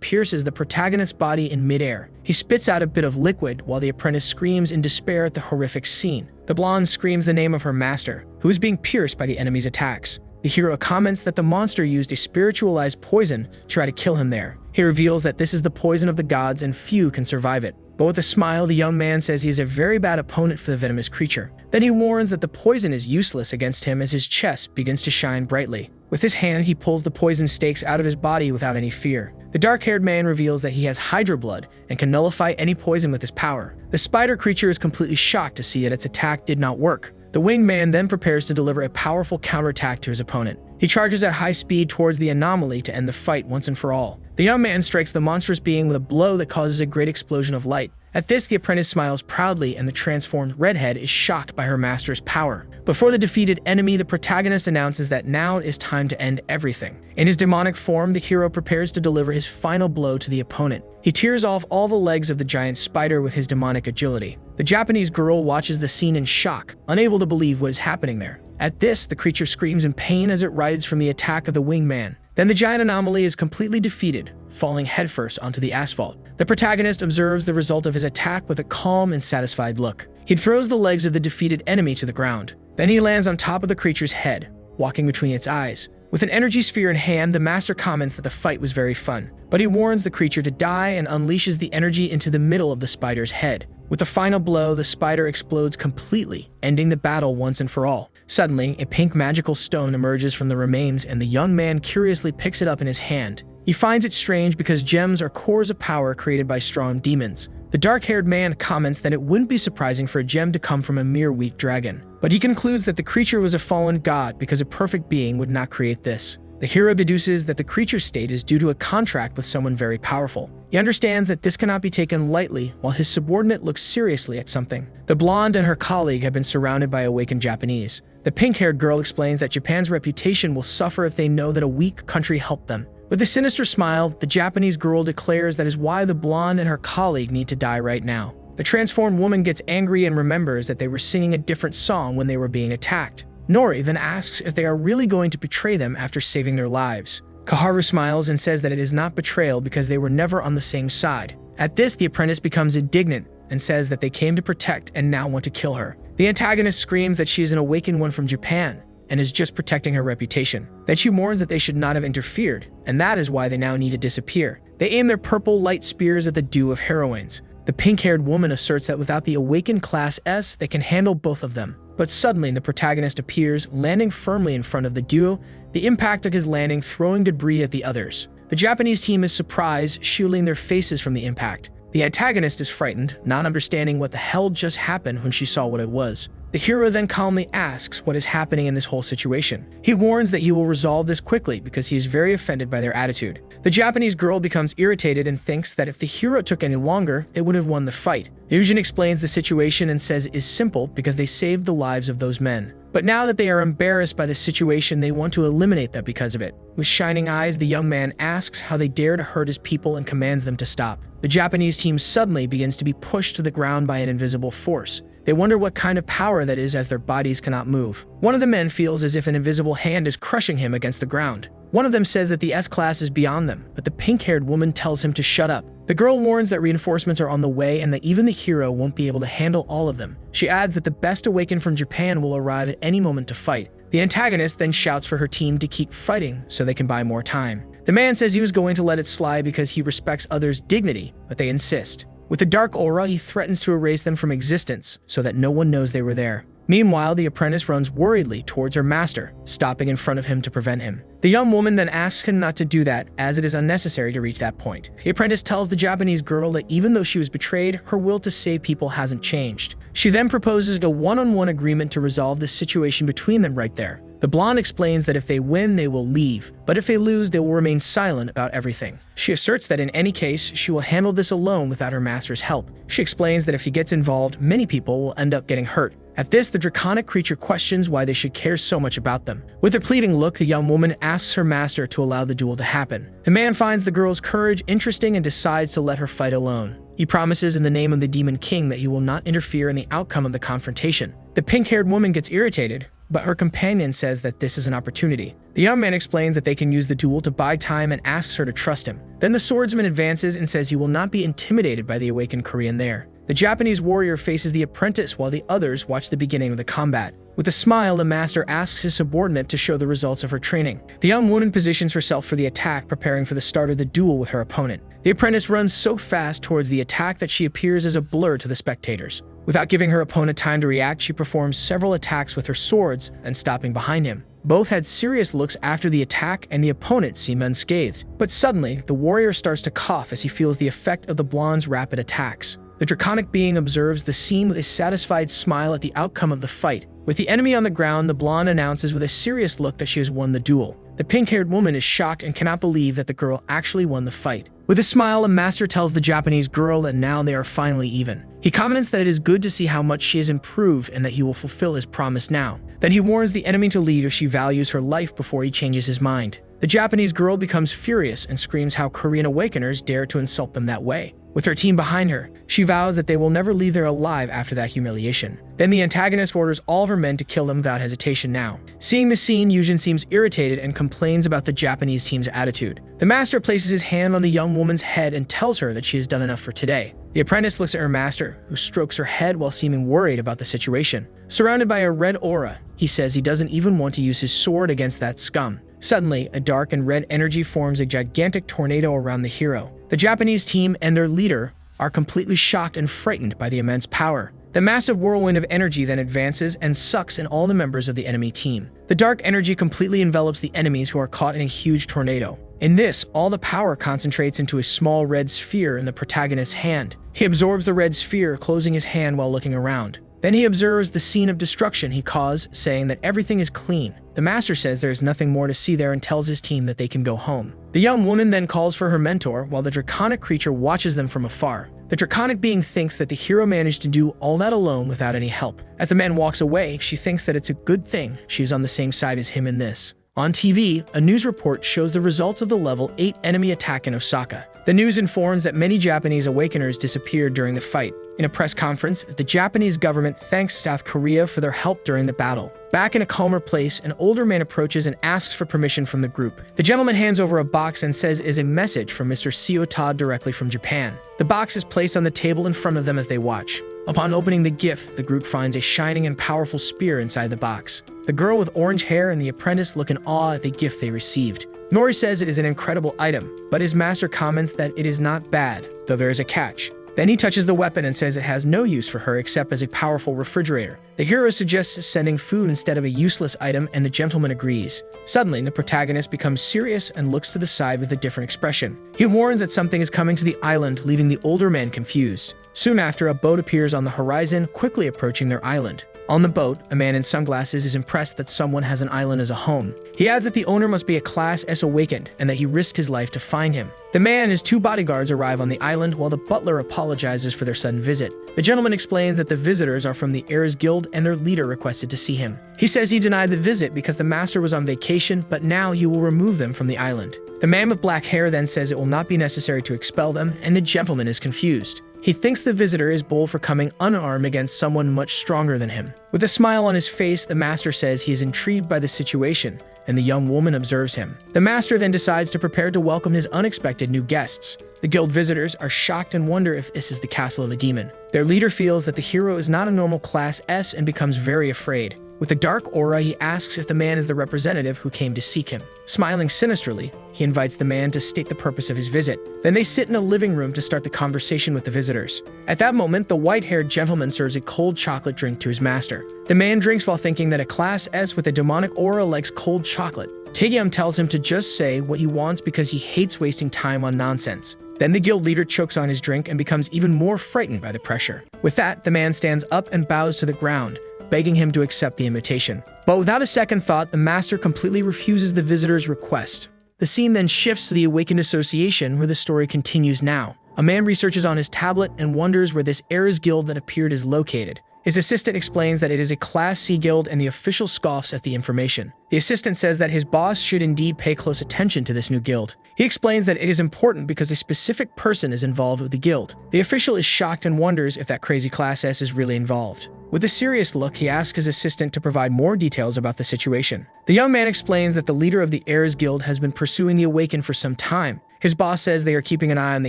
pierces the protagonist's body in midair. He spits out a bit of liquid while the apprentice screams in despair at the horrific scene. The blonde screams the name of her master, who is being pierced by the enemy's attacks. The hero comments that the monster used a spiritualized poison to try to kill him there. He reveals that this is the poison of the gods and few can survive it. But with a smile, the young man says he is a very bad opponent for the venomous creature. Then he warns that the poison is useless against him as his chest begins to shine brightly. With his hand, he pulls the poison stakes out of his body without any fear. The dark-haired man reveals that he has Hydra blood and can nullify any poison with his power. The spider creature is completely shocked to see that its attack did not work. The winged man then prepares to deliver a powerful counterattack to his opponent. He charges at high speed towards the anomaly to end the fight once and for all. The young man strikes the monstrous being with a blow that causes a great explosion of light. At this, the apprentice smiles proudly and the transformed redhead is shocked by her master's power. Before the defeated enemy, the protagonist announces that now it is time to end everything. In his demonic form, the hero prepares to deliver his final blow to the opponent. He tears off all the legs of the giant spider with his demonic agility. The Japanese girl watches the scene in shock, unable to believe what is happening there. At this, the creature screams in pain as it writhes from the attack of the winged man. Then the giant anomaly is completely defeated, falling headfirst onto the asphalt. The protagonist observes the result of his attack with a calm and satisfied look. He throws the legs of the defeated enemy to the ground. Then he lands on top of the creature's head, walking between its eyes. With an energy sphere in hand, the master comments that the fight was very fun, but he warns the creature to die and unleashes the energy into the middle of the spider's head. With the final blow, the spider explodes completely, ending the battle once and for all. Suddenly, a pink magical stone emerges from the remains, and the young man curiously picks it up in his hand. He finds it strange because gems are cores of power created by strong demons. The dark-haired man comments that it wouldn't be surprising for a gem to come from a mere weak dragon, but he concludes that the creature was a fallen god because a perfect being would not create this. The hero deduces that the creature's state is due to a contract with someone very powerful. He understands that this cannot be taken lightly, while his subordinate looks seriously at something. The blonde and her colleague have been surrounded by awakened Japanese. The pink-haired girl explains that Japan's reputation will suffer if they know that a weak country helped them. With a sinister smile, the Japanese girl declares that is why the blonde and her colleague need to die right now. The transformed woman gets angry and remembers that they were singing a different song when they were being attacked. Nori then asks if they are really going to betray them after saving their lives. Kaharu smiles and says that it is not betrayal because they were never on the same side. At this, the apprentice becomes indignant and says that they came to protect and now want to kill her. The antagonist screams that she is an awakened one from Japan and is just protecting her reputation. Then she warns that they should not have interfered, and that is why they now need to disappear. They aim their purple light spears at the duo of heroines. The pink-haired woman asserts that without the awakened Class S, they can handle both of them. But suddenly, the protagonist appears, landing firmly in front of the duo, the impact of his landing throwing debris at the others. The Japanese team is surprised, shielding their faces from the impact. The antagonist is frightened, not understanding what the hell just happened when she saw what it was. The hero then calmly asks what is happening in this whole situation. He warns that he will resolve this quickly because he is very offended by their attitude. The Japanese girl becomes irritated and thinks that if the hero took any longer, they would have won the fight. Yujin explains the situation and says it is simple because they saved the lives of those men. But now that they are embarrassed by the situation, they want to eliminate them because of it. With shining eyes, the young man asks how they dare to hurt his people and commands them to stop. The Japanese team suddenly begins to be pushed to the ground by an invisible force. They wonder what kind of power that is as their bodies cannot move. One of the men feels as if an invisible hand is crushing him against the ground. One of them says that the S-class is beyond them, but the pink-haired woman tells him to shut up. The girl warns that reinforcements are on the way and that even the hero won't be able to handle all of them. She adds that the best awakened from Japan will arrive at any moment to fight. The antagonist then shouts for her team to keep fighting so they can buy more time. The man says he was going to let it slide because he respects others' dignity, but they insist. With a dark aura, he threatens to erase them from existence so that no one knows they were there. Meanwhile, the apprentice runs worriedly towards her master, stopping in front of him to prevent him. The young woman then asks him not to do that, as it is unnecessary to reach that point. The apprentice tells the Japanese girl that even though she was betrayed, her will to save people hasn't changed. She then proposes a one-on-one agreement to resolve the situation between them right there. The blonde explains that if they win, they will leave, but if they lose, they will remain silent about everything. She asserts that in any case, she will handle this alone without her master's help. She explains that if he gets involved, many people will end up getting hurt. At this, the draconic creature questions why they should care so much about them. With a pleading look, the young woman asks her master to allow the duel to happen. The man finds the girl's courage interesting and decides to let her fight alone. He promises in the name of the Demon King that he will not interfere in the outcome of the confrontation. The pink-haired woman gets irritated, but her companion says that this is an opportunity. The young man explains that they can use the duel to buy time and asks her to trust him. Then the swordsman advances and says he will not be intimidated by the awakened Korean there. The Japanese warrior faces the apprentice while the others watch the beginning of the combat. With a smile, the master asks his subordinate to show the results of her training. The young woman positions herself for the attack, preparing for the start of the duel with her opponent. The apprentice runs so fast towards the attack that she appears as a blur to the spectators. Without giving her opponent time to react, she performs several attacks with her swords and stopping behind him. Both had serious looks after the attack and the opponent seemed unscathed. But suddenly, the warrior starts to cough as he feels the effect of the blonde's rapid attacks. The draconic being observes the scene with a satisfied smile at the outcome of the fight. With the enemy on the ground, the blonde announces with a serious look that she has won the duel. The pink-haired woman is shocked and cannot believe that the girl actually won the fight. With a smile, the master tells the Japanese girl that now they are finally even. He comments that it is good to see how much she has improved and that he will fulfill his promise now. Then he warns the enemy to leave if she values her life before he changes his mind. The Japanese girl becomes furious and screams how Korean awakeners dare to insult them that way. With her team behind her, she vows that they will never leave there alive after that humiliation. Then the antagonist orders all of her men to kill them without hesitation now. Seeing the scene, Yujin seems irritated and complains about the Japanese team's attitude. The master places his hand on the young woman's head and tells her that she has done enough for today. The apprentice looks at her master, who strokes her head while seeming worried about the situation. Surrounded by a red aura, he says he doesn't even want to use his sword against that scum. Suddenly, a dark and red energy forms a gigantic tornado around the hero. The Japanese team and their leader are completely shocked and frightened by the immense power. The massive whirlwind of energy then advances and sucks in all the members of the enemy team. The dark energy completely envelops the enemies who are caught in a huge tornado. In this, all the power concentrates into a small red sphere in the protagonist's hand. He absorbs the red sphere, closing his hand while looking around. Then he observes the scene of destruction he caused, saying that everything is clean. The master says there is nothing more to see there and tells his team that they can go home. The young woman then calls for her mentor, while the draconic creature watches them from afar. The draconic being thinks that the hero managed to do all that alone without any help. As the man walks away, she thinks that it's a good thing she is on the same side as him in this. On TV, a news report shows the results of the level 8 enemy attack in Osaka. The news informs that many Japanese awakeners disappeared during the fight. In a press conference, the Japanese government thanks South Korea for their help during the battle. Back in a calmer place, an older man approaches and asks for permission from the group. The gentleman hands over a box and says it is a message from Mr. Seo directly from Japan. The box is placed on the table in front of them as they watch. Upon opening the gift, the group finds a shining and powerful spear inside the box. The girl with orange hair and the apprentice look in awe at the gift they received. Nori says it is an incredible item, but his master comments that it is not bad, though there is a catch. Then he touches the weapon and says it has no use for her except as a powerful refrigerator. The hero suggests sending food instead of a useless item, and the gentleman agrees. Suddenly, the protagonist becomes serious and looks to the side with a different expression. He warns that something is coming to the island, leaving the older man confused. Soon after, a boat appears on the horizon, quickly approaching their island. On the boat, a man in sunglasses is impressed that someone has an island as a home. He adds that the owner must be a Class S awakened and that he risked his life to find him. The man and his 2 bodyguards arrive on the island while the butler apologizes for their sudden visit. The gentleman explains that the visitors are from the Heirs Guild and their leader requested to see him. He says he denied the visit because the master was on vacation, but now he will remove them from the island. The man with black hair then says it will not be necessary to expel them, and the gentleman is confused. He thinks the visitor is bold for coming unarmed against someone much stronger than him. With a smile on his face, the master says he is intrigued by the situation, and the young woman observes him. The master then decides to prepare to welcome his unexpected new guests. The guild visitors are shocked and wonder if this is the castle of a demon. Their leader feels that the hero is not a normal Class S and becomes very afraid. With a dark aura, he asks if the man is the representative who came to seek him. Smiling sinisterly, he invites the man to state the purpose of his visit. Then they sit in a living room to start the conversation with the visitors. At that moment, the white-haired gentleman serves a cold chocolate drink to his master. The man drinks while thinking that a Class S with a demonic aura likes cold chocolate. Taegyam tells him to just say what he wants because he hates wasting time on nonsense. Then the guild leader chokes on his drink and becomes even more frightened by the pressure. With that, the man stands up and bows to the ground, begging him to accept the invitation. But without a second thought, the master completely refuses the visitor's request. The scene then shifts to the Awakened Association, where the story continues now. A man researches on his tablet and wonders where this Heirs Guild that appeared is located. His assistant explains that it is a Class C guild, and the official scoffs at the information. The assistant says that his boss should indeed pay close attention to this new guild. He explains that it is important because a specific person is involved with the guild. The official is shocked and wonders if that crazy Class S is really involved. With a serious look, he asks his assistant to provide more details about the situation. The young man explains that the leader of the Heirs Guild has been pursuing the Awakened for some time. His boss says they are keeping an eye on the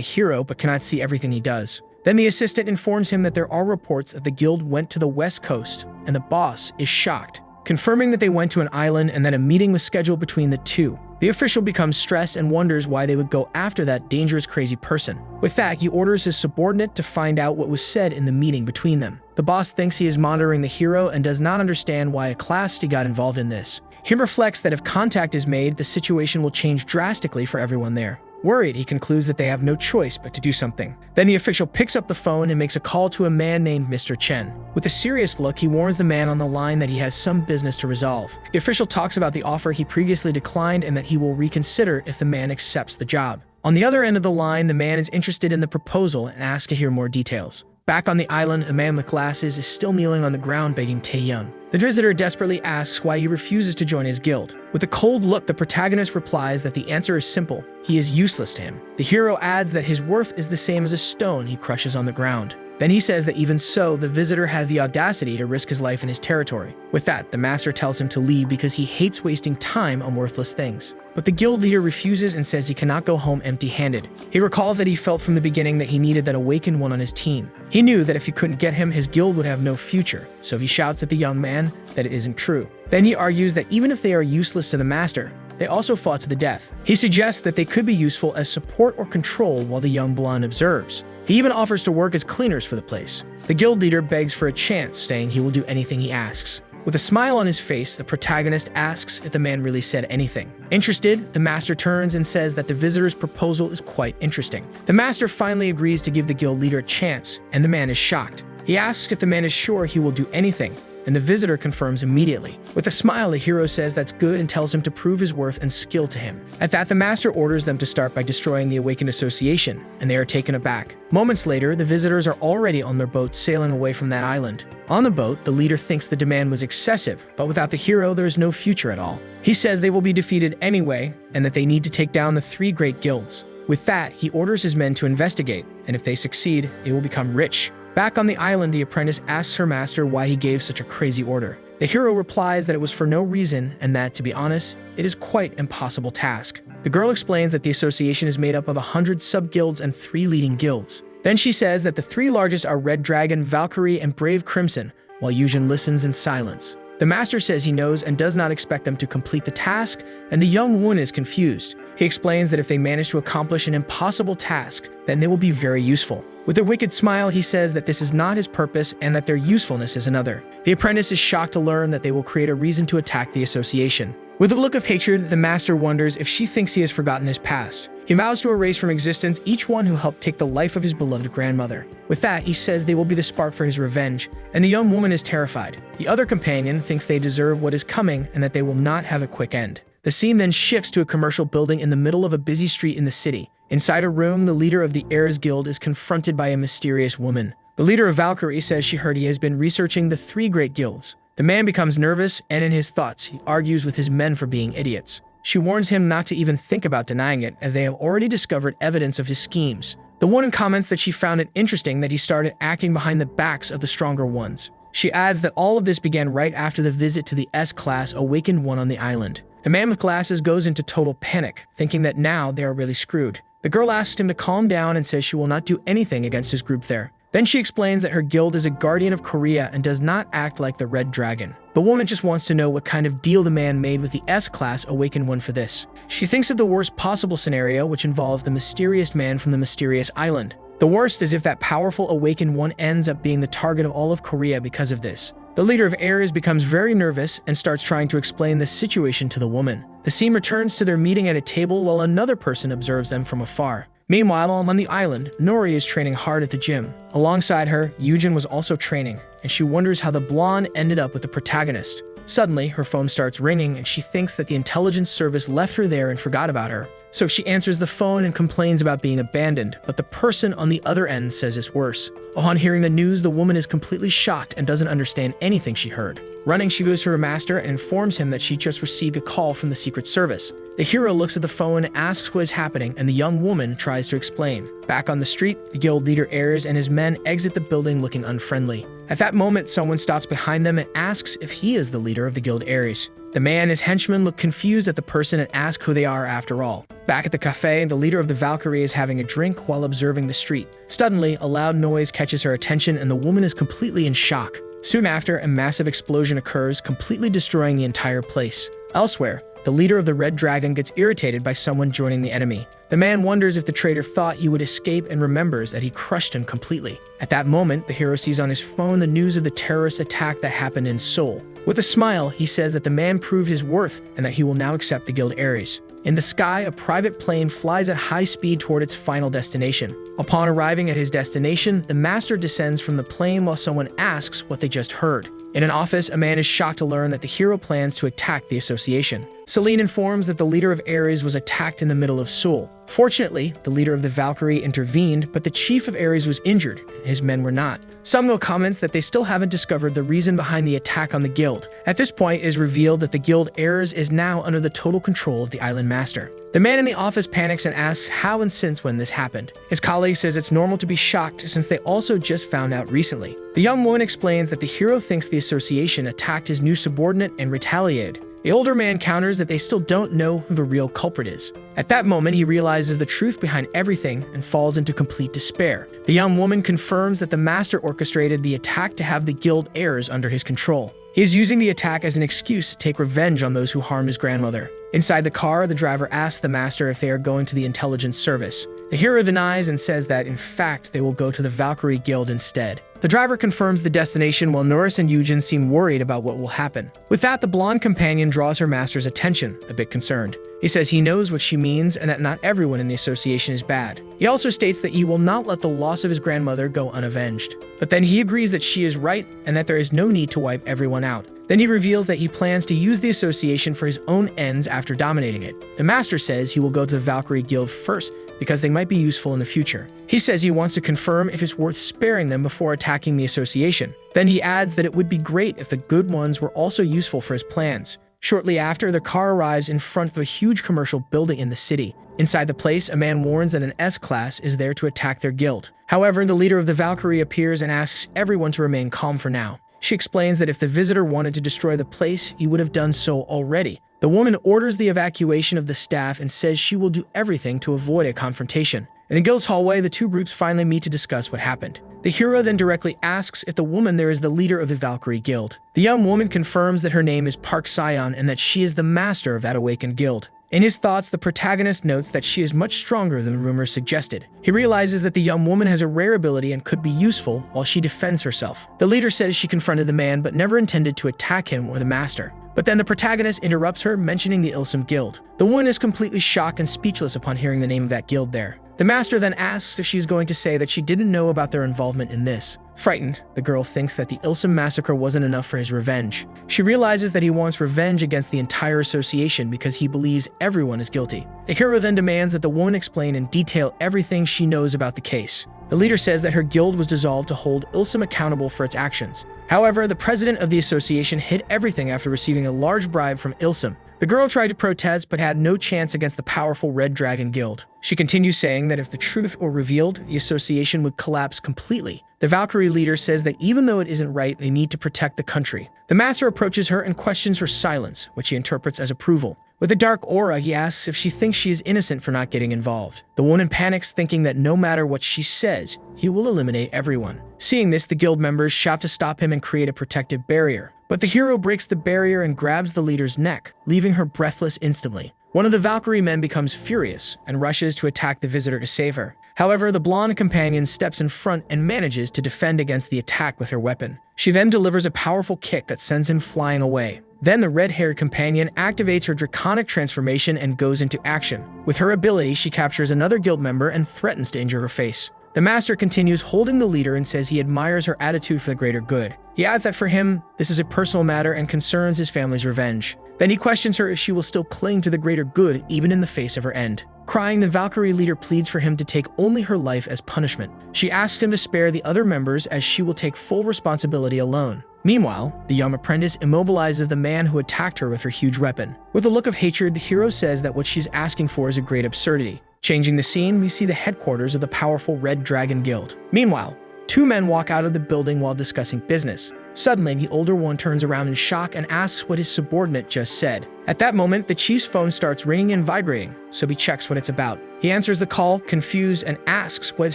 hero but cannot see everything he does. Then the assistant informs him that there are reports that the guild went to the west coast, and the boss is shocked, confirming that they went to an island and that a meeting was scheduled between the two. The official becomes stressed and wonders why they would go after that dangerous crazy person. With that, he orders his subordinate to find out what was said in the meeting between them. The boss thinks he is monitoring the hero and does not understand why a Class C got involved in this. He reflects that if contact is made, the situation will change drastically for everyone there. Worried, he concludes that they have no choice but to do something. Then the official picks up the phone and makes a call to a man named Mr. Chen. With a serious look, he warns the man on the line that he has some business to resolve. The official talks about the offer he previously declined and that he will reconsider if the man accepts the job. On the other end of the line, the man is interested in the proposal and asks to hear more details. Back on the island, a man with glasses is still kneeling on the ground begging Taehyung. The visitor desperately asks why he refuses to join his guild. With a cold look, the protagonist replies that the answer is simple: he is useless to him. The hero adds that his worth is the same as a stone he crushes on the ground. Then he says that even so, the visitor had the audacity to risk his life in his territory. With that, the master tells him to leave because he hates wasting time on worthless things. But the guild leader refuses and says he cannot go home empty-handed. He recalls that he felt from the beginning that he needed that awakened one on his team. He knew that if he couldn't get him, his guild would have no future, so he shouts at the young man that it isn't true. Then he argues that even if they are useless to the master, they also fought to the death. He suggests that they could be useful as support or control while the young blonde observes. He even offers to work as cleaners for the place. The guild leader begs for a chance, saying he will do anything he asks. With a smile on his face, the protagonist asks if the man really said anything. Interested, the master turns and says that the visitor's proposal is quite interesting. The master finally agrees to give the guild leader a chance, and the man is shocked. He asks if the man is sure he will do anything, and the visitor confirms immediately. With a smile, the hero says that's good and tells him to prove his worth and skill to him. At that, the master orders them to start by destroying the Awakened Association, and they are taken aback. Moments later, the visitors are already on their boat sailing away from that island. On the boat, the leader thinks the demand was excessive, but without the hero, there is no future at all. He says they will be defeated anyway, and that they need to take down the 3 great guilds. With that, he orders his men to investigate, and if they succeed, they will become rich. Back on the island, the apprentice asks her master why he gave such a crazy order. The hero replies that it was for no reason, and that, to be honest, it is quite an impossible task. The girl explains that the association is made up of 100 sub-guilds and 3 leading guilds. Then she says that the 3 largest are Red Dragon, Valkyrie, and Brave Crimson, while Yujin listens in silence. The master says he knows and does not expect them to complete the task, and the young woman is confused. He explains that if they manage to accomplish an impossible task, then they will be very useful. With a wicked smile, he says that this is not his purpose and that their usefulness is another. The apprentice is shocked to learn that they will create a reason to attack the association. With a look of hatred, the master wonders if she thinks he has forgotten his past. He vows to erase from existence each one who helped take the life of his beloved grandmother. With that, he says they will be the spark for his revenge, and the young woman is terrified. The other companion thinks they deserve what is coming and that they will not have a quick end. The scene then shifts to a commercial building in the middle of a busy street in the city. Inside a room, the leader of the Heirs Guild is confronted by a mysterious woman. The leader of Valkyrie says she heard he has been researching the 3 great guilds. The man becomes nervous, and in his thoughts, he argues with his men for being idiots. She warns him not to even think about denying it, as they have already discovered evidence of his schemes. The woman comments that she found it interesting that he started acting behind the backs of the stronger ones. She adds that all of this began right after the visit to the S-Class Awakened One on the island. The man with glasses goes into total panic, thinking that now they are really screwed. The girl asks him to calm down and says she will not do anything against his group there. Then she explains that her guild is a guardian of Korea and does not act like the Red Dragon. The woman just wants to know what kind of deal the man made with the S-Class Awakened One for this. She thinks of the worst possible scenario, which involves the mysterious man from the mysterious island. The worst is if that powerful Awakened One ends up being the target of all of Korea because of this. The leader of Heirs becomes very nervous and starts trying to explain the situation to the woman. The scene returns to their meeting at a table while another person observes them from afar. Meanwhile, on the island, Nori is training hard at the gym. Alongside her, Yujin was also training, and she wonders how the blonde ended up with the protagonist. Suddenly, her phone starts ringing, and she thinks that the intelligence service left her there and forgot about her. So she answers the phone and complains about being abandoned, but the person on the other end says it's worse. Upon hearing the news, the woman is completely shocked and doesn't understand anything she heard. Running, she goes to her master and informs him that she just received a call from the Secret Service. The hero looks at the phone and asks what is happening, and the young woman tries to explain. Back on the street, the guild leader Heirs and his men exit the building looking unfriendly. At that moment, someone stops behind them and asks if he is the leader of the guild Heirs. The man and his henchmen look confused at the person and ask who they are after all. Back at the cafe, the leader of the Valkyrie is having a drink while observing the street. Suddenly, a loud noise catches her attention and the woman is completely in shock. Soon after, a massive explosion occurs, completely destroying the entire place. Elsewhere, the leader of the Red Dragon gets irritated by someone joining the enemy. The man wonders if the traitor thought he would escape and remembers that he crushed him completely. At that moment, the hero sees on his phone the news of the terrorist attack that happened in Seoul. With a smile, he says that the man proved his worth and that he will now accept the guild Heirs. In the sky, a private plane flies at high speed toward its final destination. Upon arriving at his destination, the master descends from the plane while someone asks what they just heard. In an office, a man is shocked to learn that the hero plans to attack the association. Celine informs that the leader of Ares was attacked in the middle of Seoul. Fortunately, the leader of the Valkyrie intervened, but the chief of Ares was injured, and his men were not. Samgo comments that they still haven't discovered the reason behind the attack on the guild. At this point, it is revealed that the guild Ares is now under the total control of the island master. The man in the office panics and asks how and since when this happened. His colleague says it's normal to be shocked since they also just found out recently. The young woman explains that the hero thinks the association attacked his new subordinate and retaliated. The older man counters that they still don't know who the real culprit is. At that moment, he realizes the truth behind everything and falls into complete despair. The young woman confirms that the master orchestrated the attack to have the guild heirs under his control. He is using the attack as an excuse to take revenge on those who harmed his grandmother. Inside the car, the driver asks the master if they are going to the intelligence service. The hero denies and says that, in fact, they will go to the Valkyrie Guild instead. The driver confirms the destination while Norris and Eugen seem worried about what will happen. With that, the blonde companion draws her master's attention, a bit concerned. He says he knows what she means and that not everyone in the association is bad. He also states that he will not let the loss of his grandmother go unavenged. But then he agrees that she is right and that there is no need to wipe everyone out. Then he reveals that he plans to use the association for his own ends after dominating it. The master says he will go to the Valkyrie Guild first because they might be useful in the future. He says he wants to confirm if it's worth sparing them before attacking the association. Then he adds that it would be great if the good ones were also useful for his plans. Shortly after, the car arrives in front of a huge commercial building in the city. Inside the place, a man warns that an S-class is there to attack their guild. However, the leader of the Valkyrie appears and asks everyone to remain calm for now. She explains that if the visitor wanted to destroy the place, he would have done so already. The woman orders the evacuation of the staff and says she will do everything to avoid a confrontation. In the guild's hallway, the two groups finally meet to discuss what happened. The hero then directly asks if the woman there is the leader of the Valkyrie Guild. The young woman confirms that her name is Park Sion and that she is the master of that awakened guild. In his thoughts, the protagonist notes that she is much stronger than the rumors suggested. He realizes that the young woman has a rare ability and could be useful while she defends herself. The leader says she confronted the man but never intended to attack him or the master. But then the protagonist interrupts her, mentioning the Ilsum Guild. The woman is completely shocked and speechless upon hearing the name of that guild there. The master then asks if she's going to say that she didn't know about their involvement in this. Frightened, the girl thinks that the Ilsum massacre wasn't enough for his revenge. She realizes that he wants revenge against the entire association because he believes everyone is guilty. The hero then demands that the woman explain in detail everything she knows about the case. The leader says that her guild was dissolved to hold Ilsum accountable for its actions. However, the president of the association hid everything after receiving a large bribe from Ilsum. The girl tried to protest but had no chance against the powerful Red Dragon Guild. She continues saying that if the truth were revealed, the association would collapse completely. The Valkyrie leader says that even though it isn't right, they need to protect the country. The master approaches her and questions her silence, which he interprets as approval. With a dark aura, he asks if she thinks she is innocent for not getting involved. The woman panics, thinking that no matter what she says, he will eliminate everyone. Seeing this, the guild members shout to stop him and create a protective barrier. But the hero breaks the barrier and grabs the leader's neck, leaving her breathless instantly. One of the Valkyrie men becomes furious and rushes to attack the visitor to save her. However, the blonde companion steps in front and manages to defend against the attack with her weapon. She then delivers a powerful kick that sends him flying away. Then the red-haired companion activates her draconic transformation and goes into action. With her ability, she captures another guild member and threatens to injure her face. The master continues holding the leader and says he admires her attitude for the greater good. He adds that for him, this is a personal matter and concerns his family's revenge. Then he questions her if she will still cling to the greater good even in the face of her end. Crying, the Valkyrie leader pleads for him to take only her life as punishment. She asks him to spare the other members as she will take full responsibility alone. Meanwhile, the young apprentice immobilizes the man who attacked her with her huge weapon. With a look of hatred, the hero says that what she's asking for is a great absurdity. Changing the scene, we see the headquarters of the powerful Red Dragon Guild. Meanwhile, two men walk out of the building while discussing business. Suddenly, the older one turns around in shock and asks what his subordinate just said. At that moment, the chief's phone starts ringing and vibrating, so he checks what it's about. He answers the call, confused, and asks what is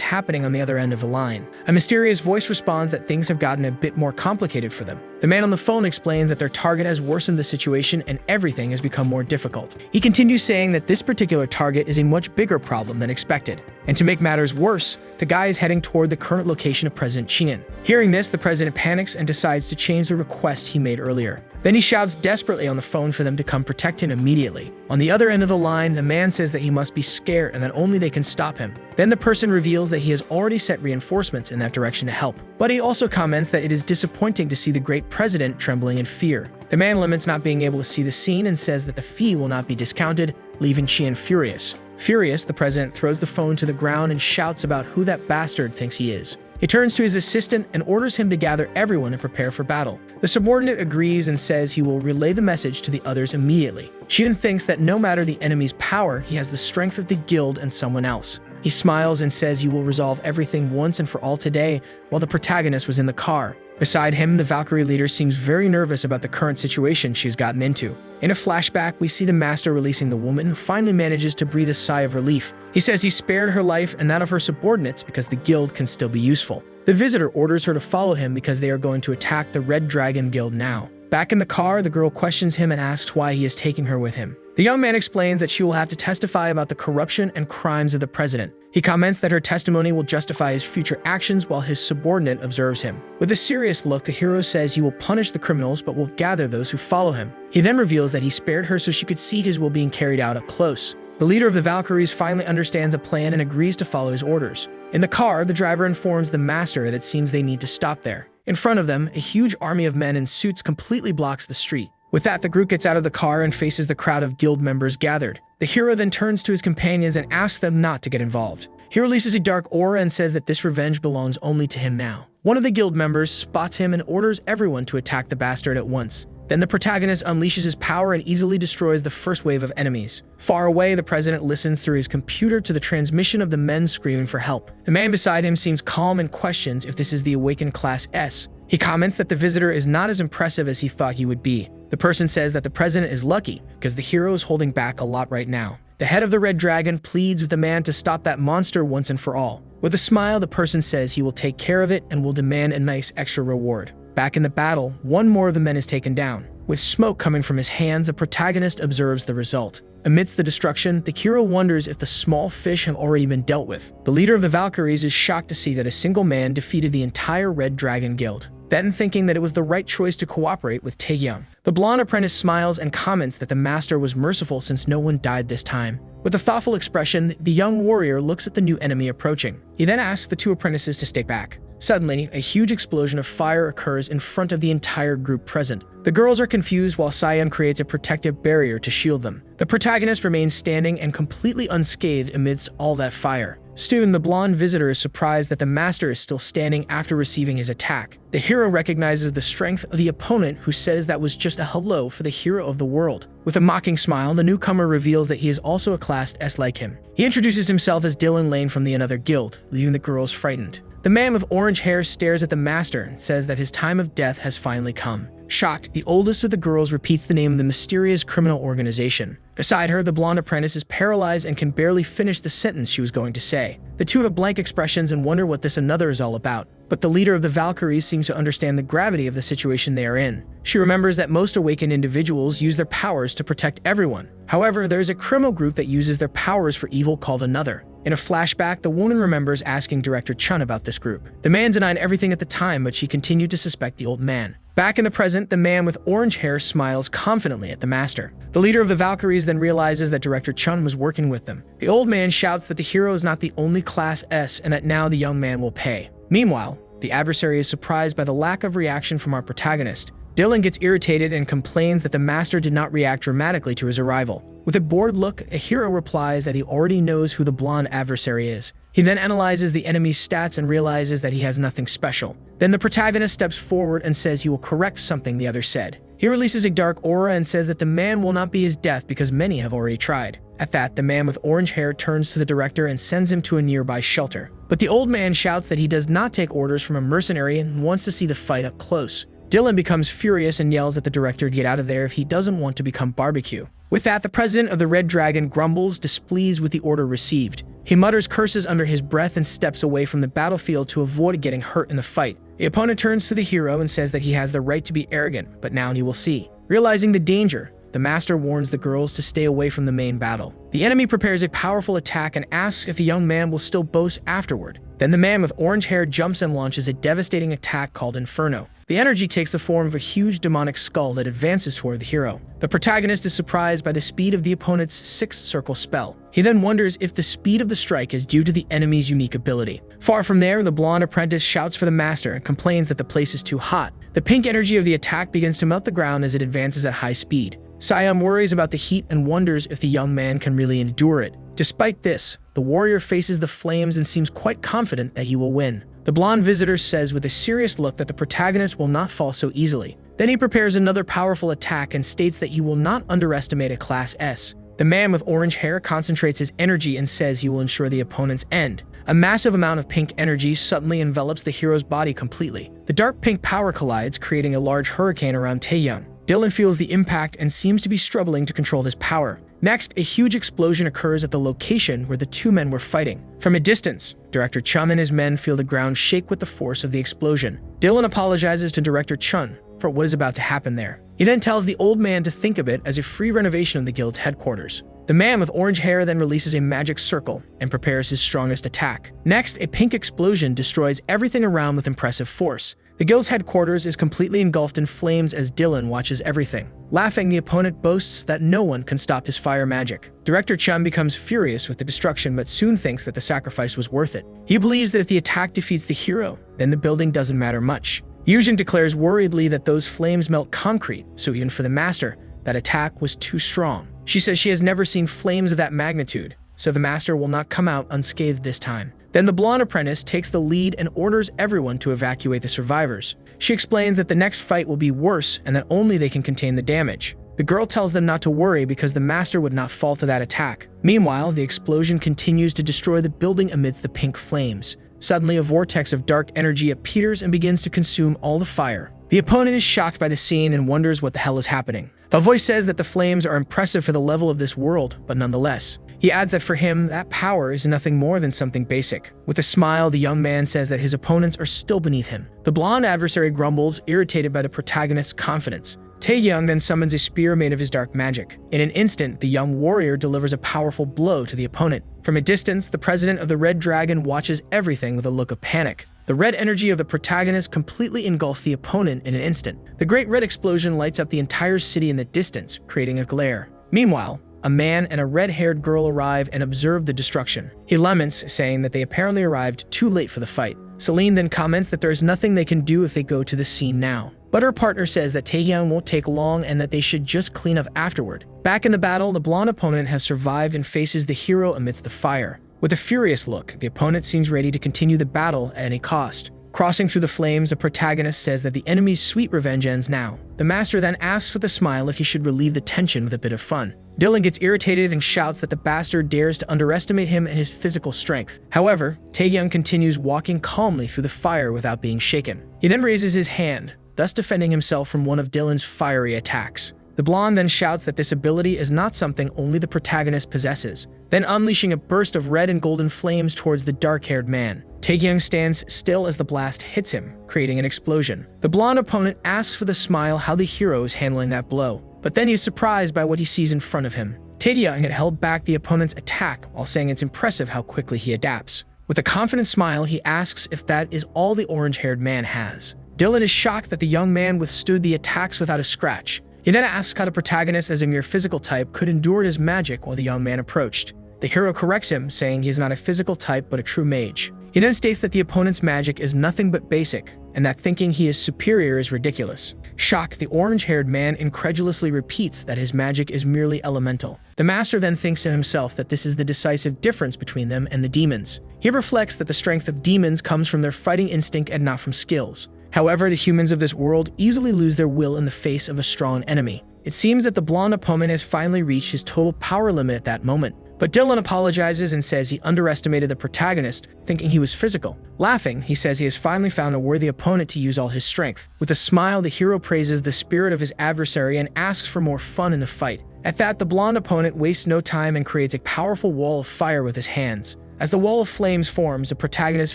happening on the other end of the line. A mysterious voice responds that things have gotten a bit more complicated for them. The man on the phone explains that their target has worsened the situation and everything has become more difficult. He continues saying that this particular target is a much bigger problem than expected. And to make matters worse, the guy is heading toward the current location of President Chien. Hearing this, the president panics and decides to change the request he made earlier. Then he shouts desperately on the phone for them to come protect him immediately. On the other end of the line, the man says that he must be scared and that only they can stop him. Then the person reveals that he has already sent reinforcements in that direction to help. But he also comments that it is disappointing to see the great president trembling in fear. The man laments not being able to see the scene and says that the fee will not be discounted, leaving Qian furious. Furious, the president throws the phone to the ground and shouts about who that bastard thinks he is. He turns to his assistant and orders him to gather everyone and prepare for battle. The subordinate agrees and says he will relay the message to the others immediately. Qian thinks that no matter the enemy's power, he has the strength of the guild and someone else. He smiles and says he will resolve everything once and for all today, while the protagonist was in the car. Beside him, the Valkyrie leader seems very nervous about the current situation she's gotten into. In a flashback, we see the master releasing the woman who finally manages to breathe a sigh of relief. He says he spared her life and that of her subordinates because the guild can still be useful. The visitor orders her to follow him because they are going to attack the Red Dragon Guild now. Back in the car, the girl questions him and asks why he is taking her with him. The young man explains that she will have to testify about the corruption and crimes of the president. He comments that her testimony will justify his future actions while his subordinate observes him. With a serious look, the hero says he will punish the criminals but will gather those who follow him. He then reveals that he spared her so she could see his will being carried out up close. The leader of the Valkyries finally understands the plan and agrees to follow his orders. In the car, the driver informs the master that it seems they need to stop there. In front of them, a huge army of men in suits completely blocks the street. With that, the group gets out of the car and faces the crowd of guild members gathered. The hero then turns to his companions and asks them not to get involved. He releases a dark aura and says that this revenge belongs only to him now. One of the guild members spots him and orders everyone to attack the bastard at once. Then the protagonist unleashes his power and easily destroys the first wave of enemies. Far away, the president listens through his computer to the transmission of the men screaming for help. The man beside him seems calm and questions if this is the awakened Class S. He comments that the visitor is not as impressive as he thought he would be. The person says that the president is lucky because the hero is holding back a lot right now. The head of the Red Dragon pleads with the man to stop that monster once and for all. With a smile, the person says he will take care of it and will demand a nice extra reward. Back in the battle, one more of the men is taken down. With smoke coming from his hands, the protagonist observes the result. Amidst the destruction, the hero wonders if the small fish have already been dealt with. The leader of the Valkyries is shocked to see that a single man defeated the entire Red Dragon Guild. Then, thinking that it was the right choice to cooperate with Taehyung, the blonde apprentice smiles and comments that the master was merciful since no one died this time. With a thoughtful expression, the young warrior looks at the new enemy approaching. He then asks the two apprentices to stay back. Suddenly, a huge explosion of fire occurs in front of the entire group present. The girls are confused while Sion creates a protective barrier to shield them. The protagonist remains standing and completely unscathed amidst all that fire. Soon, the blonde visitor is surprised that the master is still standing after receiving his attack. The hero recognizes the strength of the opponent, who says that was just a hello for the hero of the world. With a mocking smile, the newcomer reveals that he is also a Class S like him. He introduces himself as Dylan Lane from the Another Guild, leaving the girls frightened. The man with orange hair stares at the master and says that his time of death has finally come. Shocked, the oldest of the girls repeats the name of the mysterious criminal organization. Beside her, the blonde apprentice is paralyzed and can barely finish the sentence she was going to say. The two have blank expressions and wonder what this another is all about. But the leader of the Valkyries seems to understand the gravity of the situation they are in. She remembers that most awakened individuals use their powers to protect everyone. However, there is a criminal group that uses their powers for evil called Another. In a flashback, the woman remembers asking Director Chun about this group. The man denied everything at the time, but she continued to suspect the old man. Back in the present, the man with orange hair smiles confidently at the master. The leader of the Valkyries then realizes that Director Chun was working with them. The old man shouts that the hero is not the only Class S and that now the young man will pay. Meanwhile, the adversary is surprised by the lack of reaction from our protagonist. Dylan gets irritated and complains that the master did not react dramatically to his arrival. With a bored look, a hero replies that he already knows who the blonde adversary is. He then analyzes the enemy's stats and realizes that he has nothing special. Then the protagonist steps forward and says he will correct something the other said. He releases a dark aura and says that the man will not be his death because many have already tried. At that, the man with orange hair turns to the director and sends him to a nearby shelter. But the old man shouts that he does not take orders from a mercenary and wants to see the fight up close. Dylan becomes furious and yells at the director to get out of there if he doesn't want to become barbecue. With that, the president of the Red Dragon grumbles, displeased with the order received. He mutters curses under his breath and steps away from the battlefield to avoid getting hurt in the fight. The opponent turns to the hero and says that he has the right to be arrogant, but now he will see. Realizing the danger, the master warns the girls to stay away from the main battle. The enemy prepares a powerful attack and asks if the young man will still boast afterward. Then the man with orange hair jumps and launches a devastating attack called Inferno. The energy takes the form of a huge demonic skull that advances toward the hero. The protagonist is surprised by the speed of the opponent's sixth circle spell. He then wonders if the speed of the strike is due to the enemy's unique ability. Far from there, the blonde apprentice shouts for the master and complains that the place is too hot. The pink energy of the attack begins to melt the ground as it advances at high speed. Siam worries about the heat and wonders if the young man can really endure it. Despite this, the warrior faces the flames and seems quite confident that he will win. The blonde visitor says with a serious look that the protagonist will not fall so easily. Then he prepares another powerful attack and states that he will not underestimate a Class S. The man with orange hair concentrates his energy and says he will ensure the opponent's end. A massive amount of pink energy suddenly envelops the hero's body completely. The dark pink power collides, creating a large hurricane around Taehyung. Dylan feels the impact and seems to be struggling to control his power. Next, a huge explosion occurs at the location where the two men were fighting. From a distance, Director Chun and his men feel the ground shake with the force of the explosion. Dylan apologizes to Director Chun for what is about to happen there. He then tells the old man to think of it as a free renovation of the guild's headquarters. The man with orange hair then releases a magic circle and prepares his strongest attack. Next, a pink explosion destroys everything around with impressive force. The guild's headquarters is completely engulfed in flames as Dylan watches everything. Laughing, the opponent boasts that no one can stop his fire magic. Director Chun becomes furious with the destruction but soon thinks that the sacrifice was worth it. He believes that if the attack defeats the hero, then the building doesn't matter much. Yujin declares worriedly that those flames melt concrete, so even for the master, that attack was too strong. She says she has never seen flames of that magnitude, so the master will not come out unscathed this time. Then the blonde apprentice takes the lead and orders everyone to evacuate the survivors. She explains that the next fight will be worse and that only they can contain the damage. The girl tells them not to worry because the master would not fall to that attack. Meanwhile, the explosion continues to destroy the building amidst the pink flames. Suddenly, a vortex of dark energy appears and begins to consume all the fire. The opponent is shocked by the scene and wonders what the hell is happening. The voice says that the flames are impressive for the level of this world, but nonetheless. He adds that for him, that power is nothing more than something basic. With a smile, the young man says that his opponents are still beneath him. The blonde adversary grumbles, irritated by the protagonist's confidence. Taehyung then summons a spear made of his dark magic. In an instant, the young warrior delivers a powerful blow to the opponent. From a distance, the president of the Red Dragon watches everything with a look of panic. The red energy of the protagonist completely engulfs the opponent in an instant. The great red explosion lights up the entire city in the distance, creating a glare. Meanwhile, a man and a red-haired girl arrive and observe the destruction. He laments, saying that they apparently arrived too late for the fight. Celine then comments that there is nothing they can do if they go to the scene now. But her partner says that Taehyung won't take long and that they should just clean up afterward. Back in the battle, the blonde opponent has survived and faces the hero amidst the fire. With a furious look, the opponent seems ready to continue the battle at any cost. Crossing through the flames, the protagonist says that the enemy's sweet revenge ends now. The master then asks with a smile if he should relieve the tension with a bit of fun. Dylan gets irritated and shouts that the bastard dares to underestimate him and his physical strength. However, Taehyung continues walking calmly through the fire without being shaken. He then raises his hand, thus defending himself from one of Dylan's fiery attacks. The blonde then shouts that this ability is not something only the protagonist possesses, then unleashing a burst of red and golden flames towards the dark-haired man. Taehyung stands still as the blast hits him, creating an explosion. The blonde opponent asks with a smile how the hero is handling that blow, but then he's surprised by what he sees in front of him. Taehyung had held back the opponent's attack while saying it's impressive how quickly he adapts. With a confident smile, he asks if that is all the orange-haired man has. Dylan is shocked that the young man withstood the attacks without a scratch. He then asks how the protagonist, as a mere physical type, could endure his magic while the young man approached. The hero corrects him, saying he is not a physical type but a true mage. He then states that the opponent's magic is nothing but basic, and that thinking he is superior is ridiculous. Shocked, the orange-haired man incredulously repeats that his magic is merely elemental. The master then thinks to himself that this is the decisive difference between them and the demons. He reflects that the strength of demons comes from their fighting instinct and not from skills. However, the humans of this world easily lose their will in the face of a strong enemy. It seems that the blonde opponent has finally reached his total power limit at that moment. But Dylan apologizes and says he underestimated the protagonist, thinking he was physical. Laughing, he says he has finally found a worthy opponent to use all his strength. With a smile, the hero praises the spirit of his adversary and asks for more fun in the fight. At that, the blonde opponent wastes no time and creates a powerful wall of fire with his hands. As the wall of flames forms, the protagonist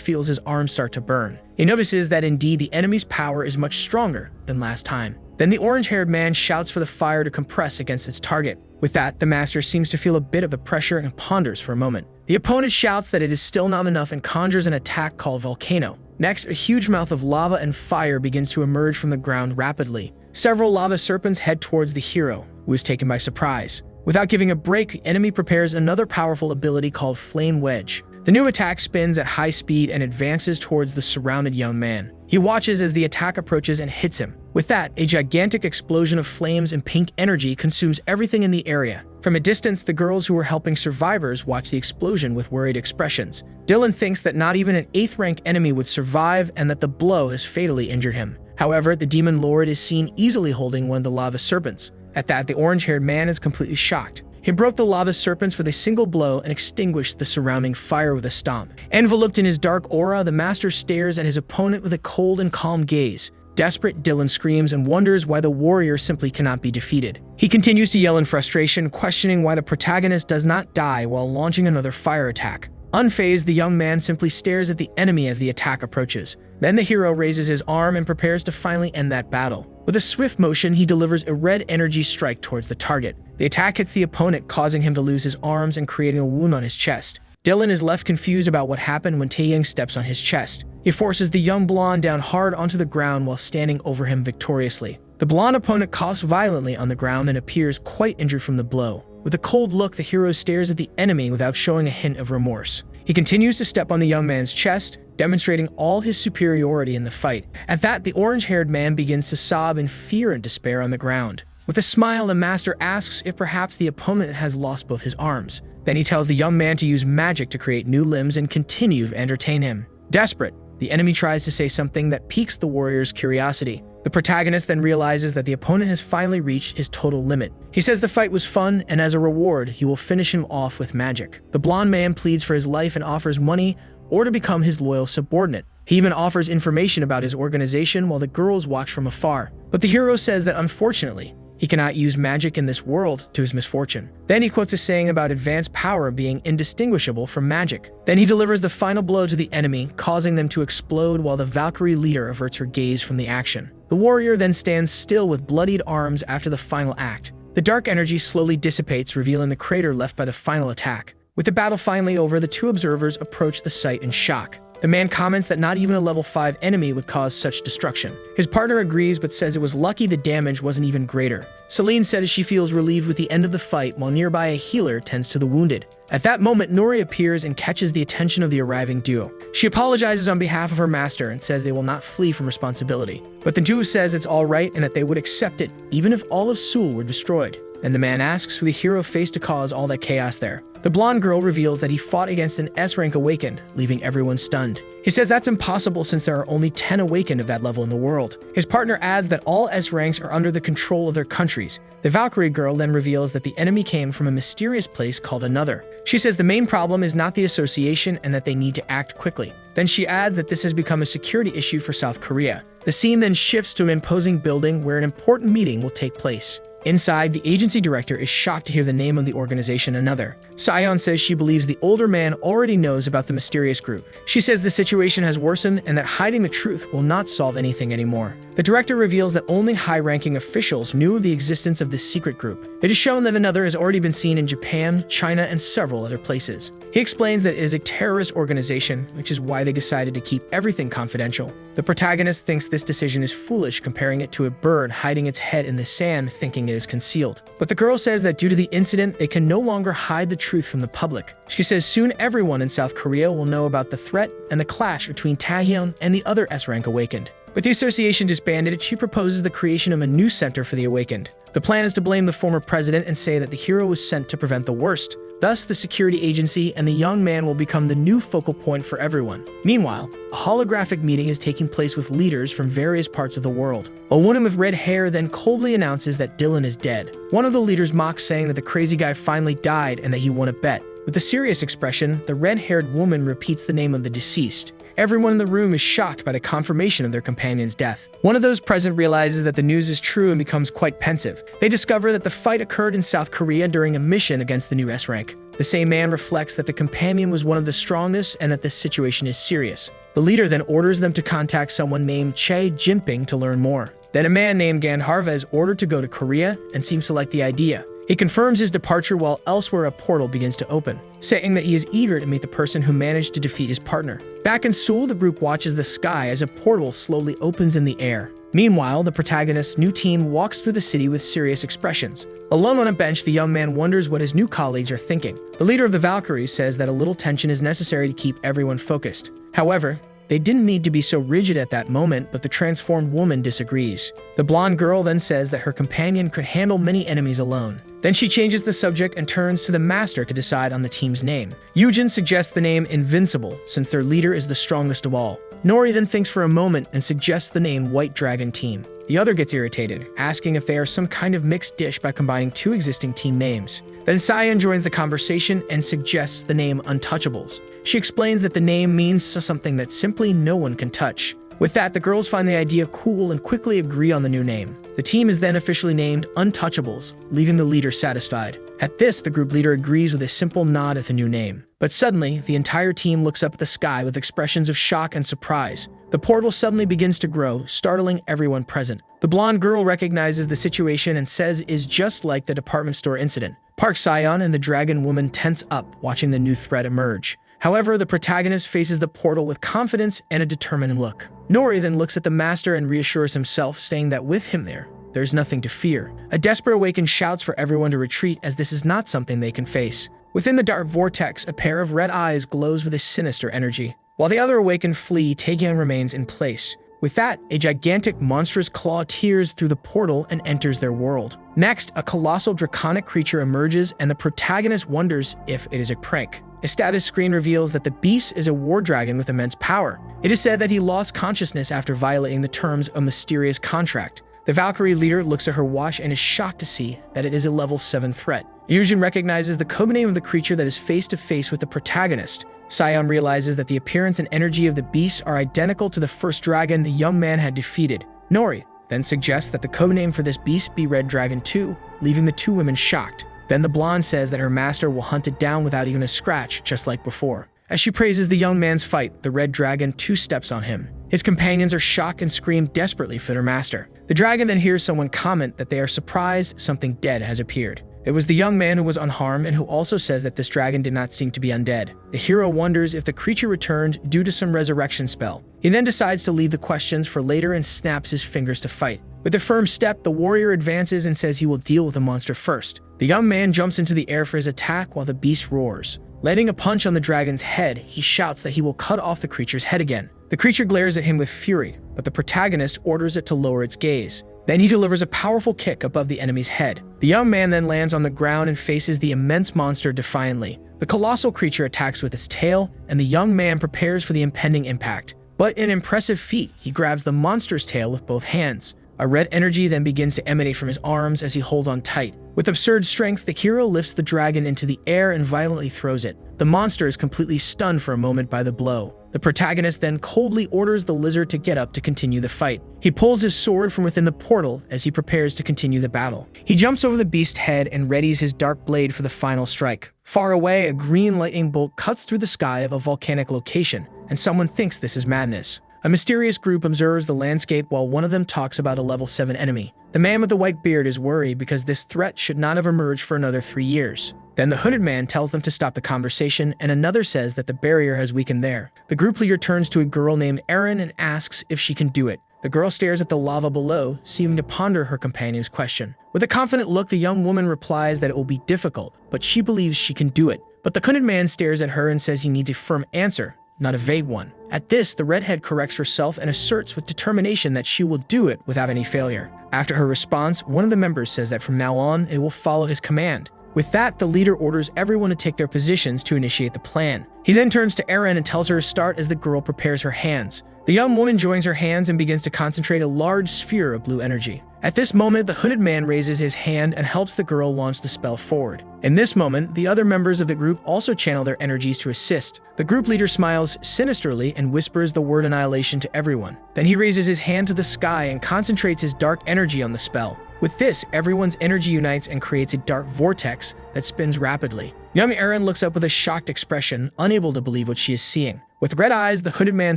feels his arms start to burn. He notices that indeed the enemy's power is much stronger than last time. Then the orange-haired man shouts for the fire to compress against its target. With that, the master seems to feel a bit of the pressure and ponders for a moment. The opponent shouts that it is still not enough and conjures an attack called Volcano. Next, a huge mouth of lava and fire begins to emerge from the ground rapidly. Several lava serpents head towards the hero, who is taken by surprise. Without giving a break, the enemy prepares another powerful ability called Flame Wedge. The new attack spins at high speed and advances towards the surrounded young man. He watches as the attack approaches and hits him. With that, a gigantic explosion of flames and pink energy consumes everything in the area. From a distance, the girls who were helping survivors watch the explosion with worried expressions. Dylan thinks that not even an 8th rank enemy would survive and that the blow has fatally injured him. However, the demon lord is seen easily holding one of the lava serpents. At that, the orange-haired man is completely shocked. He broke the lava serpents with a single blow and extinguished the surrounding fire with a stomp. Enveloped in his dark aura, the master stares at his opponent with a cold and calm gaze. Desperate, Dylan screams and wonders why the warrior simply cannot be defeated. He continues to yell in frustration, questioning why the protagonist does not die while launching another fire attack. Unfazed, the young man simply stares at the enemy as the attack approaches. Then the hero raises his arm and prepares to finally end that battle. With a swift motion, he delivers a red energy strike towards the target. The attack hits the opponent, causing him to lose his arms and creating a wound on his chest. Dylan is left confused about what happened when Taeyang steps on his chest. He forces the young blonde down hard onto the ground while standing over him victoriously. The blonde opponent coughs violently on the ground and appears quite injured from the blow. With a cold look, the hero stares at the enemy without showing a hint of remorse. He continues to step on the young man's chest, demonstrating all his superiority in the fight. At that, the orange-haired man begins to sob in fear and despair on the ground. With a smile, the master asks if perhaps the opponent has lost both his arms. Then he tells the young man to use magic to create new limbs and continue to entertain him. Desperate, the enemy tries to say something that piques the warrior's curiosity. The protagonist then realizes that the opponent has finally reached his total limit. He says the fight was fun, and as a reward, he will finish him off with magic. The blonde man pleads for his life and offers money or to become his loyal subordinate. He even offers information about his organization while the girls watch from afar. But the hero says that unfortunately, he cannot use magic in this world to his misfortune. Then he quotes a saying about advanced power being indistinguishable from magic. Then he delivers the final blow to the enemy, causing them to explode while the Valkyrie leader averts her gaze from the action. The warrior then stands still with bloodied arms after the final act. The dark energy slowly dissipates, revealing the crater left by the final attack. With the battle finally over, the two observers approach the site in shock. The man comments that not even a level 5 enemy would cause such destruction. His partner agrees but says it was lucky the damage wasn't even greater. Celine says she feels relieved with the end of the fight while nearby a healer tends to the wounded. At that moment, Nori appears and catches the attention of the arriving duo. She apologizes on behalf of her master and says they will not flee from responsibility. But the duo says it's all right and that they would accept it even if all of Seoul were destroyed. And the man asks who the hero faced to cause all that chaos there. The blonde girl reveals that he fought against an S-rank awakened, leaving everyone stunned. He says that's impossible since there are only 10 awakened of that level in the world. His partner adds that all S-ranks are under the control of their countries. The Valkyrie girl then reveals that the enemy came from a mysterious place called Another. She says the main problem is not the association and that they need to act quickly. Then she adds that this has become a security issue for South Korea. The scene then shifts to an imposing building where an important meeting will take place. Inside, the agency director is shocked to hear the name of the organization Another. Sion says she believes the older man already knows about the mysterious group. She says the situation has worsened and that hiding the truth will not solve anything anymore. The director reveals that only high-ranking officials knew of the existence of this secret group. It is shown that Another has already been seen in Japan, China, and several other places. He explains that it is a terrorist organization, which is why they decided to keep everything confidential. The protagonist thinks this decision is foolish, comparing it to a bird hiding its head in the sand thinking it is concealed. But the girl says that due to the incident, they can no longer hide the truth from the public. She says soon everyone in South Korea will know about the threat and the clash between Taehyung and the other S-rank awakened. With the association disbanded, she proposes the creation of a new center for the awakened. The plan is to blame the former president and say that the hero was sent to prevent the worst. Thus, the security agency and the young man will become the new focal point for everyone. Meanwhile, a holographic meeting is taking place with leaders from various parts of the world. A woman with red hair then coldly announces that Dylan is dead. One of the leaders mocks, saying that the crazy guy finally died and that he won a bet. With a serious expression, the red-haired woman repeats the name of the deceased. Everyone in the room is shocked by the confirmation of their companion's death. One of those present realizes that the news is true and becomes quite pensive. They discover that the fight occurred in South Korea during a mission against the new S-rank. The same man reflects that the companion was one of the strongest and that this situation is serious. The leader then orders them to contact someone named Che Jinping to learn more. Then a man named Gandharva is ordered to go to Korea and seems to like the idea. He confirms his departure while elsewhere a portal begins to open, saying that he is eager to meet the person who managed to defeat his partner. Back in Seoul, the group watches the sky as a portal slowly opens in the air. Meanwhile, the protagonist's new team walks through the city with serious expressions. Alone on a bench, the young man wonders what his new colleagues are thinking. The leader of the Valkyries says that a little tension is necessary to keep everyone focused. However, they didn't need to be so rigid at that moment, but the transformed woman disagrees. The blonde girl then says that her companion could handle many enemies alone. Then she changes the subject and turns to the master to decide on the team's name. Yujin suggests the name Invincible, since their leader is the strongest of all. Nori then thinks for a moment and suggests the name White Dragon Team. The other gets irritated, asking if they are some kind of mixed dish by combining two existing team names. Then Sayan joins the conversation and suggests the name Untouchables. She explains that the name means something that simply no one can touch. With that, the girls find the idea cool and quickly agree on the new name. The team is then officially named Untouchables, leaving the leader satisfied. At this, the group leader agrees with a simple nod at the new name. But suddenly, the entire team looks up at the sky with expressions of shock and surprise. The portal suddenly begins to grow, startling everyone present. The blonde girl recognizes the situation and says it is just like the department store incident. Park Sayon and the dragon woman tense up, watching the new threat emerge. However, the protagonist faces the portal with confidence and a determined look. Nori then looks at the master and reassures himself, saying that with him there's nothing to fear. A desperate awakened shouts for everyone to retreat, as this is not something they can face. Within the dark vortex, a pair of red eyes glows with a sinister energy. While the other awakened flee, Taekyang remains in place. With that, a gigantic monstrous claw tears through the portal and enters their world. Next, a colossal draconic creature emerges, and the protagonist wonders if it is a prank. A status screen reveals that the beast is a war dragon with immense power. It is said that he lost consciousness after violating the terms of a mysterious contract. The Valkyrie leader looks at her watch and is shocked to see that it is a level 7 threat. Yujin recognizes the codename of the creature that is face-to-face with the protagonist. Sayon realizes that the appearance and energy of the beast are identical to the first dragon the young man had defeated. Nori then suggests that the codename for this beast be Red Dragon 2, leaving the two women shocked. Then the blonde says that her master will hunt it down without even a scratch, just like before. As she praises the young man's fight, the Red Dragon 2 steps on him. His companions are shocked and scream desperately for their master. The dragon then hears someone comment that they are surprised something dead has appeared. It was the young man who was unharmed and who also says that this dragon did not seem to be undead. The hero wonders if the creature returned due to some resurrection spell. He then decides to leave the questions for later and snaps his fingers to fight. With a firm step, the warrior advances and says he will deal with the monster first. The young man jumps into the air for his attack while the beast roars. Landing a punch on the dragon's head, he shouts that he will cut off the creature's head again. The creature glares at him with fury, but the protagonist orders it to lower its gaze. Then he delivers a powerful kick above the enemy's head. The young man then lands on the ground and faces the immense monster defiantly. The colossal creature attacks with its tail, and the young man prepares for the impending impact. But in an impressive feat, he grabs the monster's tail with both hands. A red energy then begins to emanate from his arms as he holds on tight. With absurd strength, the hero lifts the dragon into the air and violently throws it. The monster is completely stunned for a moment by the blow. The protagonist then coldly orders the lizard to get up to continue the fight. He pulls his sword from within the portal as he prepares to continue the battle. He jumps over the beast's head and readies his dark blade for the final strike. Far away, a green lightning bolt cuts through the sky of a volcanic location, and someone thinks this is madness. A mysterious group observes the landscape while one of them talks about a level 7 enemy. The man with the white beard is worried because this threat should not have emerged for another 3 years. Then the hooded man tells them to stop the conversation, and another says that the barrier has weakened there. The group leader turns to a girl named Erin and asks if she can do it. The girl stares at the lava below, seeming to ponder her companion's question. With a confident look, the young woman replies that it will be difficult, but she believes she can do it. But the hooded man stares at her and says he needs a firm answer, not a vague one. At this, the redhead corrects herself and asserts with determination that she will do it without any failure. After her response, one of the members says that from now on, it will follow his command. With that, the leader orders everyone to take their positions to initiate the plan. He then turns to Erin and tells her to start as the girl prepares her hands. The young woman joins her hands and begins to concentrate a large sphere of blue energy. At this moment, the hooded man raises his hand and helps the girl launch the spell forward. In this moment, the other members of the group also channel their energies to assist. The group leader smiles sinisterly and whispers the word annihilation to everyone. Then he raises his hand to the sky and concentrates his dark energy on the spell. With this, everyone's energy unites and creates a dark vortex that spins rapidly. Young Erin looks up with a shocked expression, unable to believe what she is seeing. With red eyes, the hooded man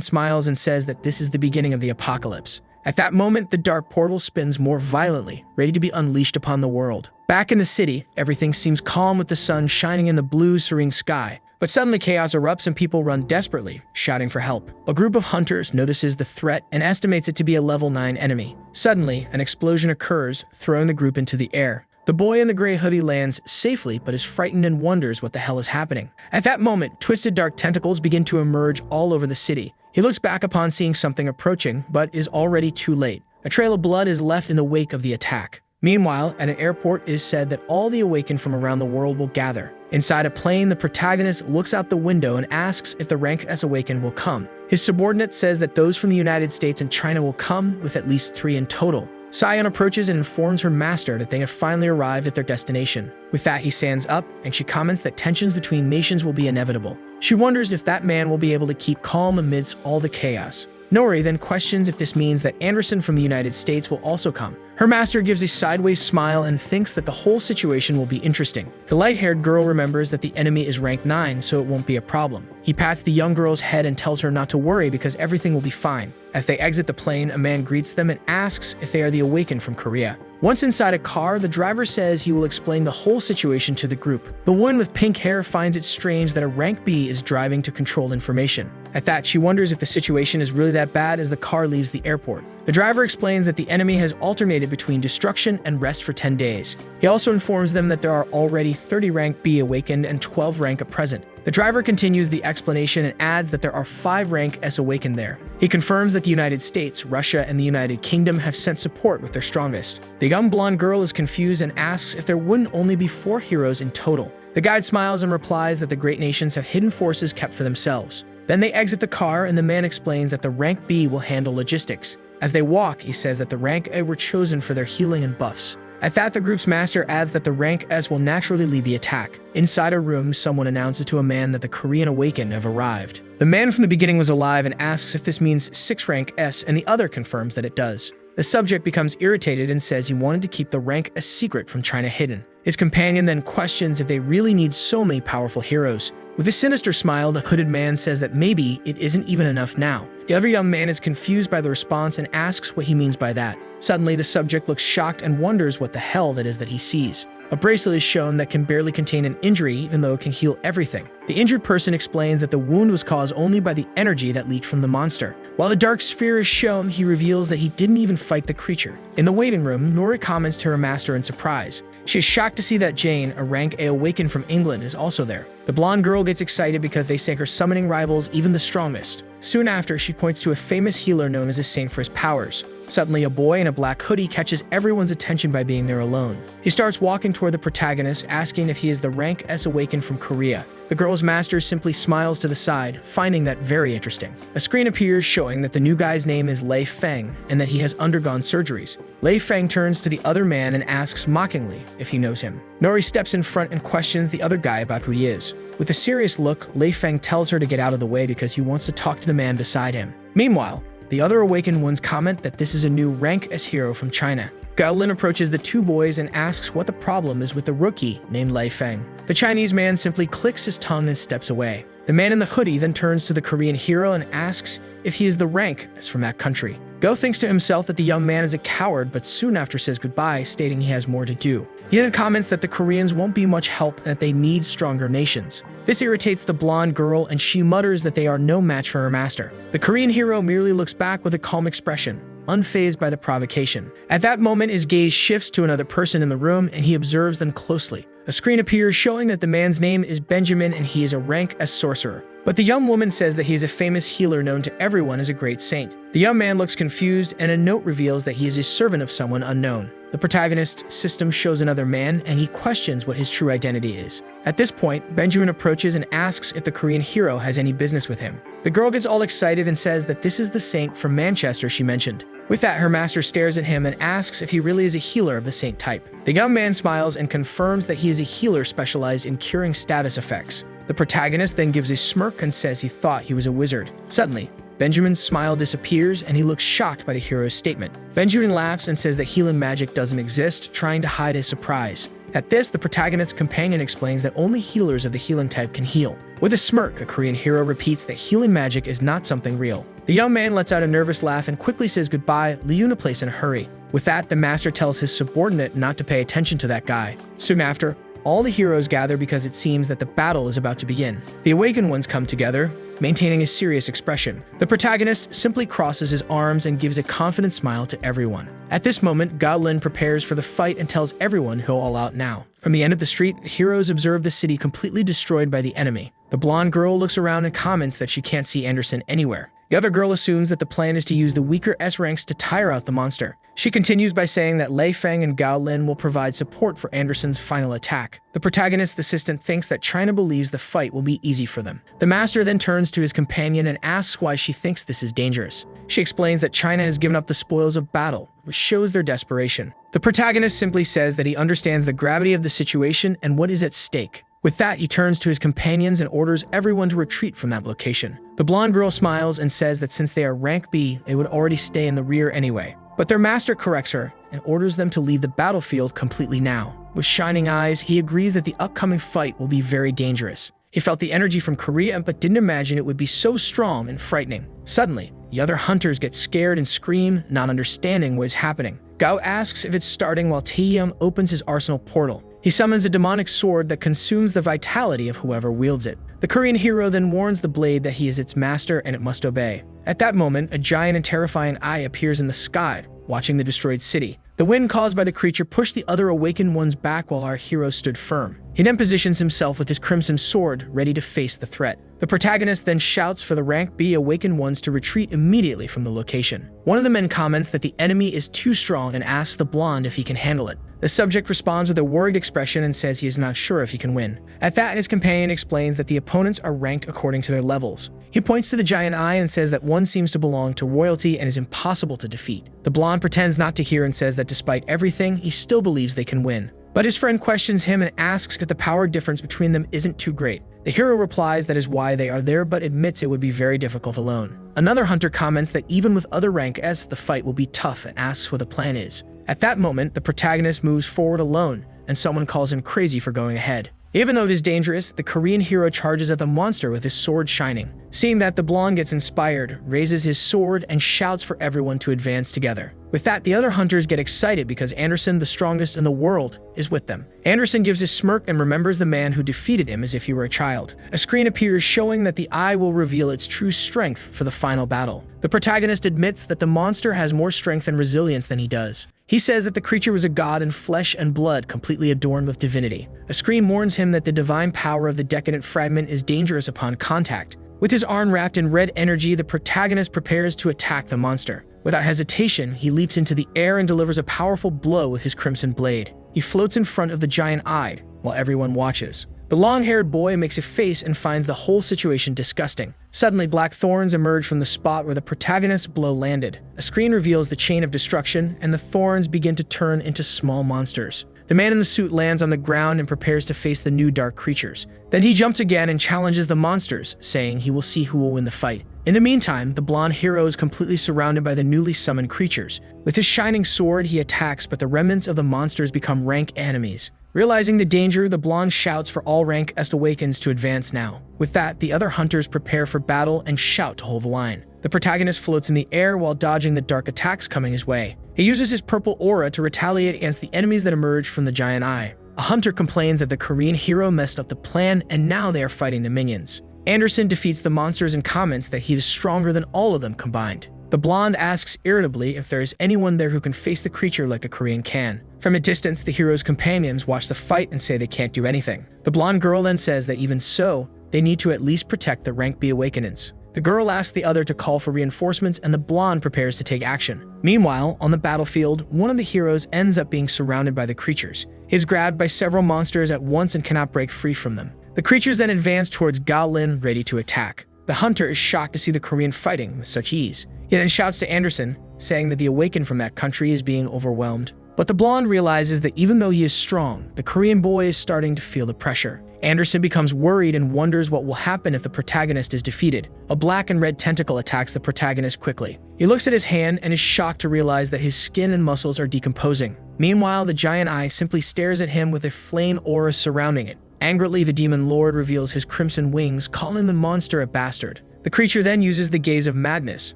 smiles and says that this is the beginning of the apocalypse. At that moment, the dark portal spins more violently, ready to be unleashed upon the world. Back in the city, everything seems calm with the sun shining in the blue, serene sky. But suddenly chaos erupts and people run desperately, shouting for help. A group of hunters notices the threat and estimates it to be a level 9 enemy. Suddenly, an explosion occurs, throwing the group into the air. The boy in the gray hoodie lands safely but is frightened and wonders what the hell is happening. At that moment, twisted dark tentacles begin to emerge all over the city. He looks back upon seeing something approaching, but is already too late. A trail of blood is left in the wake of the attack. Meanwhile, at an airport, it is said that all the awakened from around the world will gather. Inside a plane, the protagonist looks out the window and asks if the rank S awakened will come. His subordinate says that those from the United States and China will come, with at least 3 in total. Sion approaches and informs her master that they have finally arrived at their destination. With that, he stands up, and she comments that tensions between nations will be inevitable. She wonders if that man will be able to keep calm amidst all the chaos. Nori then questions if this means that Anderson from the United States will also come. Her master gives a sideways smile and thinks that the whole situation will be interesting. The light-haired girl remembers that the enemy is rank 9, so it won't be a problem. He pats the young girl's head and tells her not to worry because everything will be fine. As they exit the plane, a man greets them and asks if they are the awakened from Korea. Once inside a car, the driver says he will explain the whole situation to the group. The woman with pink hair finds it strange that a rank B is driving to control information. At that, she wonders if the situation is really that bad as the car leaves the airport. The driver explains that the enemy has alternated between destruction and rest for 10 days. He also informs them that there are already 30 rank B awakened and 12 rank at present. The driver continues the explanation and adds that there are 5 rank S awakened there. He confirms that the United States, Russia, and the United Kingdom have sent support with their strongest. The young blonde girl is confused and asks if there wouldn't only be 4 heroes in total. The guide smiles and replies that the great nations have hidden forces kept for themselves. Then they exit the car and the man explains that the rank B will handle logistics. As they walk, he says that the rank A were chosen for their healing and buffs. At that, the group's master adds that the rank S will naturally lead the attack. Inside a room, someone announces to a man that the Korean awakened have arrived. The man from the beginning was alive and asks if this means 6 rank S, and the other confirms that it does. The subject becomes irritated and says he wanted to keep the rank S secret from China hidden. His companion then questions if they really need so many powerful heroes. With a sinister smile, the hooded man says that maybe it isn't even enough now. The other young man is confused by the response and asks what he means by that. Suddenly, the subject looks shocked and wonders what the hell that is that he sees. A bracelet is shown that can barely contain an injury even though it can heal everything. The injured person explains that the wound was caused only by the energy that leaked from the monster. While the dark sphere is shown, he reveals that he didn't even fight the creature. In the waiting room, Nori comments to her master in surprise. She is shocked to see that Jane, a rank A awakened from England, is also there. The blonde girl gets excited because they say her summoning rivals even the strongest. Soon after, she points to a famous healer known as a saint for his powers. Suddenly, a boy in a black hoodie catches everyone's attention by being there alone. He starts walking toward the protagonist, asking if he is the rank S awakened from Korea. The girl's master simply smiles to the side, finding that very interesting. A screen appears showing that the new guy's name is Lei Feng and that he has undergone surgeries. Lei Feng turns to the other man and asks mockingly if he knows him. Nori steps in front and questions the other guy about who he is. With a serious look, Lei Feng tells her to get out of the way because he wants to talk to the man beside him. Meanwhile, the other awakened ones comment that this is a new rank S hero from China. Gaolin approaches the 2 boys and asks what the problem is with the rookie named Lei Feng. The Chinese man simply clicks his tongue and steps away. The man in the hoodie then turns to the Korean hero and asks if he is the rank S from that country. Go thinks to himself that the young man is a coward, but soon after says goodbye, stating he has more to do. He then comments that the Koreans won't be much help and that they need stronger nations. This irritates the blonde girl and she mutters that they are no match for her master. The Korean hero merely looks back with a calm expression, unfazed by the provocation. At that moment, his gaze shifts to another person in the room and he observes them closely. A screen appears showing that the man's name is Benjamin and he is a rank S sorcerer. But the young woman says that he is a famous healer known to everyone as a great saint. The young man looks confused and a note reveals that he is a servant of someone unknown. The protagonist's system shows another man and he questions what his true identity is. At this point, Benjamin approaches and asks if the Korean hero has any business with him. The girl gets all excited and says that this is the saint from Manchester she mentioned. With that, her master stares at him and asks if he really is a healer of the saint type. The young man smiles and confirms that he is a healer specialized in curing status effects. The protagonist then gives a smirk and says he thought he was a wizard. Suddenly, Benjamin's smile disappears and he looks shocked by the hero's statement. Benjamin laughs and says that healing magic doesn't exist, trying to hide his surprise. At this, the protagonist's companion explains that only healers of the healing type can heal. With a smirk, the Korean hero repeats that healing magic is not something real. The young man lets out a nervous laugh and quickly says goodbye, leaving the place in a hurry. With that, the master tells his subordinate not to pay attention to that guy. Soon after, all the heroes gather because it seems that the battle is about to begin. The awakened ones come together, maintaining a serious expression. The protagonist simply crosses his arms and gives a confident smile to everyone. At this moment, Gao Lin prepares for the fight and tells everyone he'll all out now. From the end of the street, the heroes observe the city completely destroyed by the enemy. The blonde girl looks around and comments that she can't see Anderson anywhere. The other girl assumes that the plan is to use the weaker S ranks to tire out the monster. She continues by saying that Lei Feng and Gao Lin will provide support for Anderson's final attack. The protagonist's assistant thinks that China believes the fight will be easy for them. The master then turns to his companion and asks why she thinks this is dangerous. She explains that China has given up the spoils of battle, which shows their desperation. The protagonist simply says that he understands the gravity of the situation and what is at stake. With that, he turns to his companions and orders everyone to retreat from that location. The blonde girl smiles and says that since they are rank B, they would already stay in the rear anyway. But their master corrects her and orders them to leave the battlefield completely now. With shining eyes, he agrees that the upcoming fight will be very dangerous. He felt the energy from Korea but didn't imagine it would be so strong and frightening. Suddenly, the other hunters get scared and scream, not understanding what is happening. Gao asks if it's starting while Taeyang opens his arsenal portal. He summons a demonic sword that consumes the vitality of whoever wields it. The Korean hero then warns the blade that he is its master and it must obey. At that moment, a giant and terrifying eye appears in the sky, watching the destroyed city. The wind caused by the creature pushed the other awakened ones back while our hero stood firm. He then positions himself with his crimson sword, ready to face the threat. The protagonist then shouts for the rank B awakened ones to retreat immediately from the location. One of the men comments that the enemy is too strong and asks the blonde if he can handle it. The subject responds with a worried expression and says he is not sure if he can win. At that, his companion explains that the opponents are ranked according to their levels. He points to the giant eye and says that one seems to belong to royalty and is impossible to defeat. The blonde pretends not to hear and says that despite everything, he still believes they can win. But his friend questions him and asks if the power difference between them isn't too great. The hero replies that is why they are there but admits it would be very difficult alone. Another hunter comments that even with other rank S, the fight will be tough and asks what the plan is. At that moment, the protagonist moves forward alone, and someone calls him crazy for going ahead. Even though it is dangerous, the Korean hero charges at the monster with his sword shining. Seeing that, the blonde gets inspired, raises his sword, and shouts for everyone to advance together. With that, the other hunters get excited because Anderson, the strongest in the world, is with them. Anderson gives his smirk and remembers the man who defeated him as if he were a child. A screen appears showing that the eye will reveal its true strength for the final battle. The protagonist admits that the monster has more strength and resilience than he does. He says that the creature was a god in flesh and blood, completely adorned with divinity. A screen warns him that the divine power of the decadent fragment is dangerous upon contact. With his arm wrapped in red energy, the protagonist prepares to attack the monster. Without hesitation, he leaps into the air and delivers a powerful blow with his crimson blade. He floats in front of the giant eye, while everyone watches. The long-haired boy makes a face and finds the whole situation disgusting. Suddenly, black thorns emerge from the spot where the protagonist's blow landed. A screen reveals the chain of destruction, and the thorns begin to turn into small monsters. The man in the suit lands on the ground and prepares to face the new dark creatures. Then he jumps again and challenges the monsters, saying he will see who will win the fight. In the meantime, the blonde hero is completely surrounded by the newly summoned creatures. With his shining sword, he attacks, but the remnants of the monsters become rank enemies. Realizing the danger, the blonde shouts for all rank S awakens to advance now. With that, the other hunters prepare for battle and shout to hold the line. The protagonist floats in the air while dodging the dark attacks coming his way. He uses his purple aura to retaliate against the enemies that emerge from the giant eye. A hunter complains that the Korean hero messed up the plan and now they are fighting the minions. Anderson defeats the monsters and comments that he is stronger than all of them combined. The blonde asks irritably if there is anyone there who can face the creature like the Korean can. From a distance, the hero's companions watch the fight and say they can't do anything. The blonde girl then says that even so, they need to at least protect the rank B awakenings. The girl asks the other to call for reinforcements and the blonde prepares to take action. Meanwhile, on the battlefield, one of the heroes ends up being surrounded by the creatures. He is grabbed by several monsters at once and cannot break free from them. The creatures then advance towards Gao Lin, ready to attack. The hunter is shocked to see the Korean fighting with such ease. He then shouts to Anderson, saying that the awakened from that country is being overwhelmed. But the blonde realizes that even though he is strong, the Korean boy is starting to feel the pressure. Anderson becomes worried and wonders what will happen if the protagonist is defeated. A black and red tentacle attacks the protagonist quickly. He looks at his hand and is shocked to realize that his skin and muscles are decomposing. Meanwhile, the giant eye simply stares at him with a flame aura surrounding it. Angrily, the demon lord reveals his crimson wings, calling the monster a bastard. The creature then uses the gaze of madness,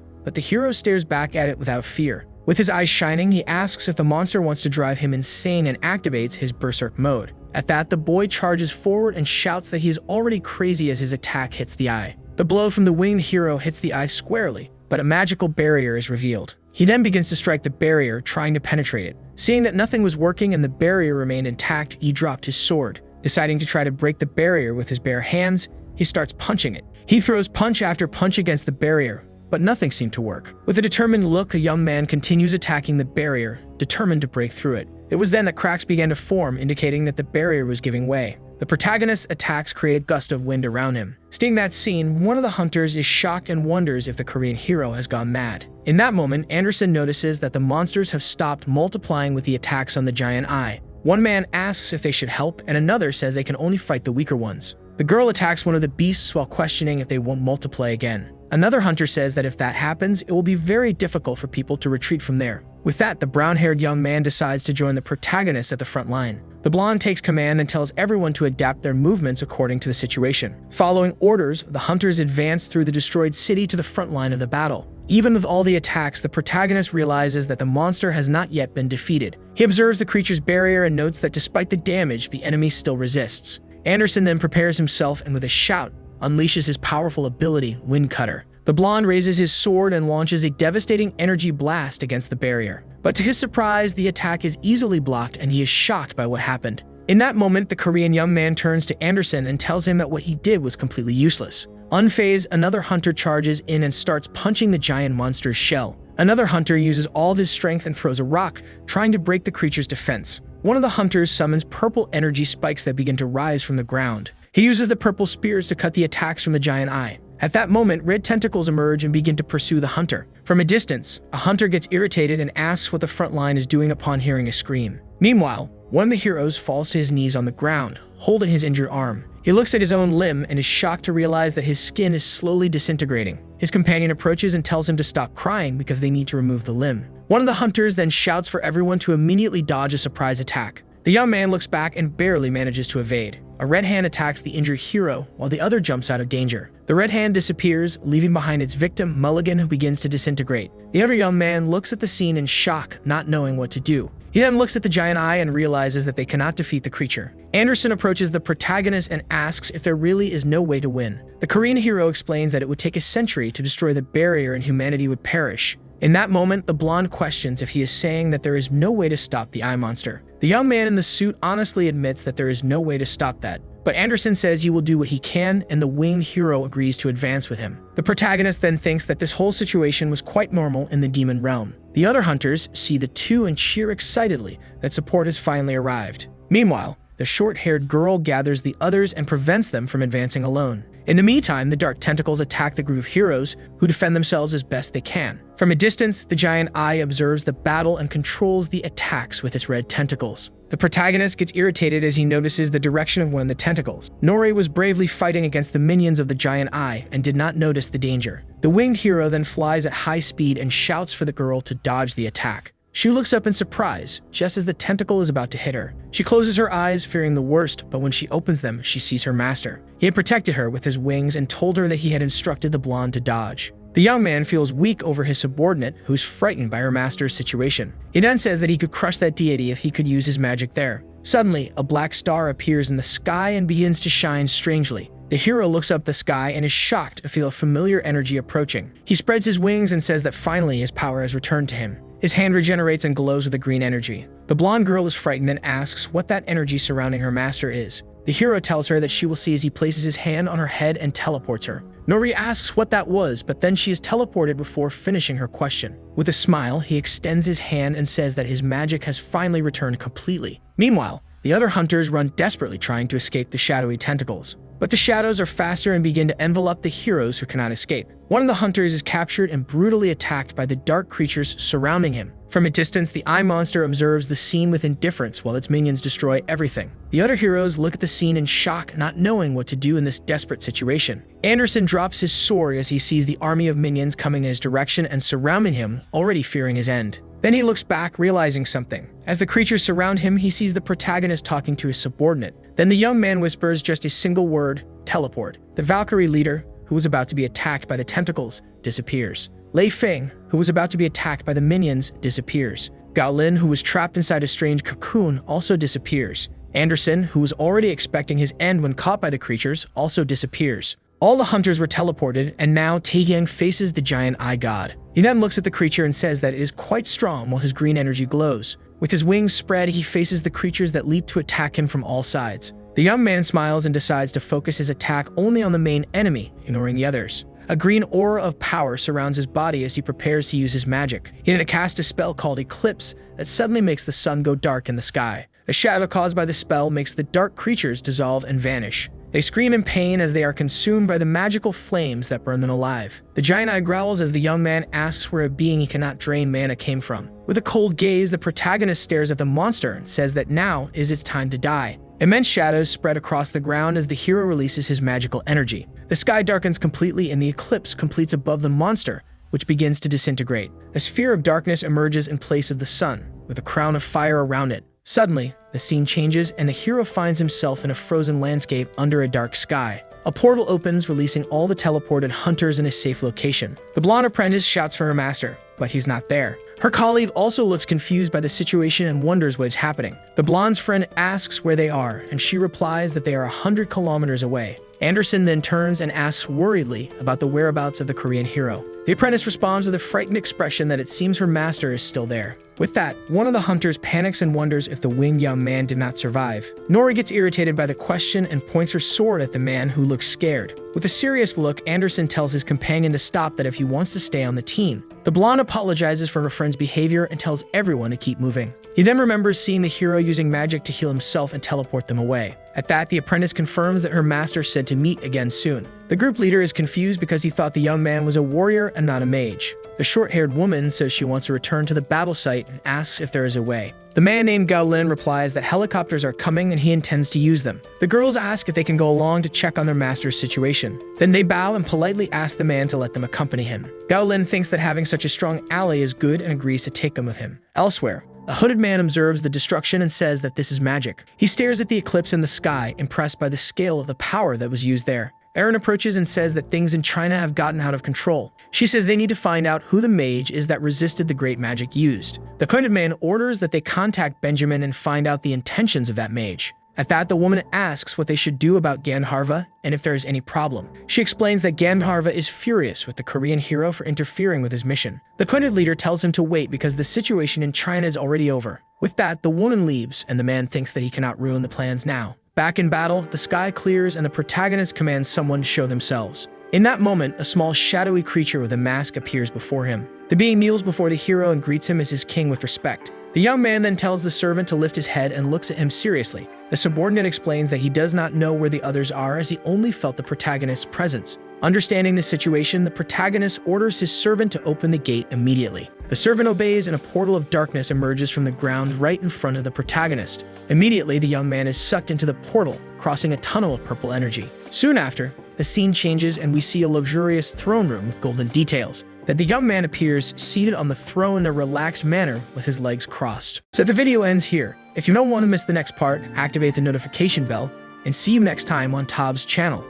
but the hero stares back at it without fear. With his eyes shining, he asks if the monster wants to drive him insane and activates his berserk mode. At that, the boy charges forward and shouts that he is already crazy as his attack hits the eye. The blow from the winged hero hits the eye squarely, but a magical barrier is revealed. He then begins to strike the barrier, trying to penetrate it. Seeing that nothing was working and the barrier remained intact, he dropped his sword. Deciding to try to break the barrier with his bare hands, he starts punching it. He throws punch after punch against the barrier, but nothing seemed to work. With a determined look, the young man continues attacking the barrier, determined to break through it. It was then that cracks began to form, indicating that the barrier was giving way. The protagonist's attacks create a gust of wind around him. Seeing that scene, one of the hunters is shocked and wonders if the Korean hero has gone mad. In that moment, Anderson notices that the monsters have stopped multiplying with the attacks on the giant eye. One man asks if they should help, and another says they can only fight the weaker ones. The girl attacks one of the beasts while questioning if they won't multiply again. Another hunter says that if that happens, it will be very difficult for people to retreat from there. With that, the brown-haired young man decides to join the protagonist at the front line. The blonde takes command and tells everyone to adapt their movements according to the situation. Following orders, the hunters advance through the destroyed city to the front line of the battle. Even with all the attacks, the protagonist realizes that the monster has not yet been defeated. He observes the creature's barrier and notes that despite the damage, the enemy still resists. Anderson then prepares himself and with a shout, unleashes his powerful ability, Wind Cutter. The blonde raises his sword and launches a devastating energy blast against the barrier. But to his surprise, the attack is easily blocked and he is shocked by what happened. In that moment, the Korean young man turns to Anderson and tells him that what he did was completely useless. Unfazed, another hunter charges in and starts punching the giant monster's shell. Another hunter uses all of his strength and throws a rock, trying to break the creature's defense. One of the hunters summons purple energy spikes that begin to rise from the ground. He uses the purple spears to cut the attacks from the giant eye. At that moment, red tentacles emerge and begin to pursue the hunter. From a distance, a hunter gets irritated and asks what the front line is doing upon hearing a scream. Meanwhile, one of the heroes falls to his knees on the ground, holding his injured arm. He looks at his own limb and is shocked to realize that his skin is slowly disintegrating. His companion approaches and tells him to stop crying because they need to remove the limb. One of the hunters then shouts for everyone to immediately dodge a surprise attack. The young man looks back and barely manages to evade. A red hand attacks the injured hero, while the other jumps out of danger. The red hand disappears, leaving behind its victim, Mulligan, who begins to disintegrate. The other young man looks at the scene in shock, not knowing what to do. He then looks at the giant eye and realizes that they cannot defeat the creature. Anderson approaches the protagonist and asks if there really is no way to win. The Korean hero explains that it would take a century to destroy the barrier and humanity would perish. In that moment, the blonde questions if he is saying that there is no way to stop the eye monster. The young man in the suit honestly admits that there is no way to stop that. But Anderson says he will do what he can, and the winged hero agrees to advance with him. The protagonist then thinks that this whole situation was quite normal in the demon realm. The other hunters see the two and cheer excitedly that support has finally arrived. Meanwhile, the short-haired girl gathers the others and prevents them from advancing alone. In the meantime, the dark tentacles attack the group of heroes, who defend themselves as best they can. From a distance, the giant eye observes the battle and controls the attacks with its red tentacles. The protagonist gets irritated as he notices the direction of one of the tentacles. Nori was bravely fighting against the minions of the giant eye and did not notice the danger. The winged hero then flies at high speed and shouts for the girl to dodge the attack. She looks up in surprise, just as the tentacle is about to hit her. She closes her eyes, fearing the worst, but when she opens them, she sees her master. He had protected her with his wings and told her that he had instructed the blonde to dodge. The young man feels weak over his subordinate, who's frightened by her master's situation. He then says that he could crush that deity if he could use his magic there. Suddenly, a black star appears in the sky and begins to shine strangely. The hero looks up the sky and is shocked to feel a familiar energy approaching. He spreads his wings and says that finally his power has returned to him. His hand regenerates and glows with a green energy. The blonde girl is frightened and asks what that energy surrounding her master is. The hero tells her that she will see as he places his hand on her head and teleports her. Nori asks what that was, but then she is teleported before finishing her question. With a smile, he extends his hand and says that his magic has finally returned completely. Meanwhile, the other hunters run desperately trying to escape the shadowy tentacles. But the shadows are faster and begin to envelop the heroes who cannot escape. One of the hunters is captured and brutally attacked by the dark creatures surrounding him. From a distance, the eye monster observes the scene with indifference while its minions destroy everything. The other heroes look at the scene in shock, not knowing what to do in this desperate situation. Anderson drops his sword as he sees the army of minions coming in his direction and surrounding him, already fearing his end. Then he looks back, realizing something. As the creatures surround him, he sees the protagonist talking to his subordinate. Then the young man whispers just a single word, teleport. The Valkyrie leader, who was about to be attacked by the tentacles, disappears. Lei Feng, who who was about to be attacked by the minions, disappears. Gaolin, who was trapped inside a strange cocoon, also disappears. Anderson, who was already expecting his end when caught by the creatures, also disappears. All the hunters were teleported, and now Taehyung faces the giant eye god. He then looks at the creature and says that it is quite strong while his green energy glows. With his wings spread, he faces the creatures that leap to attack him from all sides. The young man smiles and decides to focus his attack only on the main enemy, ignoring the others. A green aura of power surrounds his body as he prepares to use his magic. He then casts a spell called Eclipse that suddenly makes the sun go dark in the sky. The shadow caused by the spell makes the dark creatures dissolve and vanish. They scream in pain as they are consumed by the magical flames that burn them alive. The giant eye growls as the young man asks where a being he cannot drain mana came from. With a cold gaze, the protagonist stares at the monster and says that now is its time to die. Immense shadows spread across the ground as the hero releases his magical energy. The sky darkens completely and the eclipse completes above the monster, which begins to disintegrate. A sphere of darkness emerges in place of the sun, with a crown of fire around it. Suddenly, the scene changes and the hero finds himself in a frozen landscape under a dark sky. A portal opens, releasing all the teleported hunters in a safe location. The blonde apprentice shouts for her master, but he's not there. Her colleague also looks confused by the situation and wonders what is happening. The blonde's friend asks where they are, and she replies that they are 100 kilometers away. Anderson then turns and asks worriedly about the whereabouts of the Korean hero. The apprentice responds with a frightened expression that it seems her master is still there. With that, one of the hunters panics and wonders if the winged young man did not survive. Nori gets irritated by the question and points her sword at the man who looks scared. With a serious look, Anderson tells his companion to stop that if he wants to stay on the team. The blonde apologizes for her friend's behavior and tells everyone to keep moving. He then remembers seeing the hero using magic to heal himself and teleport them away. At that, the apprentice confirms that her master said to meet again soon. The group leader is confused because he thought the young man was a warrior and not a mage. The short-haired woman says she wants to return to the battle site and asks if there is a way. The man named Gaolin replies that helicopters are coming and he intends to use them. The girls ask if they can go along to check on their master's situation. Then they bow and politely ask the man to let them accompany him. Gaolin thinks that having such a strong ally is good and agrees to take them with him. Elsewhere, a hooded man observes the destruction and says that this is magic. He stares at the eclipse in the sky, impressed by the scale of the power that was used there. Aaron approaches and says that things in China have gotten out of control. She says they need to find out who the mage is that resisted the great magic used. The hooded man orders that they contact Benjamin and find out the intentions of that mage. At that, the woman asks what they should do about Gandharva and if there is any problem. She explains that Gandharva is furious with the Korean hero for interfering with his mission. The Kunid leader tells him to wait because the situation in China is already over. With that, the woman leaves and the man thinks that he cannot ruin the plans now. Back in battle, the sky clears and the protagonist commands someone to show themselves. In that moment, a small shadowy creature with a mask appears before him. The being kneels before the hero and greets him as his king with respect. The young man then tells the servant to lift his head and looks at him seriously. The subordinate explains that he does not know where the others are as he only felt the protagonist's presence. Understanding the situation, the protagonist orders his servant to open the gate immediately. The servant obeys and a portal of darkness emerges from the ground right in front of the protagonist. Immediately, the young man is sucked into the portal, crossing a tunnel of purple energy. Soon after, the scene changes and we see a luxurious throne room with golden details. That the young man appears seated on the throne in a relaxed manner with his legs crossed. So the video ends here. If you don't want to miss the next part, activate the notification bell and see you next time on Tob's channel.